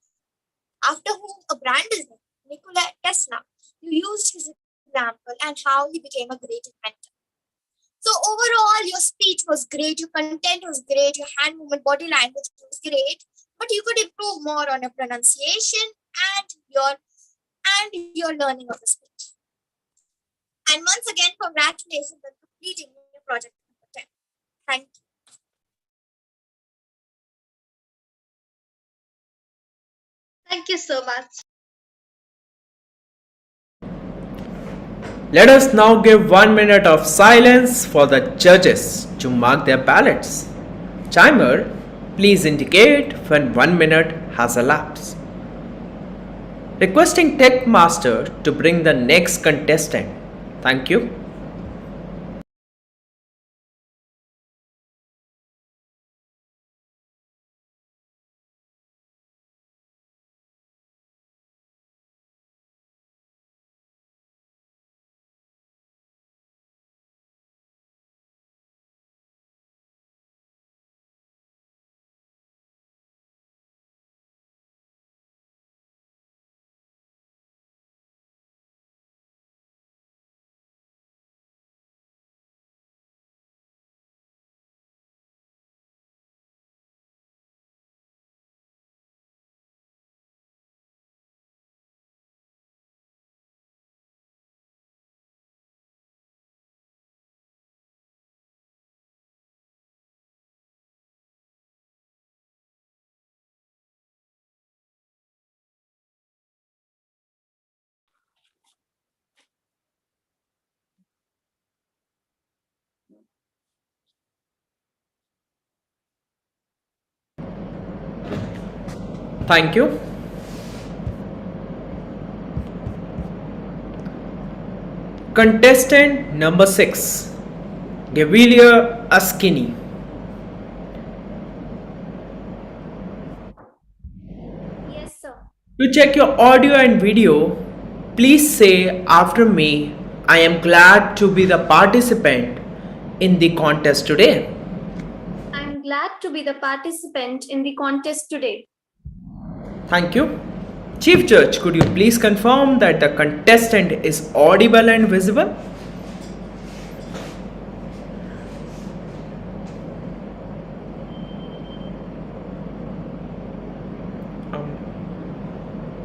after whom a brand is named, Nikola Tesla. You used his example and how he became a great inventor. So overall, your speech was great, your content was great, your hand movement, body language was great, but you could improve more on your pronunciation and your learning of the speech. And once again, congratulations on completing your project number 10. Thank you. Thank you so much. Let us now give 1 minute of silence for the judges to mark their ballots. Timer, please indicate when 1 minute has elapsed. Requesting Tech Master to bring the next contestant. Thank you. Thank you. Contestant number 6, Gavilia Askini. Yes, sir. To check your audio and video, please say after me, I am glad to be the participant in the contest today. I'm glad to be the participant in the contest today. Thank you. Chief Judge, could you please confirm that the contestant is audible and visible?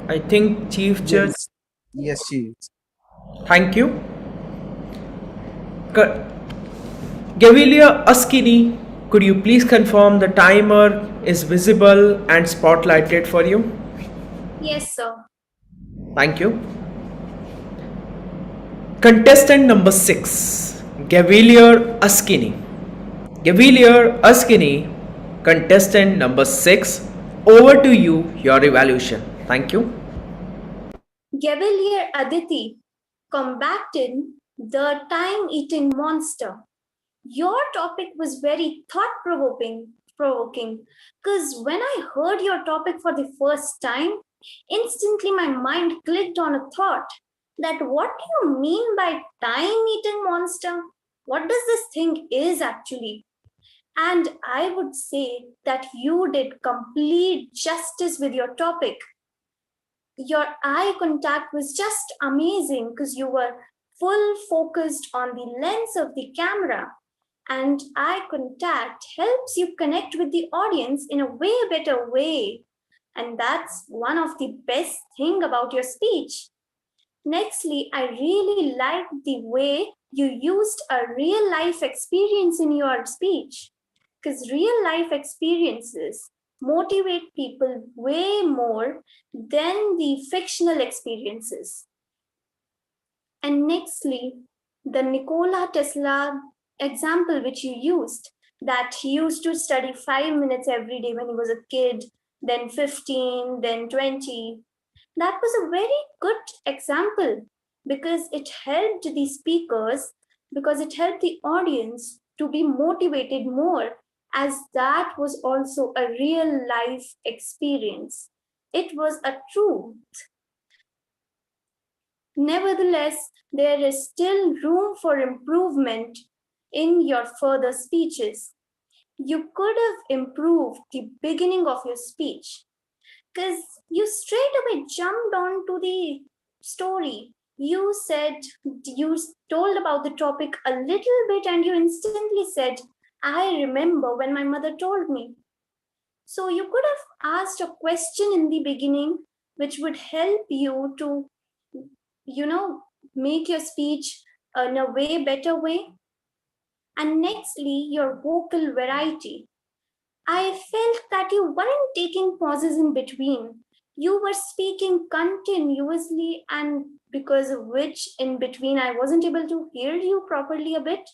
I think Chief Judge. Yes, she is. Thank you. Gavilia Askini, could you please confirm the timer is visible and spotlighted for you? Yes, sir. Thank you. Contestant number 6, Gavilia Askini. Gavilia Askini, contestant number 6, over to you, your evaluation. Thank you. Gavelier Aditi, combating the time-eating monster. Your topic was very thought-provoking, because when I heard your topic for the first time, instantly my mind clicked on a thought that what do you mean by time-eating monster? What does this thing is actually? And I would say that you did complete justice with your topic. Your eye contact was just amazing because you were full focused on the lens of the camera And eye contact helps you connect with the audience in a way better way. And that's one of the best thing about your speech. Nextly, I really liked the way you used a real life experience in your speech, because real life experiences motivate people way more than the fictional experiences. And nextly, the Nikola Tesla example which you used, that he used to study 5 minutes every day when he was a kid, then 15, then 20. That was a very good example because it helped the speakers, because it helped the audience to be motivated more, as that was also a real life experience. It was a truth. Nevertheless, there is still room for improvement in your further speeches. You could have improved the beginning of your speech because you straight away jumped on to the story. You said, you told about the topic a little bit and you instantly said, I remember when my mother told me. So you could have asked a question in the beginning which would help you to, make your speech in a way better way. And nextly, your vocal variety. I felt that you weren't taking pauses in between. You were speaking continuously, and because of which, in between, I wasn't able to hear you properly a bit.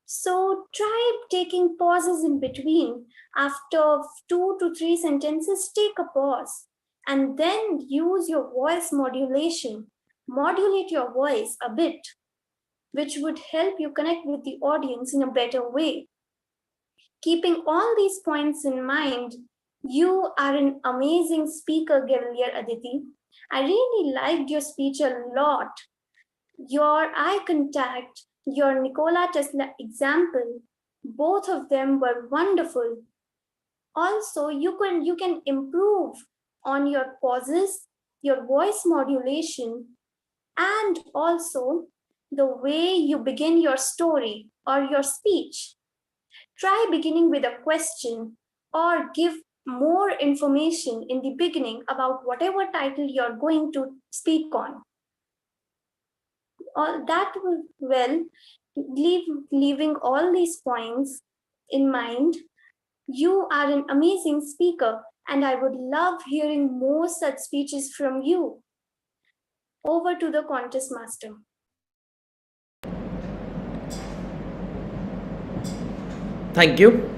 So try taking pauses in between. After 2 to 3 sentences, take a pause and then use your voice modulation. Modulate your voice a bit, which would help you connect with the audience in a better way. Keeping all these points in mind, you are an amazing speaker, Gavalier Aditi. I really liked your speech a lot. Your eye contact, your Nikola Tesla example, both of them were wonderful. Also, you can improve on your pauses, your voice modulation, and also the way you begin your story or your speech. Try beginning with a question or give more information in the beginning about whatever title you're going to speak on. All that will, well, leaving all these points in mind, you are an amazing speaker and I would love hearing more such speeches from you. Over to the contest master. Thank you.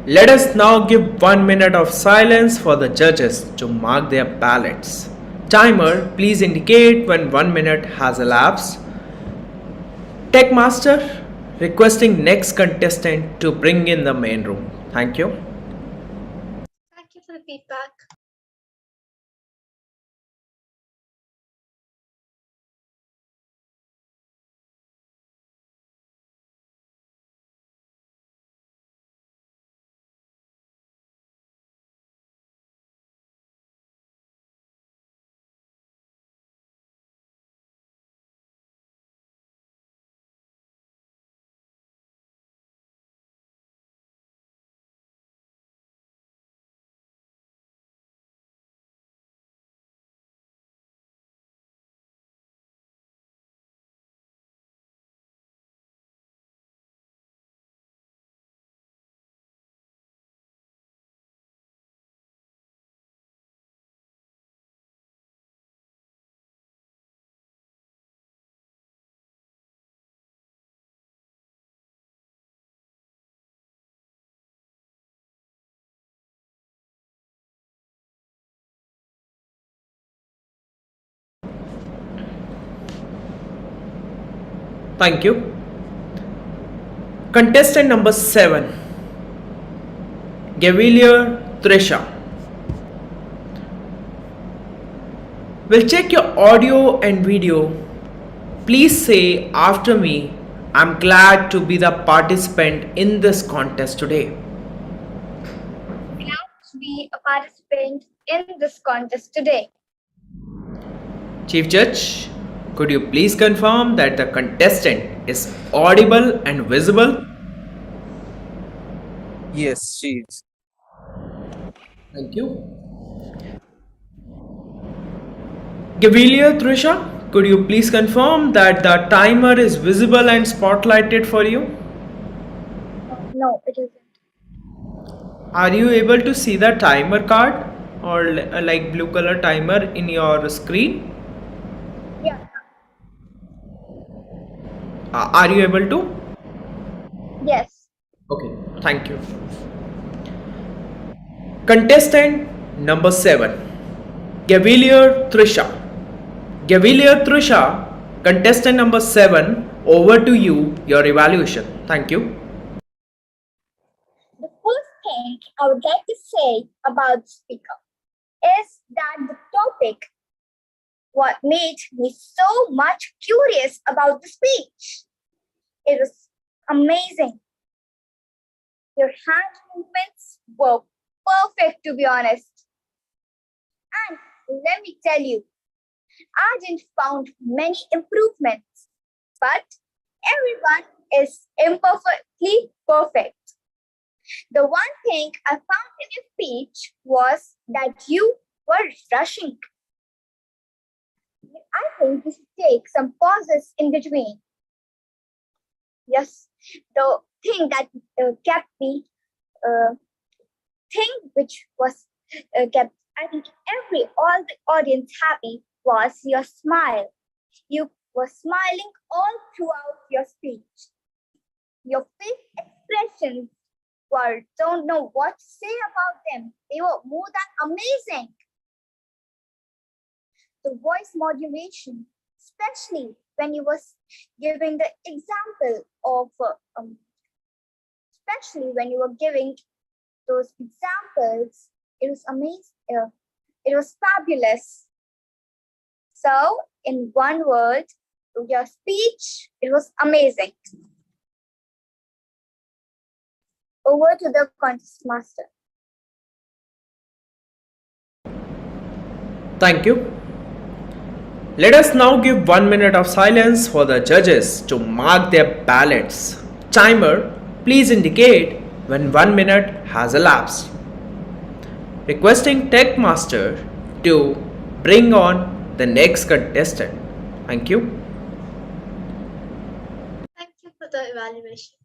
Let us now give 1 minute of silence for the judges to mark their ballots. Timer, please indicate when 1 minute has elapsed. Tech Master, requesting next contestant to bring in the main room. Thank you. Thank you for the feedback. Thank you. Contestant number 7, Gavalier Trisha. We'll check your audio and video. Please say after me, I'm glad to be the participant in this contest today. Glad to be a participant in this contest today. Chief Judge, could you please confirm that the contestant is audible and visible? Yes, she is. Thank you. Gavilia Trisha, could you please confirm that the timer is visible and spotlighted for you? No, it isn't. Are you able to see the timer card or like blue color timer in your screen? Yeah. Are you able to? Yes. Okay, thank you. Contestant number 7, Gavilier Trisha. Gavilier Trisha, contestant number 7, over to you, your evaluation. Thank you. The first thing I would like to say about the speaker is that the topic what made me so much curious about the speech. It was amazing. Your hand movements were perfect, to be honest. And let me tell you, I didn't found many improvements, but everyone is imperfectly perfect. The one thing I found in your speech was that you were rushing. I think you should take some pauses in between. Yes, the thing that kept me, thing which was kept, I think all the audience happy was your smile. You were smiling all throughout your speech. Your face expressions were, don't know what to say about them. They were more than amazing. The voice modulation, especially when you was giving the example of, especially when you were giving those examples, it was amazing. It was fabulous. So, in one word, your speech, it was amazing. Over to the contest master. Thank you. Let us now give 1 minute of silence for the judges to mark their ballots. Timer, please indicate when 1 minute has elapsed. Requesting Tech Master to bring on the next contestant. Thank you. Thank you for the evaluation.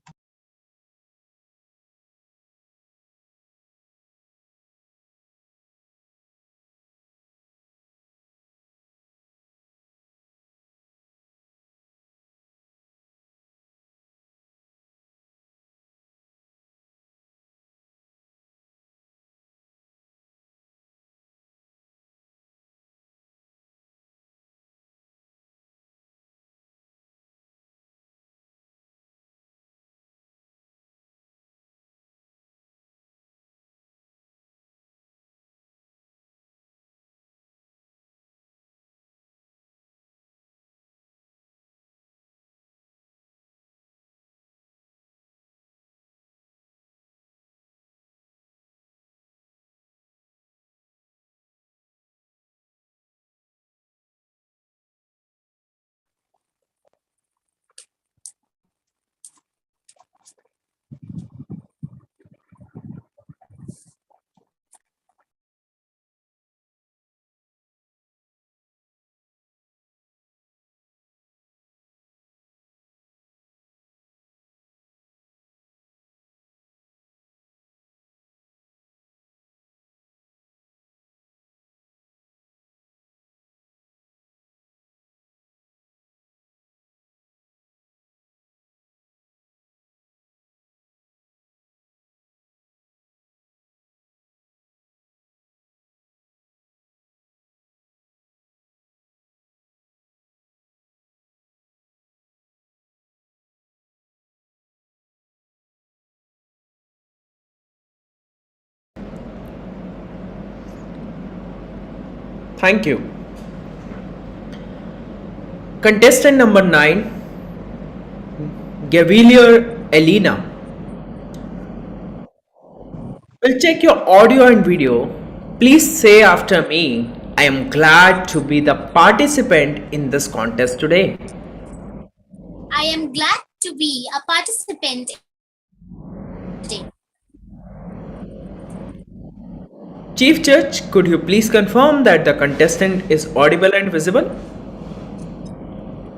Thank you. Contestant number 9, Gavilier Elena. We'll check your audio and video. Please say after me, I am glad to be the participant in this contest today. I am glad to be a participant today. Chief Judge, could you please confirm that the contestant is audible and visible?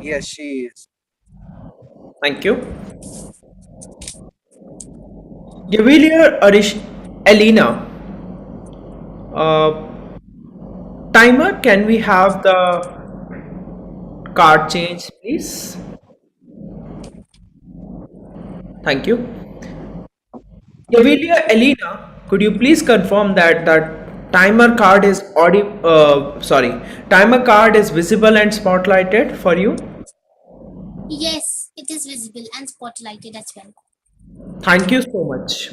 Yes, she is. Thank you. Gavilier Elena, uh, timer, can we have the card change, please? Thank you. Gavilier Elena, could you please confirm that the timer card is visible and spotlighted for you? Yes, it is visible and spotlighted as well. Thank you so much.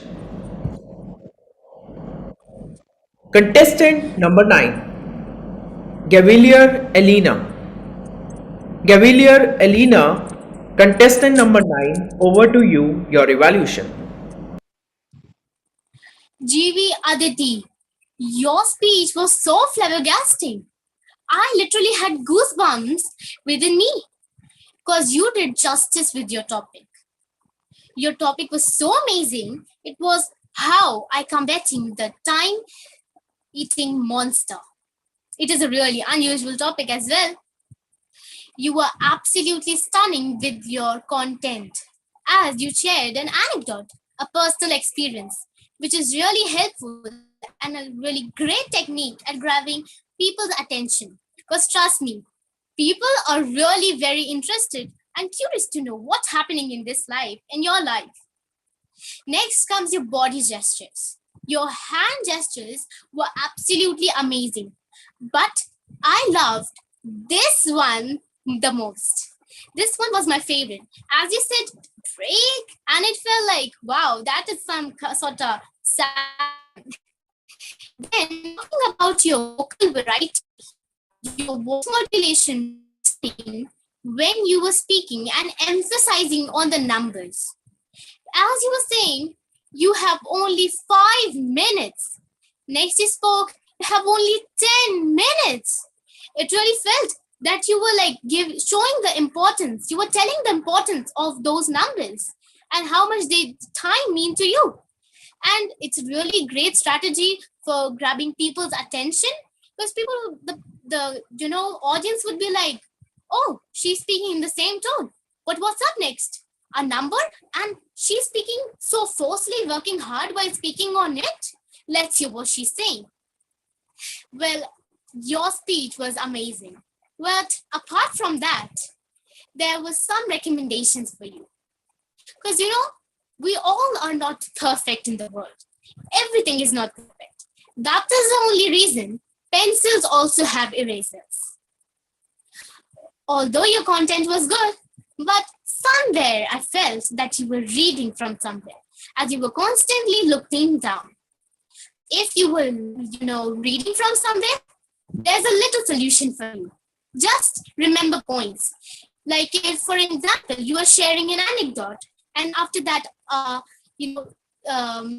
Contestant number 9, Gavilier Elena. Gavilier Elena, contestant number 9, over to you, your evaluation. GV Aditi, your speech was so flabbergasting. I literally had goosebumps within me because you did justice with your topic. Your topic was so amazing. It was how I combating the time eating monster. It is a really unusual topic as well. You were absolutely stunning with your content as you shared an anecdote, a personal experience, which is really helpful and a really great technique at grabbing people's attention. Because trust me, people are really very interested and curious to know what's happening in this life, in your life. Next comes your body gestures. Your hand gestures were absolutely amazing, but I loved this one the most. This one was my favorite. As you said, break, and it felt like, wow, that is some sort of sound. Then, talking about your vocal variety, your voice modulation when you were speaking and emphasizing on the numbers. As you were saying, you have only 5 minutes. Next, you spoke, you have only 10 minutes. It really felt that you were like showing the importance. You were telling the importance of those numbers and how much they time mean to you. And it's really great strategy for grabbing people's attention because people, the audience would be like, oh, she's speaking in the same tone. But what's up next? A number, and she's speaking so forcefully, working hard while speaking on it. Let's hear what she's saying. Well, your speech was amazing. But apart from that, there was some recommendations for you. Because we all are not perfect in the world. Everything is not perfect. That is the only reason pencils also have erasers. Although your content was good, but somewhere I felt that you were reading from somewhere as you were constantly looking down. If you were, reading from somewhere, there's a little solution for you. Just remember points. Like if, for example, you are sharing an anecdote and after that,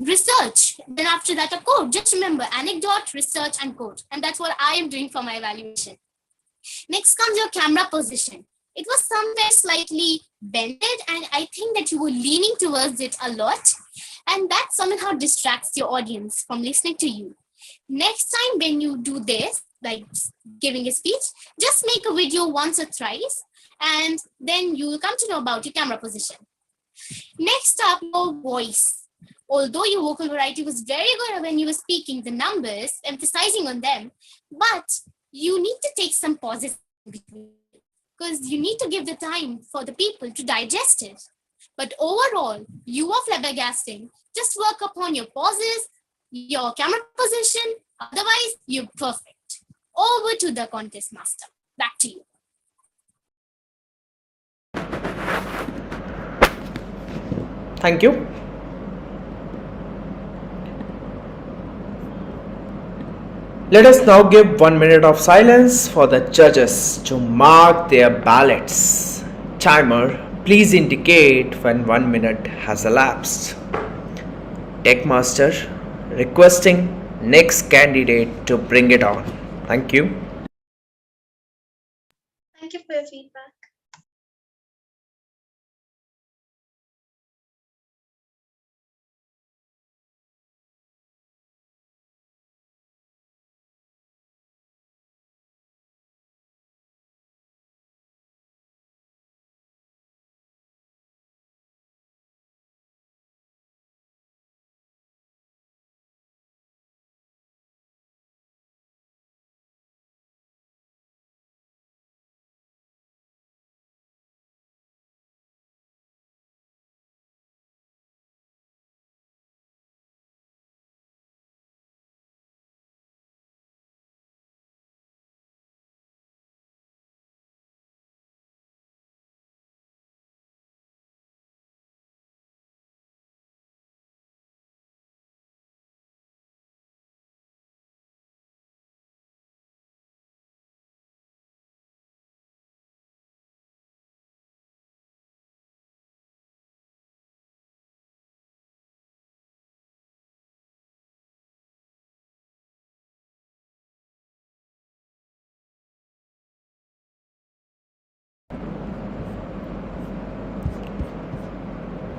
research, then after that a quote. Just remember anecdote, research and quote. And that's what I am doing for my evaluation. Next comes your camera position. It was somewhere slightly bended and I think that you were leaning towards it a lot. And that somehow distracts your audience from listening to you. Next time when you do this, like giving a speech, just make a video once or twice and then you will come to know about your camera position. Next up, your voice. Although your vocal variety was very good when you were speaking the numbers, emphasizing on them, but you need to take some pauses because you need to give the time for the people to digest it. But overall, you are flabbergasting. Just work upon your pauses, your camera position. Otherwise, you're perfect. Over to the contest master. Back to you. Thank you. Let us now give 1 minute of silence for the judges to mark their ballots. Timer, please indicate when 1 minute has elapsed. Tech Master, requesting next candidate to bring it on. Thank you. Thank you for your feedback.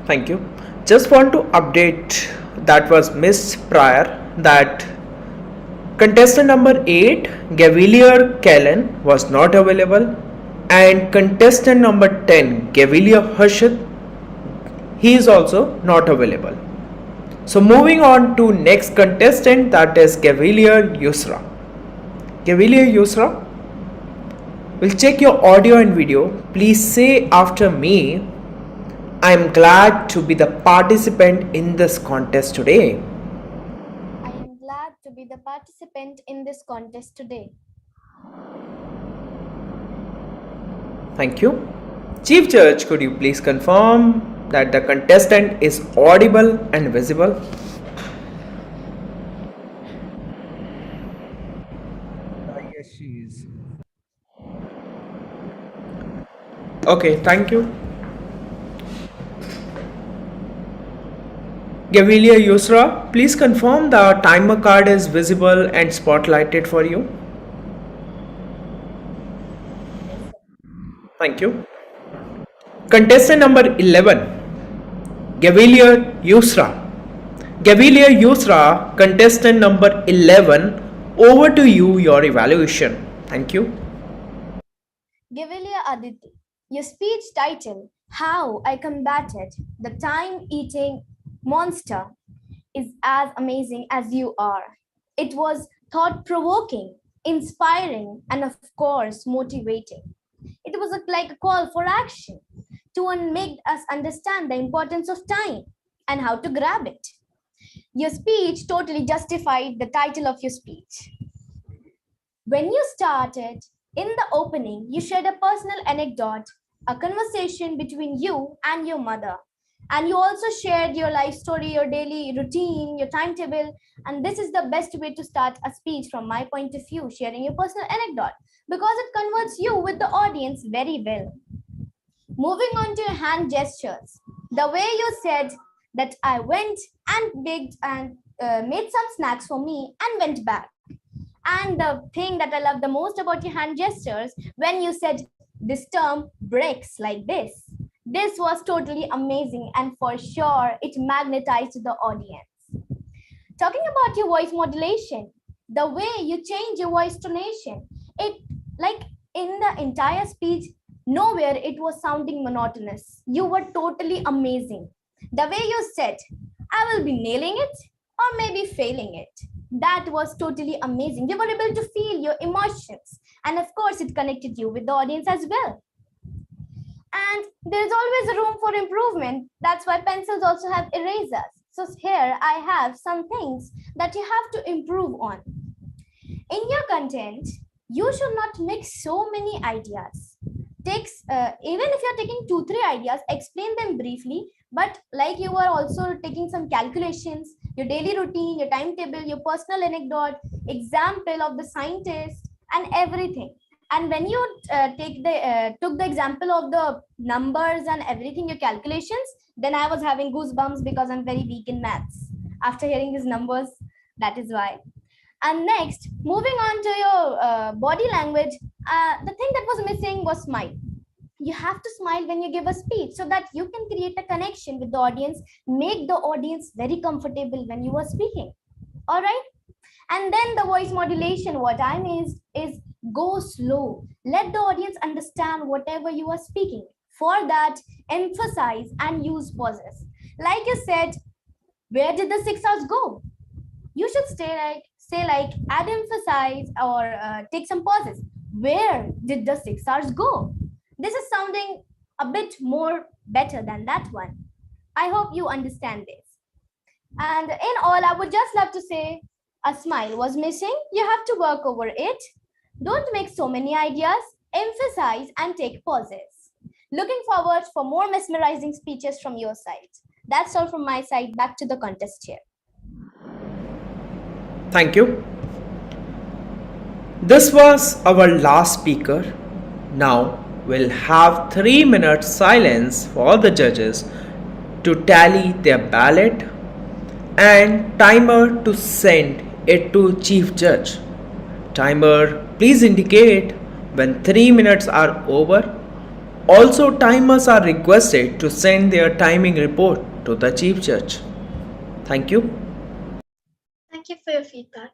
Thank you. Just want to update that was missed prior that contestant number 8, Gavilier Kellen, was not available, and contestant number 10, Gavilier Harshit, he is also not available. So moving on to next contestant, that is Gavilier Yusra. Gavilier Yusra, we'll check your audio and video. Please say after me, I am glad to be the participant in this contest today. I am glad to be the participant in this contest today. Thank you. Chief Judge, could you please confirm that the contestant is audible and visible? Yes, she is. Okay, thank you. Gavilier Yusra, please confirm the timer card is visible and spotlighted for you. Thank you. Contestant number 11, Gavilier Yusra. Gavilier Yusra, contestant number 11, over to you, your evaluation. Thank you. Gavilier Aditi, your speech title, How I Combated the Time-Eating Monster, is as amazing as you are. It was thought-provoking, inspiring, and of course, motivating. It was like a call for action to make us understand the importance of time and how to grab it. Your speech totally justified the title of your speech. When you started, in the opening, you shared a personal anecdote, a conversation between you and your mother. And you also shared your life story, your daily routine, your timetable. And this is the best way to start a speech from my point of view, sharing your personal anecdote, because it converts you with the audience very well. Moving on to your hand gestures, the way you said that I went and baked and made some snacks for me and went back. And the thing that I love the most about your hand gestures, when you said this term breaks like this was totally amazing, and for sure it magnetized the audience. Talking about your voice modulation, the way you change your voice tonation, it like in the entire speech, nowhere it was sounding monotonous. You were totally amazing. The way you said, I will be nailing it or maybe failing it. That was totally amazing. You were able to feel your emotions. And of course, it connected you with the audience as well. And there's always a room for improvement. That's why pencils also have erasers. So here I have some things that you have to improve on. In your content, you should not mix so many ideas. Even if you're taking 2-3 ideas, explain them briefly, but like you are also taking some calculations, your daily routine, your timetable, your personal anecdote, example of the scientist, and everything. And when you took the example of the numbers and everything, your calculations, then I was having goosebumps because I'm very weak in maths. After hearing these numbers, that is why. And next, moving on to your body language, the thing that was missing was smile. You have to smile when you give a speech so that you can create a connection with the audience, make the audience very comfortable when you are speaking. All right. And then the voice modulation, what I mean is go slow. Let the audience understand whatever you are speaking. For that, emphasize and use pauses. Like you said, where did the 6 hours go? You should say like add emphasize or take some pauses. Where did the 6 hours go? This is sounding a bit more better than that one. I hope you understand this. And in all, I would just love to say a smile was missing. You have to work over it. Don't make so many ideas. Emphasize and take pauses. Looking forward for more mesmerizing speeches from your side. That's all from my side. Back to the contest chair. Thank you. This was our last speaker. Now we'll have 3 minutes silence for the judges to tally their ballot and timer to send it to Chief Judge. Timer, please indicate when 3 minutes are over. Also, timers are requested to send their timing report to the Chief Judge. Thank you. Thank you for your feedback.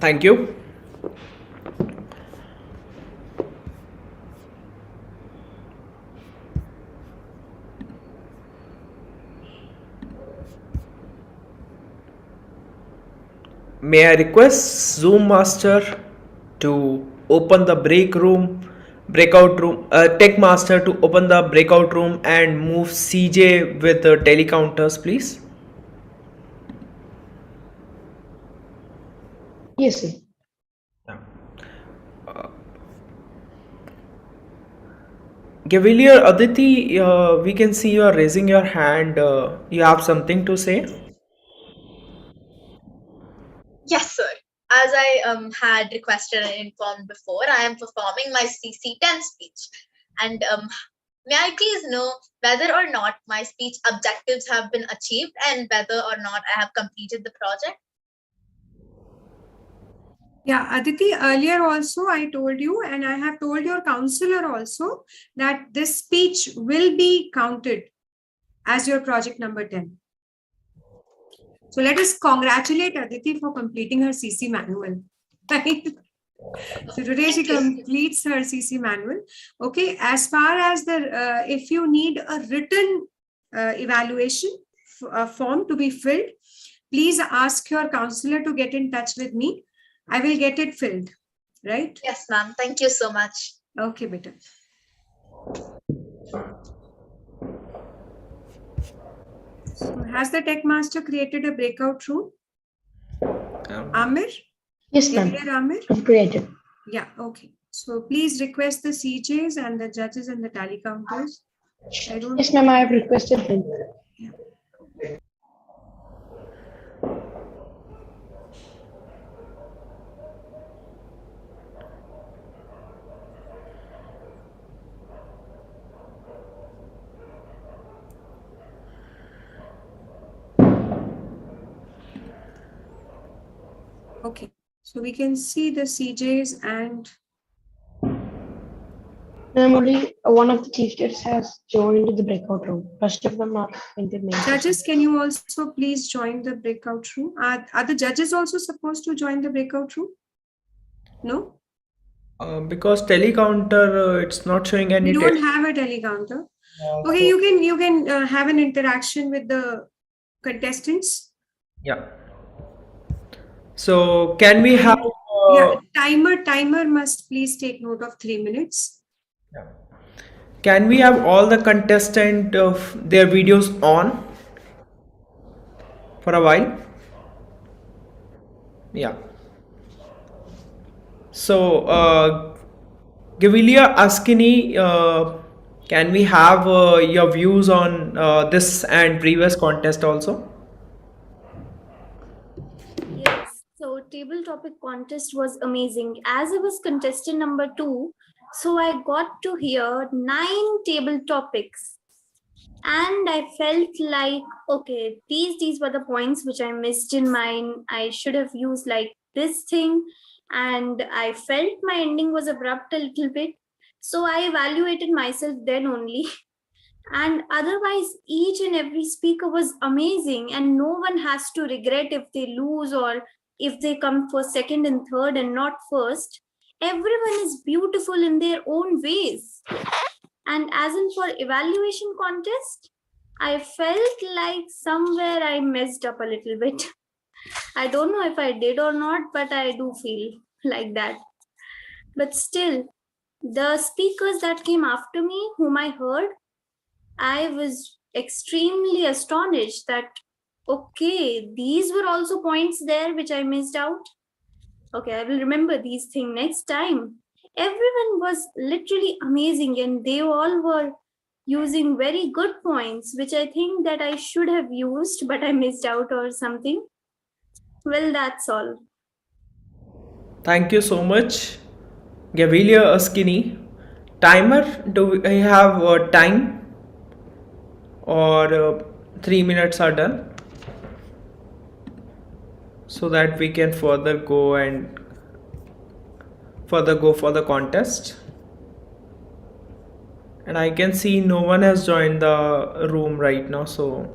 Thank you. May I request Zoom Master to open the breakout room, Tech Master to open the breakout room and move CJ with the telecounters, please? Yes, sir. Gavilier Aditi, we can see you are raising your hand. You have something to say? Yes, sir. As I had requested and informed before, I am performing my CC10 speech. And may I please know whether or not my speech objectives have been achieved and whether or not I have completed the project? Yeah, Aditi, earlier also I told you, and I have told your counselor also, that this speech will be counted as your project number 10. So let us congratulate Aditi for completing her CC manual. Right? So today she completes her CC manual. Okay, as far as the, if you need a written evaluation form to be filled, please ask your counselor to get in touch with me. I will get it filled, right? Yes, ma'am. Thank you so much. Okay, beta. So has the tech master created a breakout room? Amir? Yes, ma'am. Amir? I've created. Yeah, okay. So please request the CJs and the judges and the tally counters. Yes, ma'am, I have requested them. Yeah. Okay, so we can see the CJs and Only one of the chief judges has joined the breakout room. Rest of them are in the main judges. session. Can you also please join the breakout room? Are the judges also supposed to join the breakout room? No? Because telecounter, it's not showing any. We don't have a telecounter. Okay, you can have an interaction with the contestants. Yeah. So can we have? Yeah, timer must please take note of 3 minutes. Can we have all the contestant of their videos on for a while? Yeah. So, Gavilia Askini, can we have your views on this and previous contest also? Yes, so table topic contest was amazing. As I was contestant number 2, so I got to hear 9 table topics. And I felt like, okay, these were the points which I missed in mine. I should have used like this thing. And I felt my ending was abrupt a little bit. So I evaluated myself then only. And otherwise, each and every speaker was amazing, and no one has to regret if they lose or if they come for second and third and not first. Everyone is beautiful in their own ways. And as in for evaluation contest, I felt like somewhere I messed up a little bit. I don't know if I did or not, but I do feel like that. But still, the speakers that came after me, whom I heard, I was extremely astonished that, okay, these were also points there which I missed out. Okay, I will remember these things next time. Everyone was literally amazing and they all were using very good points, which I think that I should have used, but I missed out or something. Well, that's all. Thank you so much, Gavilia Askini. Timer, do we have time? Or 3 minutes are done? So that we can further go for the contest. And I can see no one has joined the room right now. So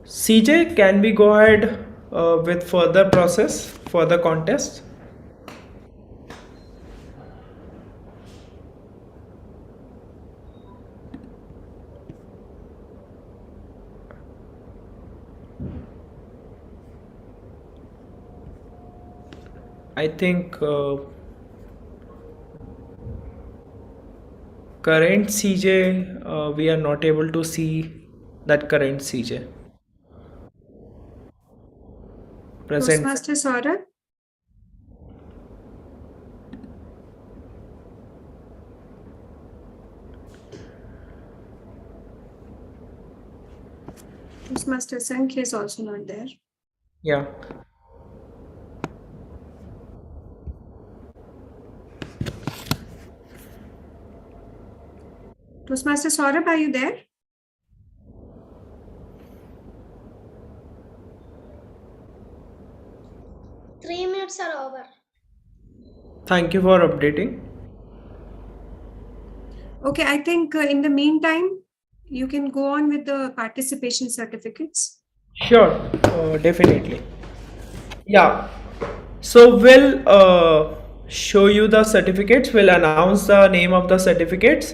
CJ, can we go ahead with further process, further contest? I think current CJ, we are not able to see that current CJ present. Toastmaster Saurabh? Toastmaster Sankhya is also not there. Yeah. Toastmaster Saurabh, are you there? Three minutes are over. Thank you for updating. Okay, I think in the meantime, you can go on with the participation certificates. Sure, definitely. Yeah. So we'll show you the certificates. We'll announce the name of the certificates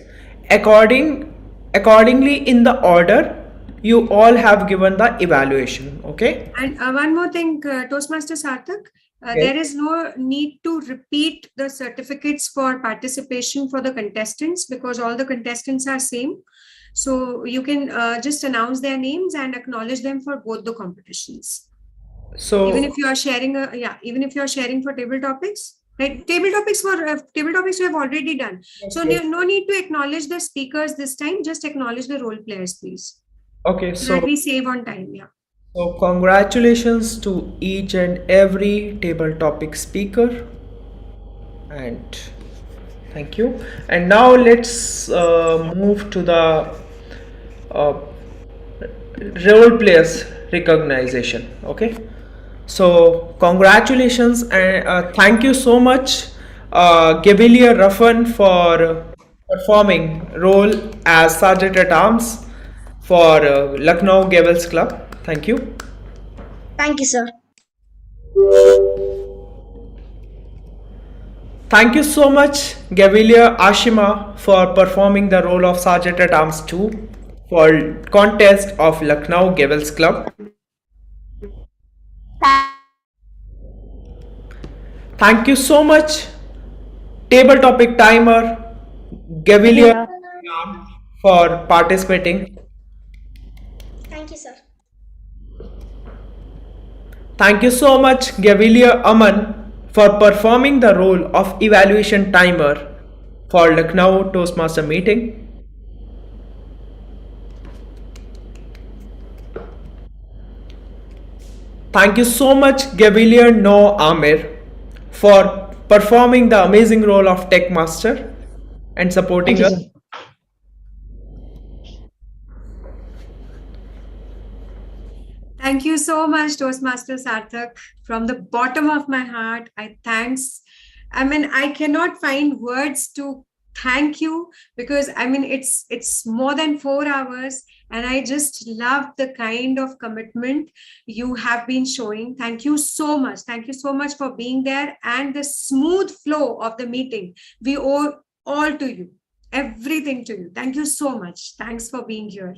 accordingly in the order you all have given the evaluation. Okay. And one more thing, Toastmaster Sarthak, Yes. there is no need to repeat the certificates for participation for the contestants because all the contestants are same. So you can just announce their names and acknowledge them for both the competitions. So even if you are sharing even if you are sharing for table topics, right? Table topics we have already done. So no need to acknowledge the speakers this time. Just acknowledge the role players, please. okay. So So that we save on time. Yeah. so congratulations to each and every table topic speaker, and thank you. And now let's move to the uh, role players recognition. Okay. So congratulations and thank you so much, Gavilier Ruffin, for performing role as Sergeant at Arms for Lucknow Gavels Club. Thank you. Thank you, sir. Thank you so much, Gavilier Ashima, for performing the role of Sergeant at Arms 2 for contest of Lucknow Gavels Club. Thank you so much, table topic timer, Gavilier, for participating. Thank you, sir. Thank you so much, Gavilier Aman, for performing the role of evaluation timer for Lucknow Toastmaster meeting. Thank you so much, Gavilier No Amir, for performing the amazing role of Tech Master and supporting Thank you, us. sir. Thank you so much, Toastmaster Sarthak. From the bottom of my heart, I mean, I cannot find words to thank you because I mean it's more than 4 hours and I just love the kind of commitment you have been showing. Thank you so much. Thank you so much for being there and the smooth flow of the meeting. We owe all to you, everything to you. Thank you so much. Thanks for being here.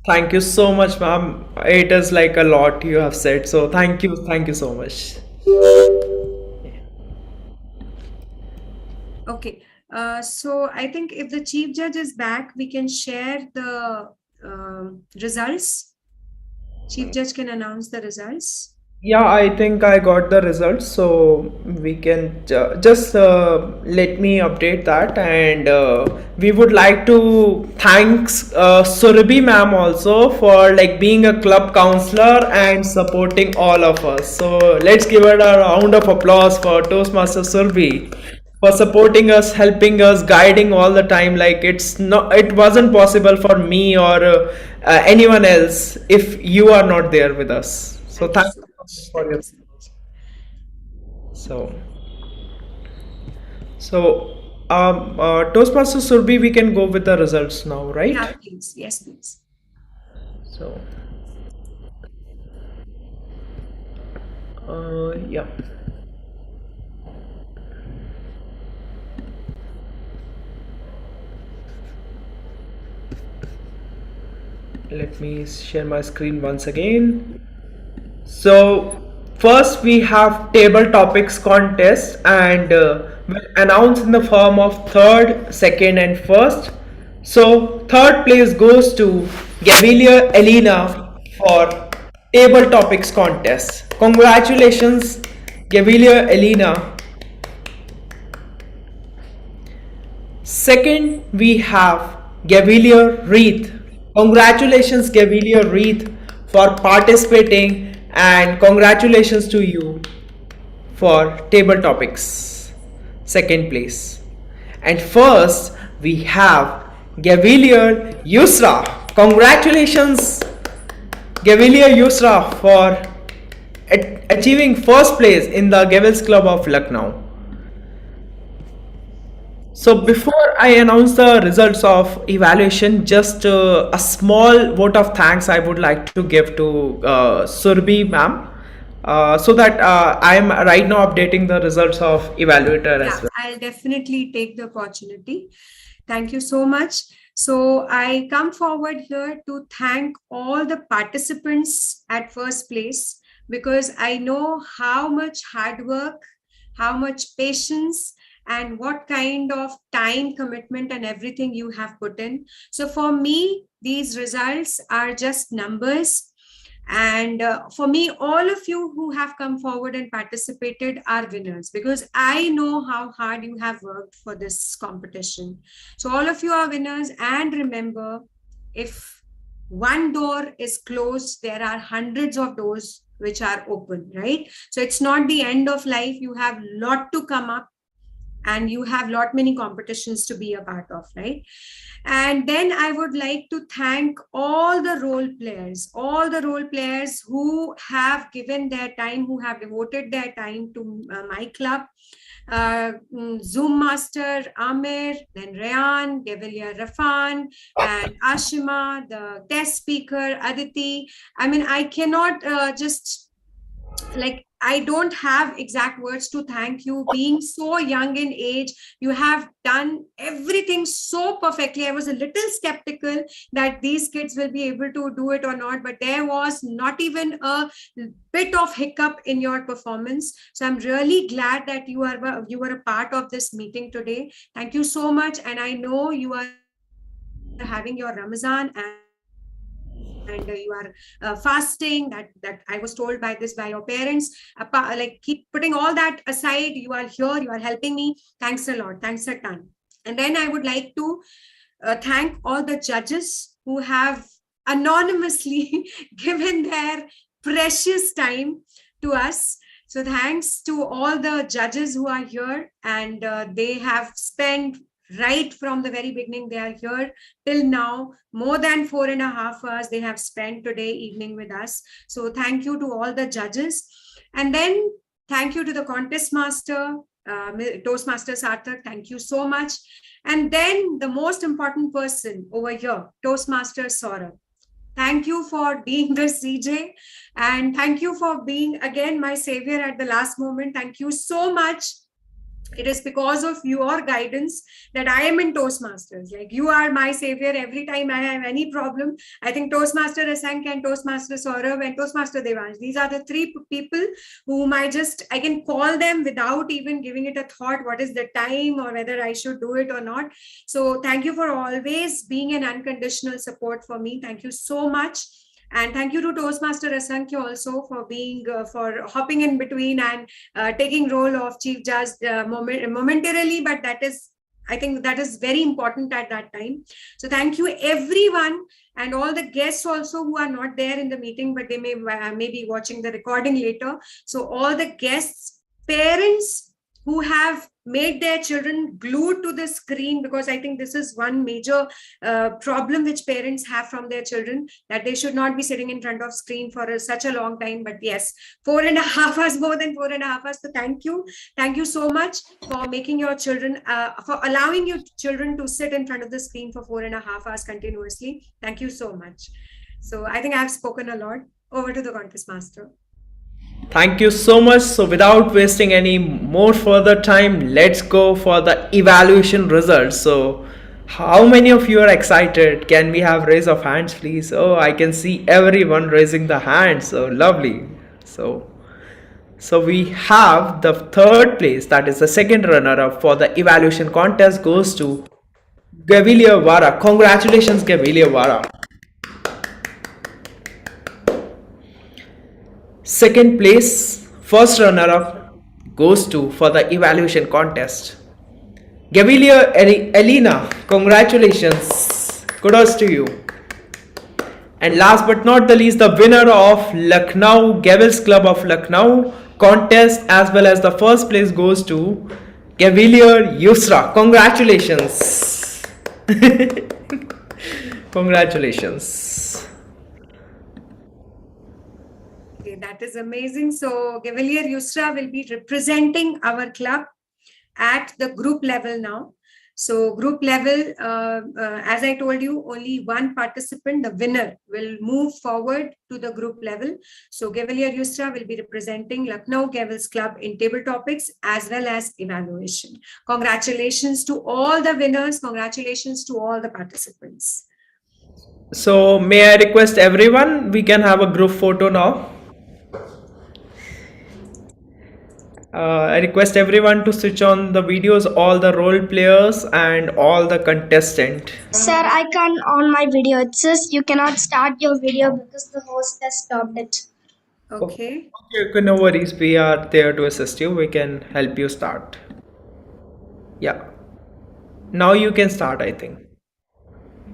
Thank you so much, ma'am. It is like a lot you have said. So thank you so much. Okay, so I think if the chief judge is back, we can share the results. Chief judge can announce the results. Yeah, I think I got the results, so we can just let me update that. And we would like to thanks Surabhi ma'am also for like being a club counselor and supporting all of us. So let's give her a round of applause for Toastmaster Surabhi for supporting us, helping us, guiding all the time. Like it wasn't possible for me or anyone else if you are not there with us. So thank you for your so Toastmaster Surbi, we can go with the results now, right? Yeah, please. Yes, please. So Yeah. Let me share my screen once again. So first we have table topics contest, and we'll announce in the form of third, second, and first. So third place goes to Gavilia Elena for table topics contest. Congratulations, Gavilia Elena. Second, we have Gavilier Reith. Congratulations, Gavilier Reith, for participating, and congratulations to you for table topics. Second place. And first, we have Gavilier Yusra. Congratulations, Gavilier Yusra, for achieving first place in the Gavils Club of Lucknow. So before I announce the results of evaluation, just a small vote of thanks I would like to give to Surbhi ma'am, so that I am right now updating the results of evaluator as Yeah, well. I'll definitely take the opportunity. Thank you so much. So I come forward here to thank all the participants at first place, because I know how much hard work, how much patience, and what kind of time commitment and everything you have put in. So for me, these results are just numbers. And for me, all of you who have come forward and participated are winners, because I know how hard you have worked for this competition. So all of you are winners. And remember, if one door is closed, there are hundreds of doors which are open, right? So it's not the end of life. You have a lot to come up, and you have lot many competitions to be a part of, right? And then I would like to thank all the role players who have given their time, who have devoted their time to my club. Zoom Master Amir, then Rayan, Deviliya Rafan, and Ashima, the guest speaker Aditi. I mean, I cannot just, like, I don't have exact words to thank you. Being so young in age, you have done everything so perfectly. I was a little skeptical that these kids will be able to do it or not, but there was not even a bit of hiccup in your performance. So I'm really glad that you were a part of this meeting today. Thank you so much. And I know you are having your Ramazan, and you are fasting, that I was told by your parents. Like, keep putting all that aside. You are here, you are helping me. Thanks a lot. Thanks a ton. And then I would like to thank all the judges who have anonymously given their precious time to us. So thanks to all the judges who are here, and they have spent, right from the very beginning, they are here till now, more than 4.5 hours they have spent today evening with us. So thank you to all the judges. And then thank you to the contest master, Toastmaster Sarthak. Thank you so much. And then the most important person over here, Toastmaster Saurabh. Thank you for being the CJ, and thank you for being again my savior at the last moment. Thank you so much. It is because of your guidance that I am in Toastmasters. Like, you are my savior every time I have any problem. I think Toastmaster Asank and Toastmaster Saurabh and Toastmaster Devansh, these are the three people whom I can call them without even giving it a thought, what is the time or whether I should do it or not. So thank you for always being an unconditional support for me. Thank you so much. And thank you to Toastmaster Asankya also for being, for hopping in between and taking role of chief judge momentarily, but I think that is very important at that time. So thank you everyone, and all the guests also who are not there in the meeting, but they may be watching the recording later. So all the guests, parents who have made their children glued to the screen, because I think this is one major problem which parents have from their children, that they should not be sitting in front of screen for such a long time. But yes, 4.5 hours, more than 4.5 hours. So thank you so much for making your children, for allowing your children to sit in front of the screen for 4.5 hours continuously. Thank you so much. So I think I've spoken a lot. Over to the contest master. Thank you so much. So, without wasting any more further time, let's go for the evaluation results. So, how many of you are excited? Can we have raise of hands, please? Oh, I can see everyone raising the hand. So lovely. So we have the third place, that is the second runner-up for the evaluation contest, goes to Gavilia Vara. Congratulations, Gavilia Vara. Second place, first runner-up, goes to for the evaluation contest. Gavilia Elena, congratulations. Kudos to you. And last but not the least, the winner of Lucknow Gavils Club of Lucknow contest as well as the first place goes to Cavalier Yusra. Congratulations. Congratulations. Okay, that is amazing. So Cavalier Yusra will be representing our club at the group level now. So group level, as I told you, only one participant, the winner, will move forward to the group level. So Cavalier Yusra will be representing Lucknow Gavils Club in table topics as well as evaluation. Congratulations to all the winners. Congratulations to all the participants. So may I request everyone, we can have a group photo now. I request everyone to switch on the videos, all the role players and all the contestant. Sir, I can't on my video. It says you cannot start your video because the host has stopped it. Okay. Okay, no worries. We are there to assist you. We can help you start. Yeah. Now you can start, I think.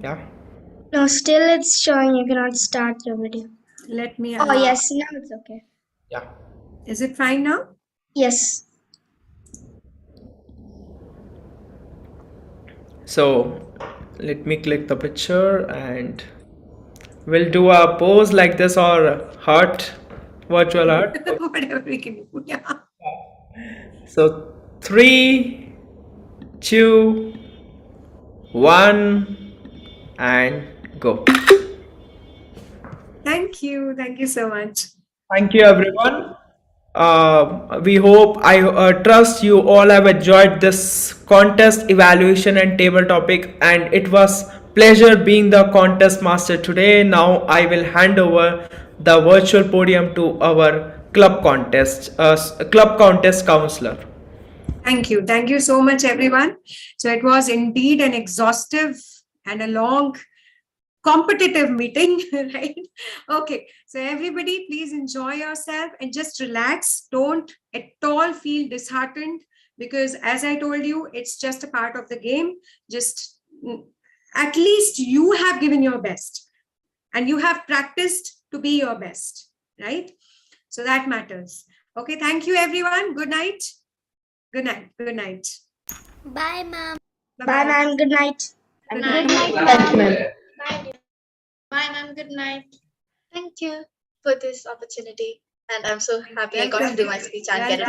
Yeah. No, still it's showing you cannot start your video. Let me. Oh, yes, now it's okay. Yeah. Is it fine now? Yes. So let me click the picture and we'll do a pose like this or heart, virtual heart. Whatever we can do. Yeah. So 3, 2, 1, and go. Thank you. Thank you so much. Thank you, everyone. We hope, I trust you all have enjoyed this contest evaluation and table topic, and it was pleasure being the contest master today. Now I will hand over the virtual podium to our club contest counselor. Thank you. Thank you so much, everyone. So it was indeed an exhaustive and a long competitive meeting, right? Okay. So everybody, please enjoy yourself and just relax. Don't at all feel disheartened because as I told you, it's just a part of the game. Just at least you have given your best and you have practiced to be your best, right? So that matters. Okay. Thank you, everyone. Good night. Good night. Good night. Bye, ma'am. Bye, ma'am. Good night. Good night. night. Bye, ma'am. Good night. Thank you for this opportunity. And I'm so happy I got to do my speech and get it.